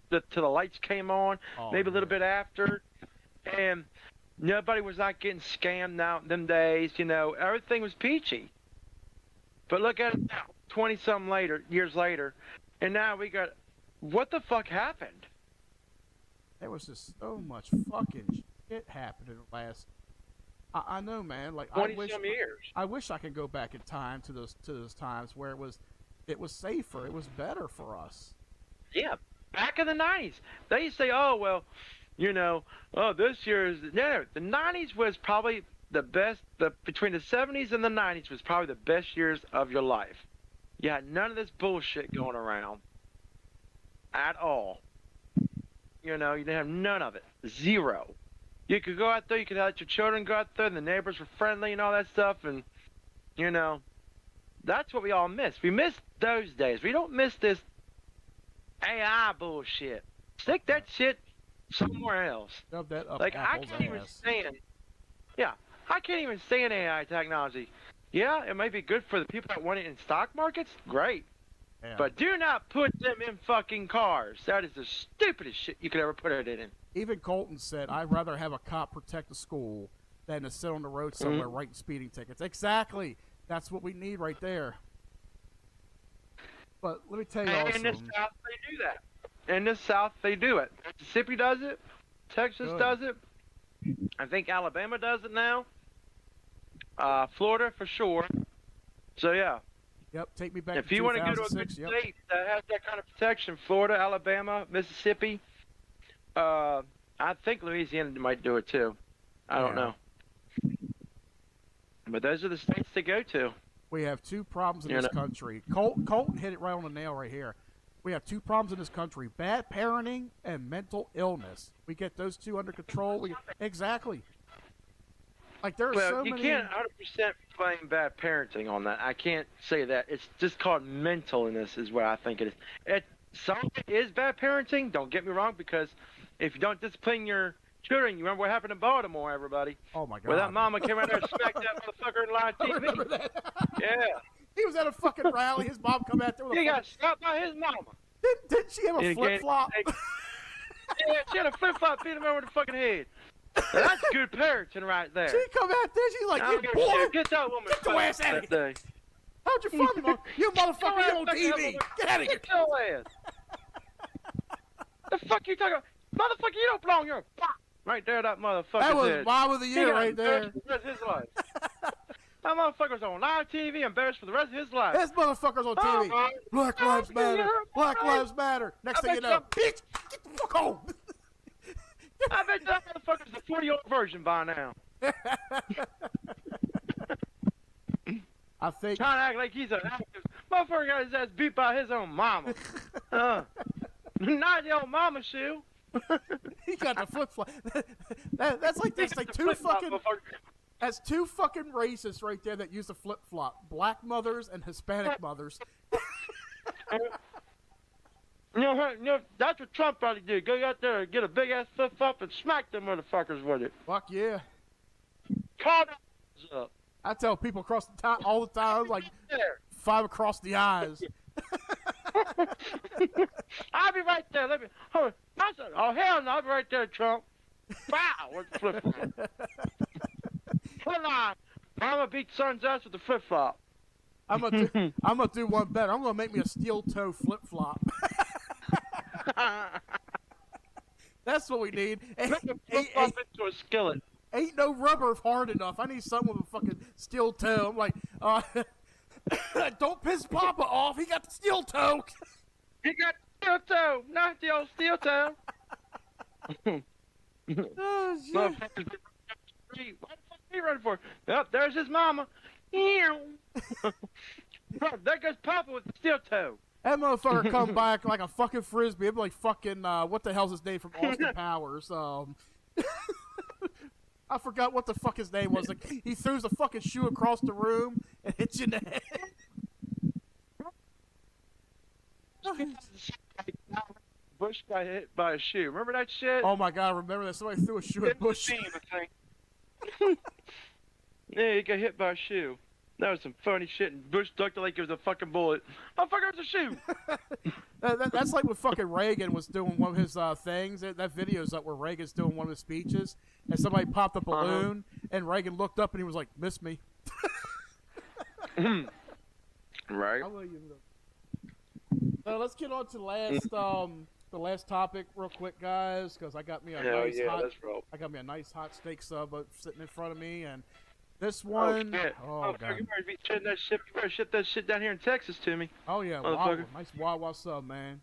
the lights came on, maybe a little bit after, and nobody was not getting scammed now them days. You know, everything was peachy. But look at it now, 20-some years later, and now we got, what the fuck happened? There was just so much fucking shit happening last. I know, man. Like 20-some years. I wish I could go back in time to those times where it was safer, it was better for us. Yeah, back in the 90s, they used to say, oh well, you know, oh this year is the 90s was probably the best. Between the 70s and the 90s was probably the best years of your life. You had none of this bullshit going around at all. You know, you didn't have none of it. Zero. You could go out there, you could let your children go out there, and the neighbors were friendly and all that stuff, and, you know, that's what we all miss. We miss those days. We don't miss this AI bullshit. Stick that shit somewhere else. Shove that up like, Apple's I can't even ass. stand, I can't even stand AI technology. Yeah, it might be good for the people that want it in stock markets. Great. Yeah. But do not put them in fucking cars. That is the stupidest shit you could ever put it in. Even Colton said, I'd rather have a cop protect the school than to sit on the road somewhere writing speeding tickets. Exactly. That's what we need right there. But let me tell you also. In the South, they do that. In the South, they do it. Mississippi does it. Texas does it. I think Alabama does it now. Florida, for sure. So, yeah. Yep, take me back if to you want to go to a good 2006, state that has that kind of protection, Florida, Alabama, Mississippi, I think Louisiana might do it too. I don't know. But those are the states to go to. We have two problems in this country. Colton hit it right on the nail right here. We have two problems in this country: bad parenting and mental illness. We get those two under control. Exactly. Like there are so many. You can't 100% blame bad parenting on that. I can't say that. It's just called mental illness, is what I think it is. Some of it is bad parenting. Don't get me wrong, because if you don't discipline your children, you remember what happened in Baltimore, everybody? Oh my God! Where that mama came out there and smacked that motherfucker in live TV. I remember that. Yeah. He was at a fucking rally. His mom come out there with He got stopped by his mama. Didn't she have a flip flop? Yeah, she had a flip flop, beat him over the fucking head. That's good parenting right there. She come out there, she's like, "You boy, get that woman. Get your ass out of here. How'd you fuck him? You motherfucker, you on TV. Get out of here. Get your ass. The fuck you talking about? Motherfucker, you don't belong here. Right there, that motherfucker. That was Mom of the Year right there. For the rest of his life. That motherfucker's on live TV, embarrassed for the rest of his life. This motherfucker's on TV. Black Lives Matter. Black Lives Matter. Next thing you know, bitch, get the fuck home. I bet that motherfucker's the 40-year-old version by now. I think. Trying to act like he's an active. Motherfucker got his ass beat by his own mama. Not the old mama shoe. He got the flip flop. That's like this. Like two fucking. That's two fucking racists right there that use the flip flop. Black mothers and Hispanic mothers. You know, that's what Trump probably did. Go out there and get a big ass flip flop and smack them motherfuckers with it. Fuck yeah. Call them up. I tell people across the time all the time, like 5 across the eyes. I'll be right there. Let me. Oh hell no! I'll be right there, Trump. Wow, with the flip flop. Hold on, Mama beat son's ass with the flip flop. I'm gonna do one better. I'm gonna make me a steel toe flip flop. That's what we need. Flip flop into a skillet. Ain't no rubber hard enough. I need something with a fucking steel toe. I'm like, don't piss Papa off. He got the steel toe. He got the steel toe, not the old steel toe. Oh shit! What the fuck are you running for? Yep, there's his mama. There goes Papa with the steel toe. That motherfucker come back like a fucking frisbee. It'd be like fucking what the hell's his name from Austin Powers? I forgot what the fuck his name was. Like he throws a fucking shoe across the room and hits you in the head. Bush got hit by a shoe. Remember that shit? Oh my god, remember that? Somebody threw a shoe at Bush. Yeah, he got hit by a shoe. That was some funny shit, and Bush ducked it like it was a fucking bullet. Motherfucker, it was a shoe. That's like when fucking Reagan was doing one of his things. That video's up where Reagan's doing one of his speeches, and somebody popped a balloon, and Reagan looked up and he was like, "Miss me." Right. Let's get on to the last topic real quick, guys, because I got me a nice hot steak sub sitting in front of me, and this one, oh god, you better be shitting that shit. You better ship that shit down here in Texas to me. Oh yeah, Wawa. Nice Wawa sub, man.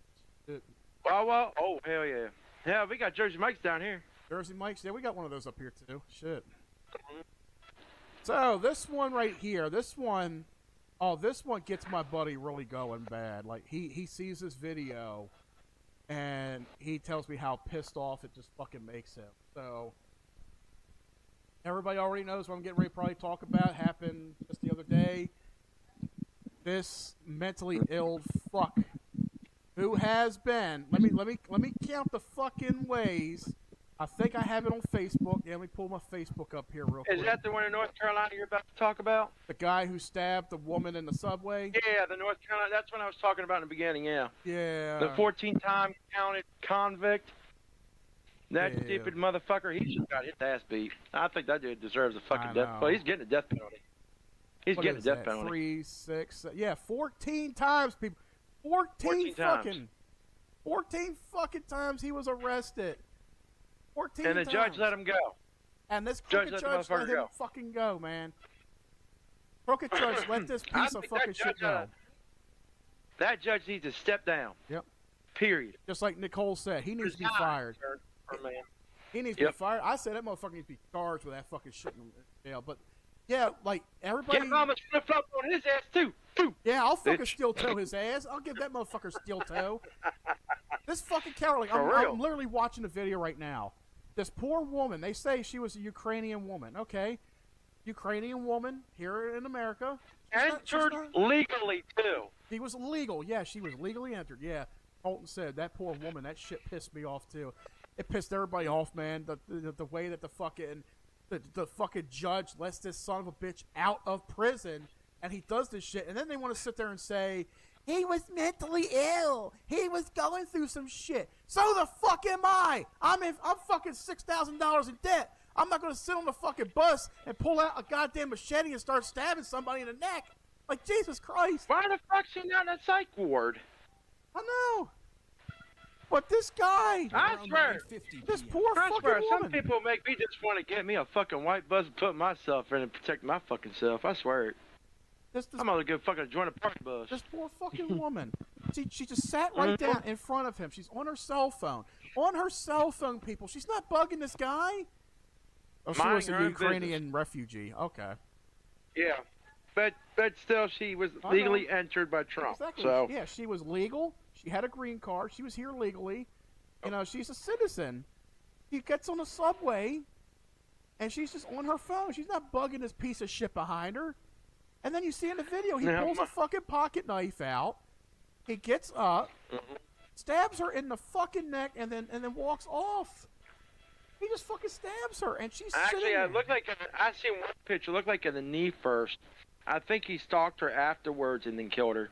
Wawa? Oh hell yeah. Yeah, we got Jersey Mike's down here. Jersey Mike's, yeah, we got one of those up here too. Shit. So this one right here, this one gets my buddy really going bad. Like he sees this video, and he tells me how pissed off it just fucking makes him. So everybody already knows what I'm getting ready to probably talk about. Happened just the other day. This mentally ill fuck who has been. Let me count the fucking ways. I think I have it on Facebook. Yeah, let me pull my Facebook up here real quick. Is that the one in North Carolina you're about to talk about? The guy who stabbed the woman in the subway? Yeah, the North Carolina. That's what I was talking about in the beginning, yeah. Yeah. The 14-time counted convict. That stupid motherfucker, he just got his ass beat. I think that dude deserves a fucking death penalty. He's getting a death penalty. He's getting a death penalty. 3, 6, yeah, 14 times, people. 14 fucking times he was arrested. 14 and the times. judge let him go. And this crooked judge let him fucking go, man. Crooked judge let this piece of fucking shit go. That judge needs to step down. Yep. Period. Just like Nicole said, he needs to be fired. He needs to be fired. I said that motherfucker needs to be charged with that fucking shit in jail. But yeah, like everybody. Get Mama's flip flop on his ass too. Yeah, I'll fucking Bitch. steel toe his ass. I'll give that motherfucker steel toe. This fucking coward. Like, For real. I'm literally watching a video right now. This poor woman. They say she was a Ukrainian woman. Okay, Ukrainian woman here in America. Entered legally, too. She was legal. Yeah, she was legally entered. Yeah. Colton said that poor woman. That shit pissed me off too. It pissed everybody off, man. The way that the fucking judge lets this son of a bitch out of prison, and he does this shit, and then they want to sit there and say he was mentally ill. He was going through some shit. So the fuck am I? I'm fucking $6,000 in debt. I'm not gonna sit on the fucking bus and pull out a goddamn machete and start stabbing somebody in the neck. Like, Jesus Christ. Why the fuck's she not in a psych ward? I know. But this guy, I swear, this poor I fucking swear, some woman. people make me just want to get me a fucking white bus and put myself in and protect my fucking self. I swear it. I'm gonna go fucking join a party bus. This poor fucking woman. She just sat right down in front of him. She's on her cell phone. On her cell phone, people. She's not bugging this guy. Oh, she was a Ukrainian refugee. Okay. Yeah, but still, she was legally entered by Trump. Exactly. So Yeah, she was legal. She had a green card. She was here legally. You know, she's a citizen. She gets on the subway, and she's just on her phone. She's not bugging this piece of shit behind her. And then you see in the video, he pulls a fucking pocket knife out. He gets up, stabs her in the fucking neck, and then walks off. He just fucking stabs her, and she's actually, sitting there. it looked like I seen one picture. It looked like in the knee first. I think he stalked her afterwards and then killed her.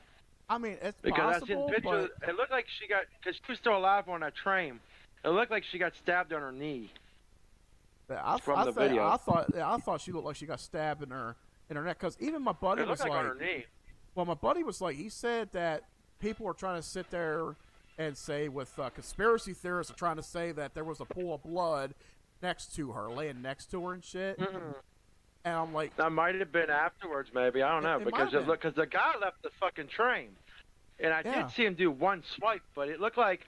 I mean, it's because possible, I seen pictures. but It looked like she got, because she was still alive on that train. It looked like she got stabbed on her knee. I thought she looked like she got stabbed in her neck. Because even my buddy It was looked like like, on her knee. well, my buddy was like, he said that people are trying to sit there and say with conspiracy theorists are trying to say that there was a pool of blood next to her, laying next to her and shit. And I'm like, that might have been afterwards, maybe. I don't know, It because might have because the guy left the fucking train, and I Yeah. did see him do one swipe, but it looked like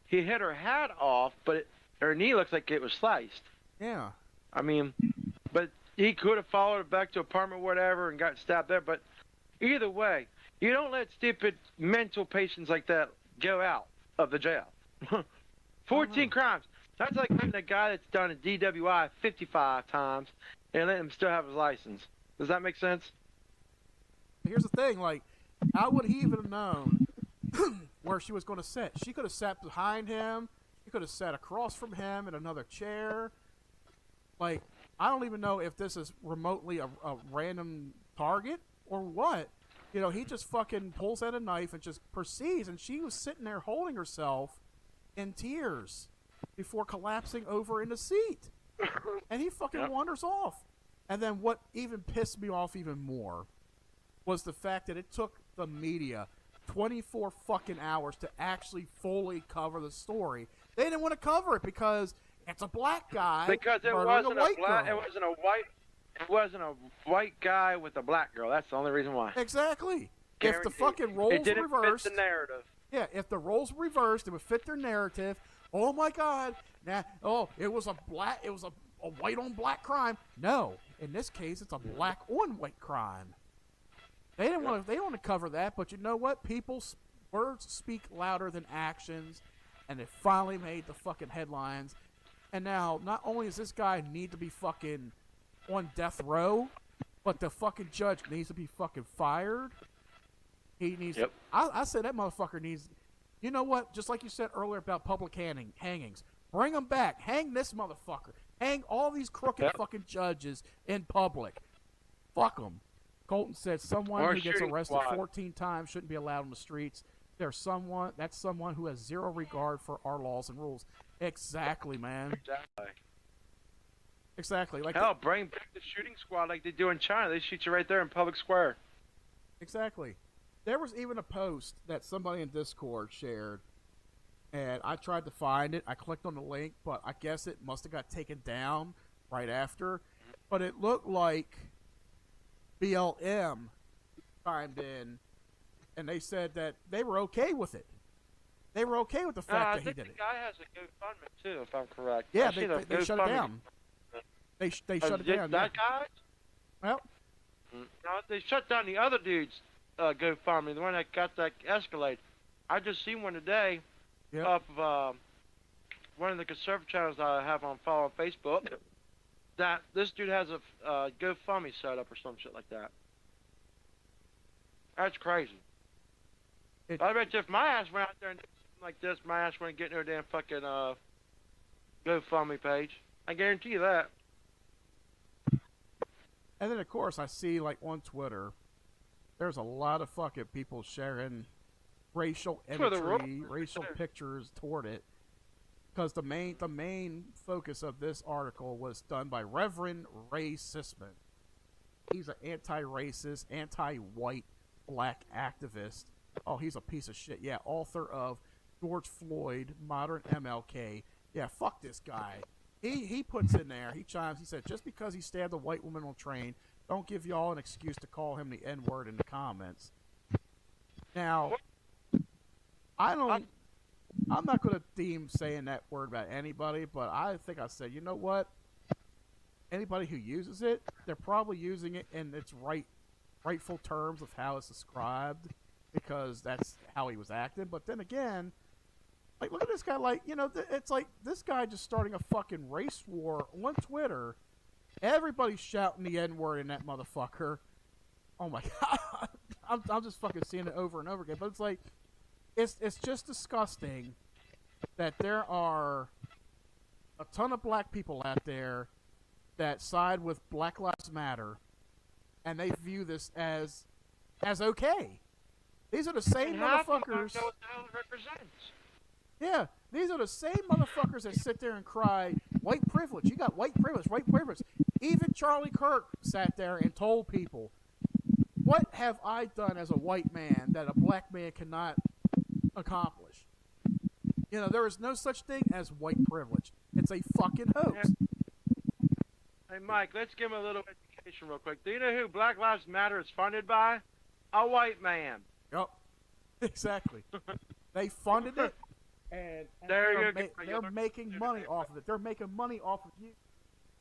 he hit her hat off, but her knee looks like it was sliced. yeah. I mean, but he could have followed her back to apartment, whatever, and got stabbed there. But either way, you don't let stupid mental patients like that go out of the jail. 14 crimes. That's like letting a guy that's done a DWI 55 times and letting him still have his license. Does that make sense? Here's the thing, like, how would he even have known where she was going to sit? She could have sat behind him. She could have sat across from him in another chair. Like, I don't even know if this is remotely a random target or what. You know, he just fucking pulls out a knife and just proceeds, and she was sitting there holding herself in tears before collapsing over in the seat. And he fucking wanders off. And then what even pissed me off even more was the fact that it took the media 24 fucking hours to actually fully cover the story. They didn't want to cover it because it's a black guy Because it murdering wasn't a white black. girl. It wasn't a white guy with a black girl. That's the only reason why. Exactly. If the Guaranteed. fucking roles it didn't reversed, fit the narrative. yeah, if the roles were reversed, it would fit their narrative. Oh my God! It was a white on black crime. No, in this case, it's a black on white crime. They didn't want to cover that, but you know what? People's words speak louder than actions, and it finally made the fucking headlines. And now, not only does this guy need to be fucking on death row, but the fucking judge needs to be fucking fired. He needs. Yep. I said that motherfucker needs. You know what? Just like you said earlier about public hangings, bring them back. Hang this motherfucker. Hang all these crooked fucking judges in public. Fuck them. Colton said someone Or who gets shooting arrested squad. 14 times shouldn't be allowed on the streets. That's someone who has zero regard for our laws and rules. Exactly, man. Exactly. Exactly. Like Hell, bring back the shooting squad like they do in China. They shoot you right there in public square. Exactly. There was even a post that somebody in Discord shared, and I tried to find it. I clicked on the link, but I guess it must have got taken down right after. But it looked like BLM chimed in, and they said that they were okay with it. They were okay with the fact that he did it. The guy has a GoFundMe too, if I'm correct. Yeah, I see the they shut it GoFundMe. down. They shut it down. That guy? Well, No, they shut down the other dudes. GoFundMe, the one that got that Escalade. I just seen one today off of one of the conservative channels I have on follow on Facebook. That this dude has a GoFundMe set up or some shit like that. That's crazy. I bet you if my ass went out there and did something like this, my ass wouldn't get no damn fucking GoFundMe page. I guarantee you that. And then, of course, I see, like, on Twitter, there's a lot of fucking people sharing racial imagery, racial pictures toward it. Because the main focus of this article was done by Reverend Ray Sisman. He's an anti-racist, anti-white, black activist. Oh, he's a piece of shit. Yeah, author of George Floyd, Modern MLK. Yeah, fuck this guy. He puts in there, he chimes, he said, just because he stabbed a white woman on a train, don't give y'all an excuse to call him the N-word in the comments. Now, I'm not going to deem saying that word about anybody, but I think I said, you know what? Anybody who uses it, they're probably using it in its rightful terms of how it's described, because that's how he was acting. But then again, like, look at this guy. Like, you know, it's like this guy just starting a fucking race war on Twitter. Everybody's shouting the N-word in that motherfucker. Oh my god, I'm just fucking seeing it over and over again. But it's like, it's just disgusting that there are a ton of black people out there that side with Black Lives Matter, and they view this as okay. These are the same motherfuckers. Yeah, these are the same motherfuckers that sit there and cry, white privilege. You got white privilege, white privilege. Even Charlie Kirk sat there and told people, what have I done as a white man that a black man cannot accomplish? You know, there is no such thing as white privilege. It's a fucking hoax. Hey, Mike, let's give him a little education real quick. Do you know who Black Lives Matter is funded by? A white man. Yep. Exactly. They funded it. And they're making money off of it. They're making money off of you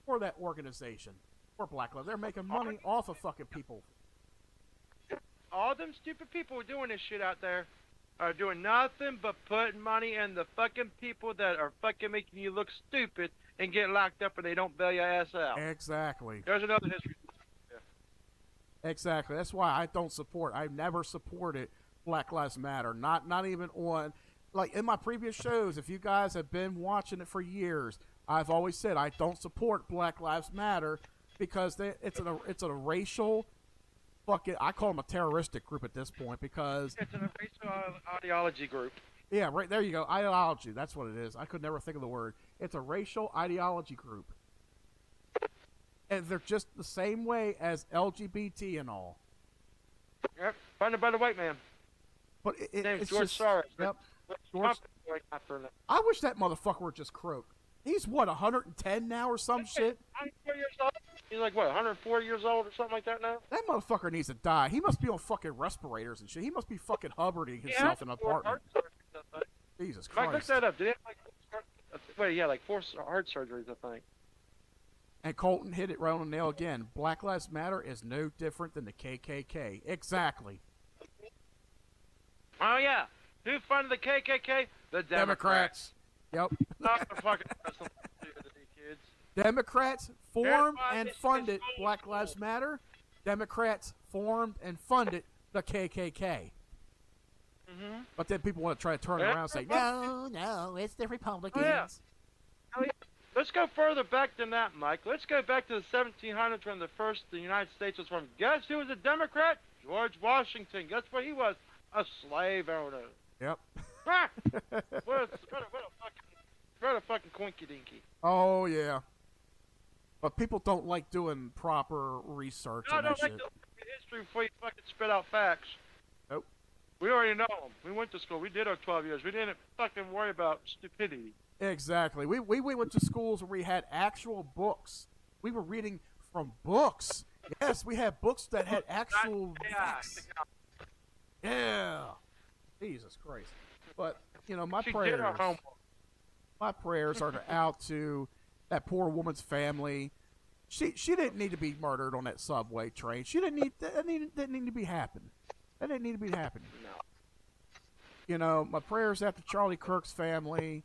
for that organization, for Black Lives. They're making money off of fucking people. All them stupid people doing this shit out there are doing nothing but putting money in the fucking people that are fucking making you look stupid and get locked up and they don't bail your ass out. Exactly. There's another history. Yeah. Exactly. That's why I don't support. I've never supported Black Lives Matter. Not even on. Like, in my previous shows, if you guys have been watching it for years, I've always said I don't support Black Lives Matter because it's a racial fucking, I call them a terroristic group at this point because it's a racial ideology group. Yeah, right there you go. Ideology, that's what it is. I could never think of the word. It's a racial ideology group. And they're just the same way as LGBT and all. Yep, funded by the white man. But it's George just, Soros. Yep. I wish that motherfucker would just croak. He's what, 110 now or some shit? 104 years old? He's like what, 104 years old or something like that now? That motherfucker needs to die. He must be on fucking respirators and shit. He must be fucking Hubbarding himself in an apartment. Jesus Christ. Mike, look that up. Did he have like 4 heart surgeries, I think. And Colton hit it right on the nail again. Black Lives Matter is no different than the KKK. Exactly. Oh yeah. Who funded the KKK? The Democrats. Yep. Not the fucking kids. Democrats formed and funded Black Lives Matter. Democrats formed and funded the KKK. Mm-hmm. But then people want to try to turn it around and say, no, it's the Republicans. Oh, yeah. Let's go further back than that, Mike. Let's go back to the 1700s when the United States was formed. Guess who was a Democrat? George Washington. Guess what he was? A slave owner. Yep. What a fucking quinky dinky. Oh, yeah. But people don't like doing proper research on that shit. Like history before you fucking spit out facts. Nope. We already know them. We went to school. We did our 12 years. We didn't fucking worry about stupidity. Exactly. We went to schools where we had actual books. We were reading from books. Yes, we had books that had actual facts. Yeah. Jesus Christ. But, you know, my prayers are out to that poor woman's family. She didn't need to be murdered on that subway train. She didn't need to be happening. That didn't need to be happening. No. You know, my prayers out to Charlie Kirk's family.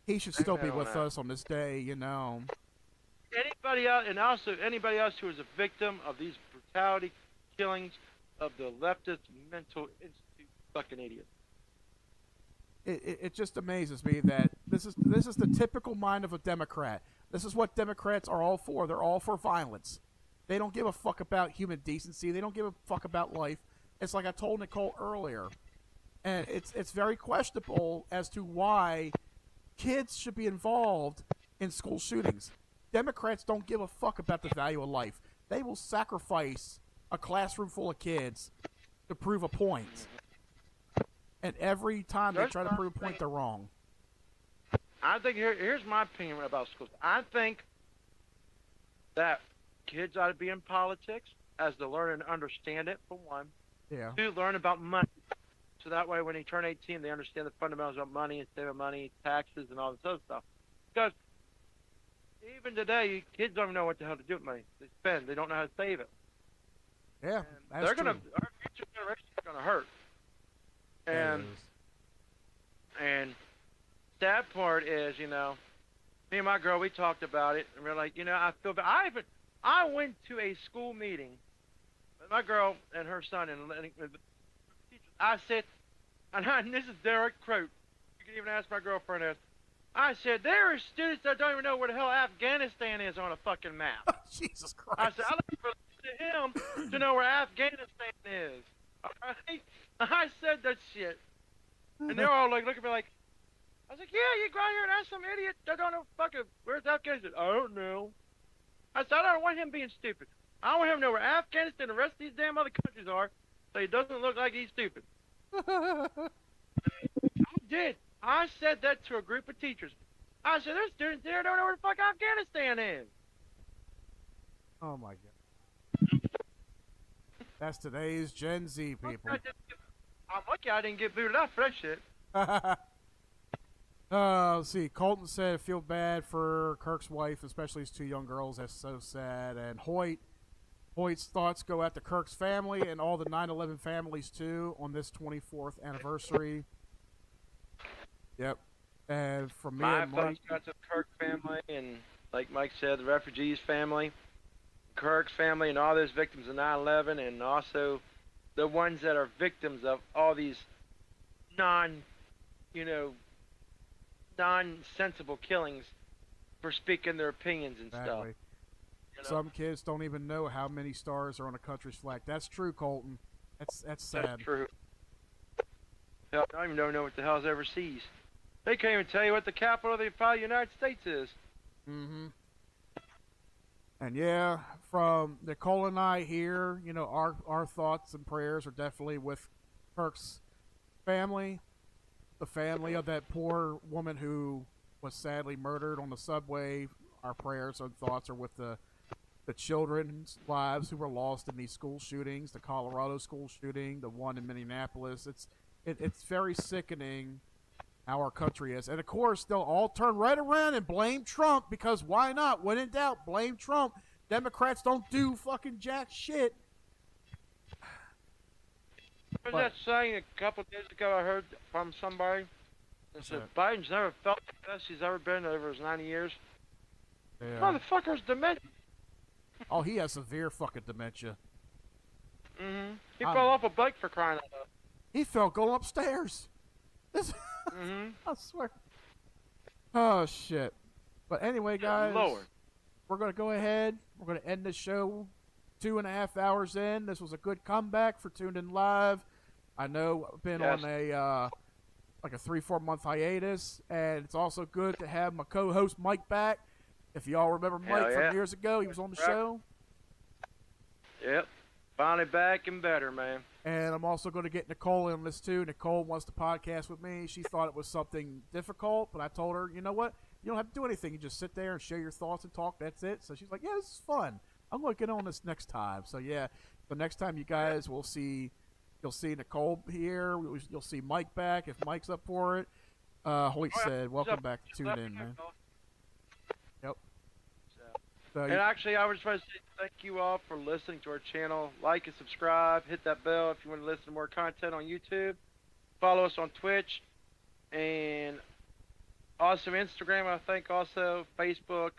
He should still be with us on this day, you know. Anybody else, and also anybody else who is a victim of these brutality killings of the leftist mental institute fucking idiots. It just amazes me that this is the typical mind of a Democrat. This is what Democrats are all for. They're all for violence. They don't give a fuck about human decency. They don't give a fuck about life. It's like I told Nicole earlier, and it's very questionable as to why kids should be involved in school shootings. Democrats don't give a fuck about the value of life. They will sacrifice a classroom full of kids to prove a point. And every time they try to prove a point, they're wrong. I think here's my opinion about schools. I think that kids ought to be in politics as to learn and understand it, for one. Yeah. Two, learn about money. So that way when they turn 18, they understand the fundamentals of money and saving money, taxes, and all this other stuff. Because even today, kids don't even know what the hell to do with money. They spend. They don't know how to save it. Yeah, that's Our true. future generation is going to hurt. And sad part is, you know, me and my girl, we talked about it, and we're like, you know, I feel bad. I went to a school meeting with my girl and her son, and I said, and this is Derek Croat. You can even ask my girlfriend this. I said, there are students that don't even know where the hell Afghanistan is on a fucking map. Jesus Christ. I said, I look for him to know where Afghanistan is. All right? I said that shit. And they're all like, looking at me like, I was like, yeah, you go out here and ask some idiot that don't know fucking, where's Afghanistan? I don't know. I said, I don't want him being stupid. I want him to know where Afghanistan and the rest of these damn other countries are, so he doesn't look like he's stupid. I did. I said that to a group of teachers. I said, there's students there that don't know where the fuck Afghanistan is. Oh my God. That's today's Gen Z people. I'm lucky I didn't get booted out for that shit. Let's see. Colton said, feel bad for Kirk's wife, especially his two young girls. That's so sad. And Hoyt's thoughts go out to Kirk's family and all the 9/11 families, too, on this 24th anniversary. Yep. And from me My and Mike. thoughts go out to the Kirk family and, like Mike said, the refugees family, Kirk's family, and all those victims of 9/11, and also the ones that are victims of all these non-sensible killings for speaking their opinions and stuff. Exactly. You know? Some kids don't even know how many stars are on a country's flag. That's true, Colton. That's sad. That's true. Hell, I don't even know what the hell's overseas. They can't even tell you what the capital of the United States is. Mm-hmm. And yeah, from Nicole and I here, you know, our thoughts and prayers are definitely with Kirk's family, the family of that poor woman who was sadly murdered on the subway. Our prayers and thoughts are with the children's lives who were lost in these school shootings, the Colorado school shooting, the one in Minneapolis. It's very sickening how our country is. And of course, they'll all turn right around and blame Trump, because why not? When in doubt, blame Trump. Democrats don't do fucking jack shit. What was that saying a couple of days ago I heard from somebody? That said, Biden's never felt the best he's ever been over his 90 years. Yeah. Motherfucker's dementia. Oh, he has severe fucking dementia. Mm-hmm. He fell off a bike for crying out loud. He fell going upstairs. This, Mm-hmm. I swear. Oh, shit. But anyway, guys, Lord. we're going to go ahead. We're going to end this show 2.5 hours in. This was a good comeback for Tuned In Live. I know I've been on a 3-4 month hiatus, and it's also good to have my co-host Mike back. If y'all remember Mike from years ago, he was on the show. Yep. Finally back and better, man. And I'm also going to get Nicole in this too. Nicole wants to podcast with me. She thought it was something difficult, but I told her, you know what? You don't have to do anything. You just sit there and share your thoughts and talk. That's it. So she's like, yeah, this is fun. I'm going to get on this next time. So yeah, the next time you guys will see, you'll see Nicole here. You'll see Mike back if Mike's up for it. Hoyt said, welcome back to Tune In, man. Yep. So And actually, I was supposed to say thank you all for listening to our channel. Like and subscribe. Hit that bell if you want to listen to more content on YouTube. Follow us on Twitch. And also Instagram, I think, also Facebook.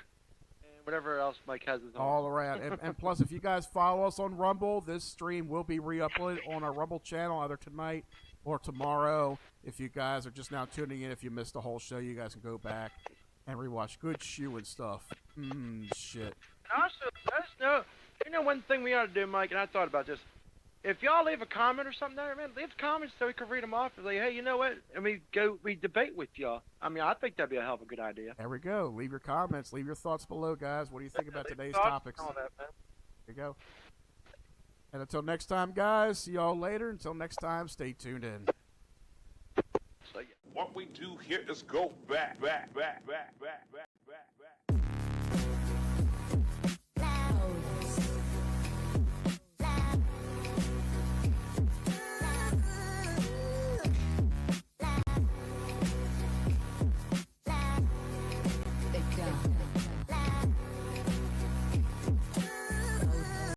And whatever else Mike has. All around. And plus, if you guys follow us on Rumble, this stream will be re-uploaded on our Rumble channel either tonight or tomorrow. If you guys are just now tuning in, if you missed the whole show, you guys can go back and rewatch. Good shoe and stuff. Shit. And also, let us know. You know one thing we ought to do, Mike, and I thought about this. If y'all leave a comment or something there, man, leave comments so we can read them off and say, hey, you know what? And we debate with y'all. I mean, I think that'd be a hell of a good idea. There we go. Leave your comments. Leave your thoughts below, guys. What do you think about today's thoughts topics? and all that, man. There you go. And until next time, guys, see y'all later. Until next time, stay tuned in. What we do here is go back.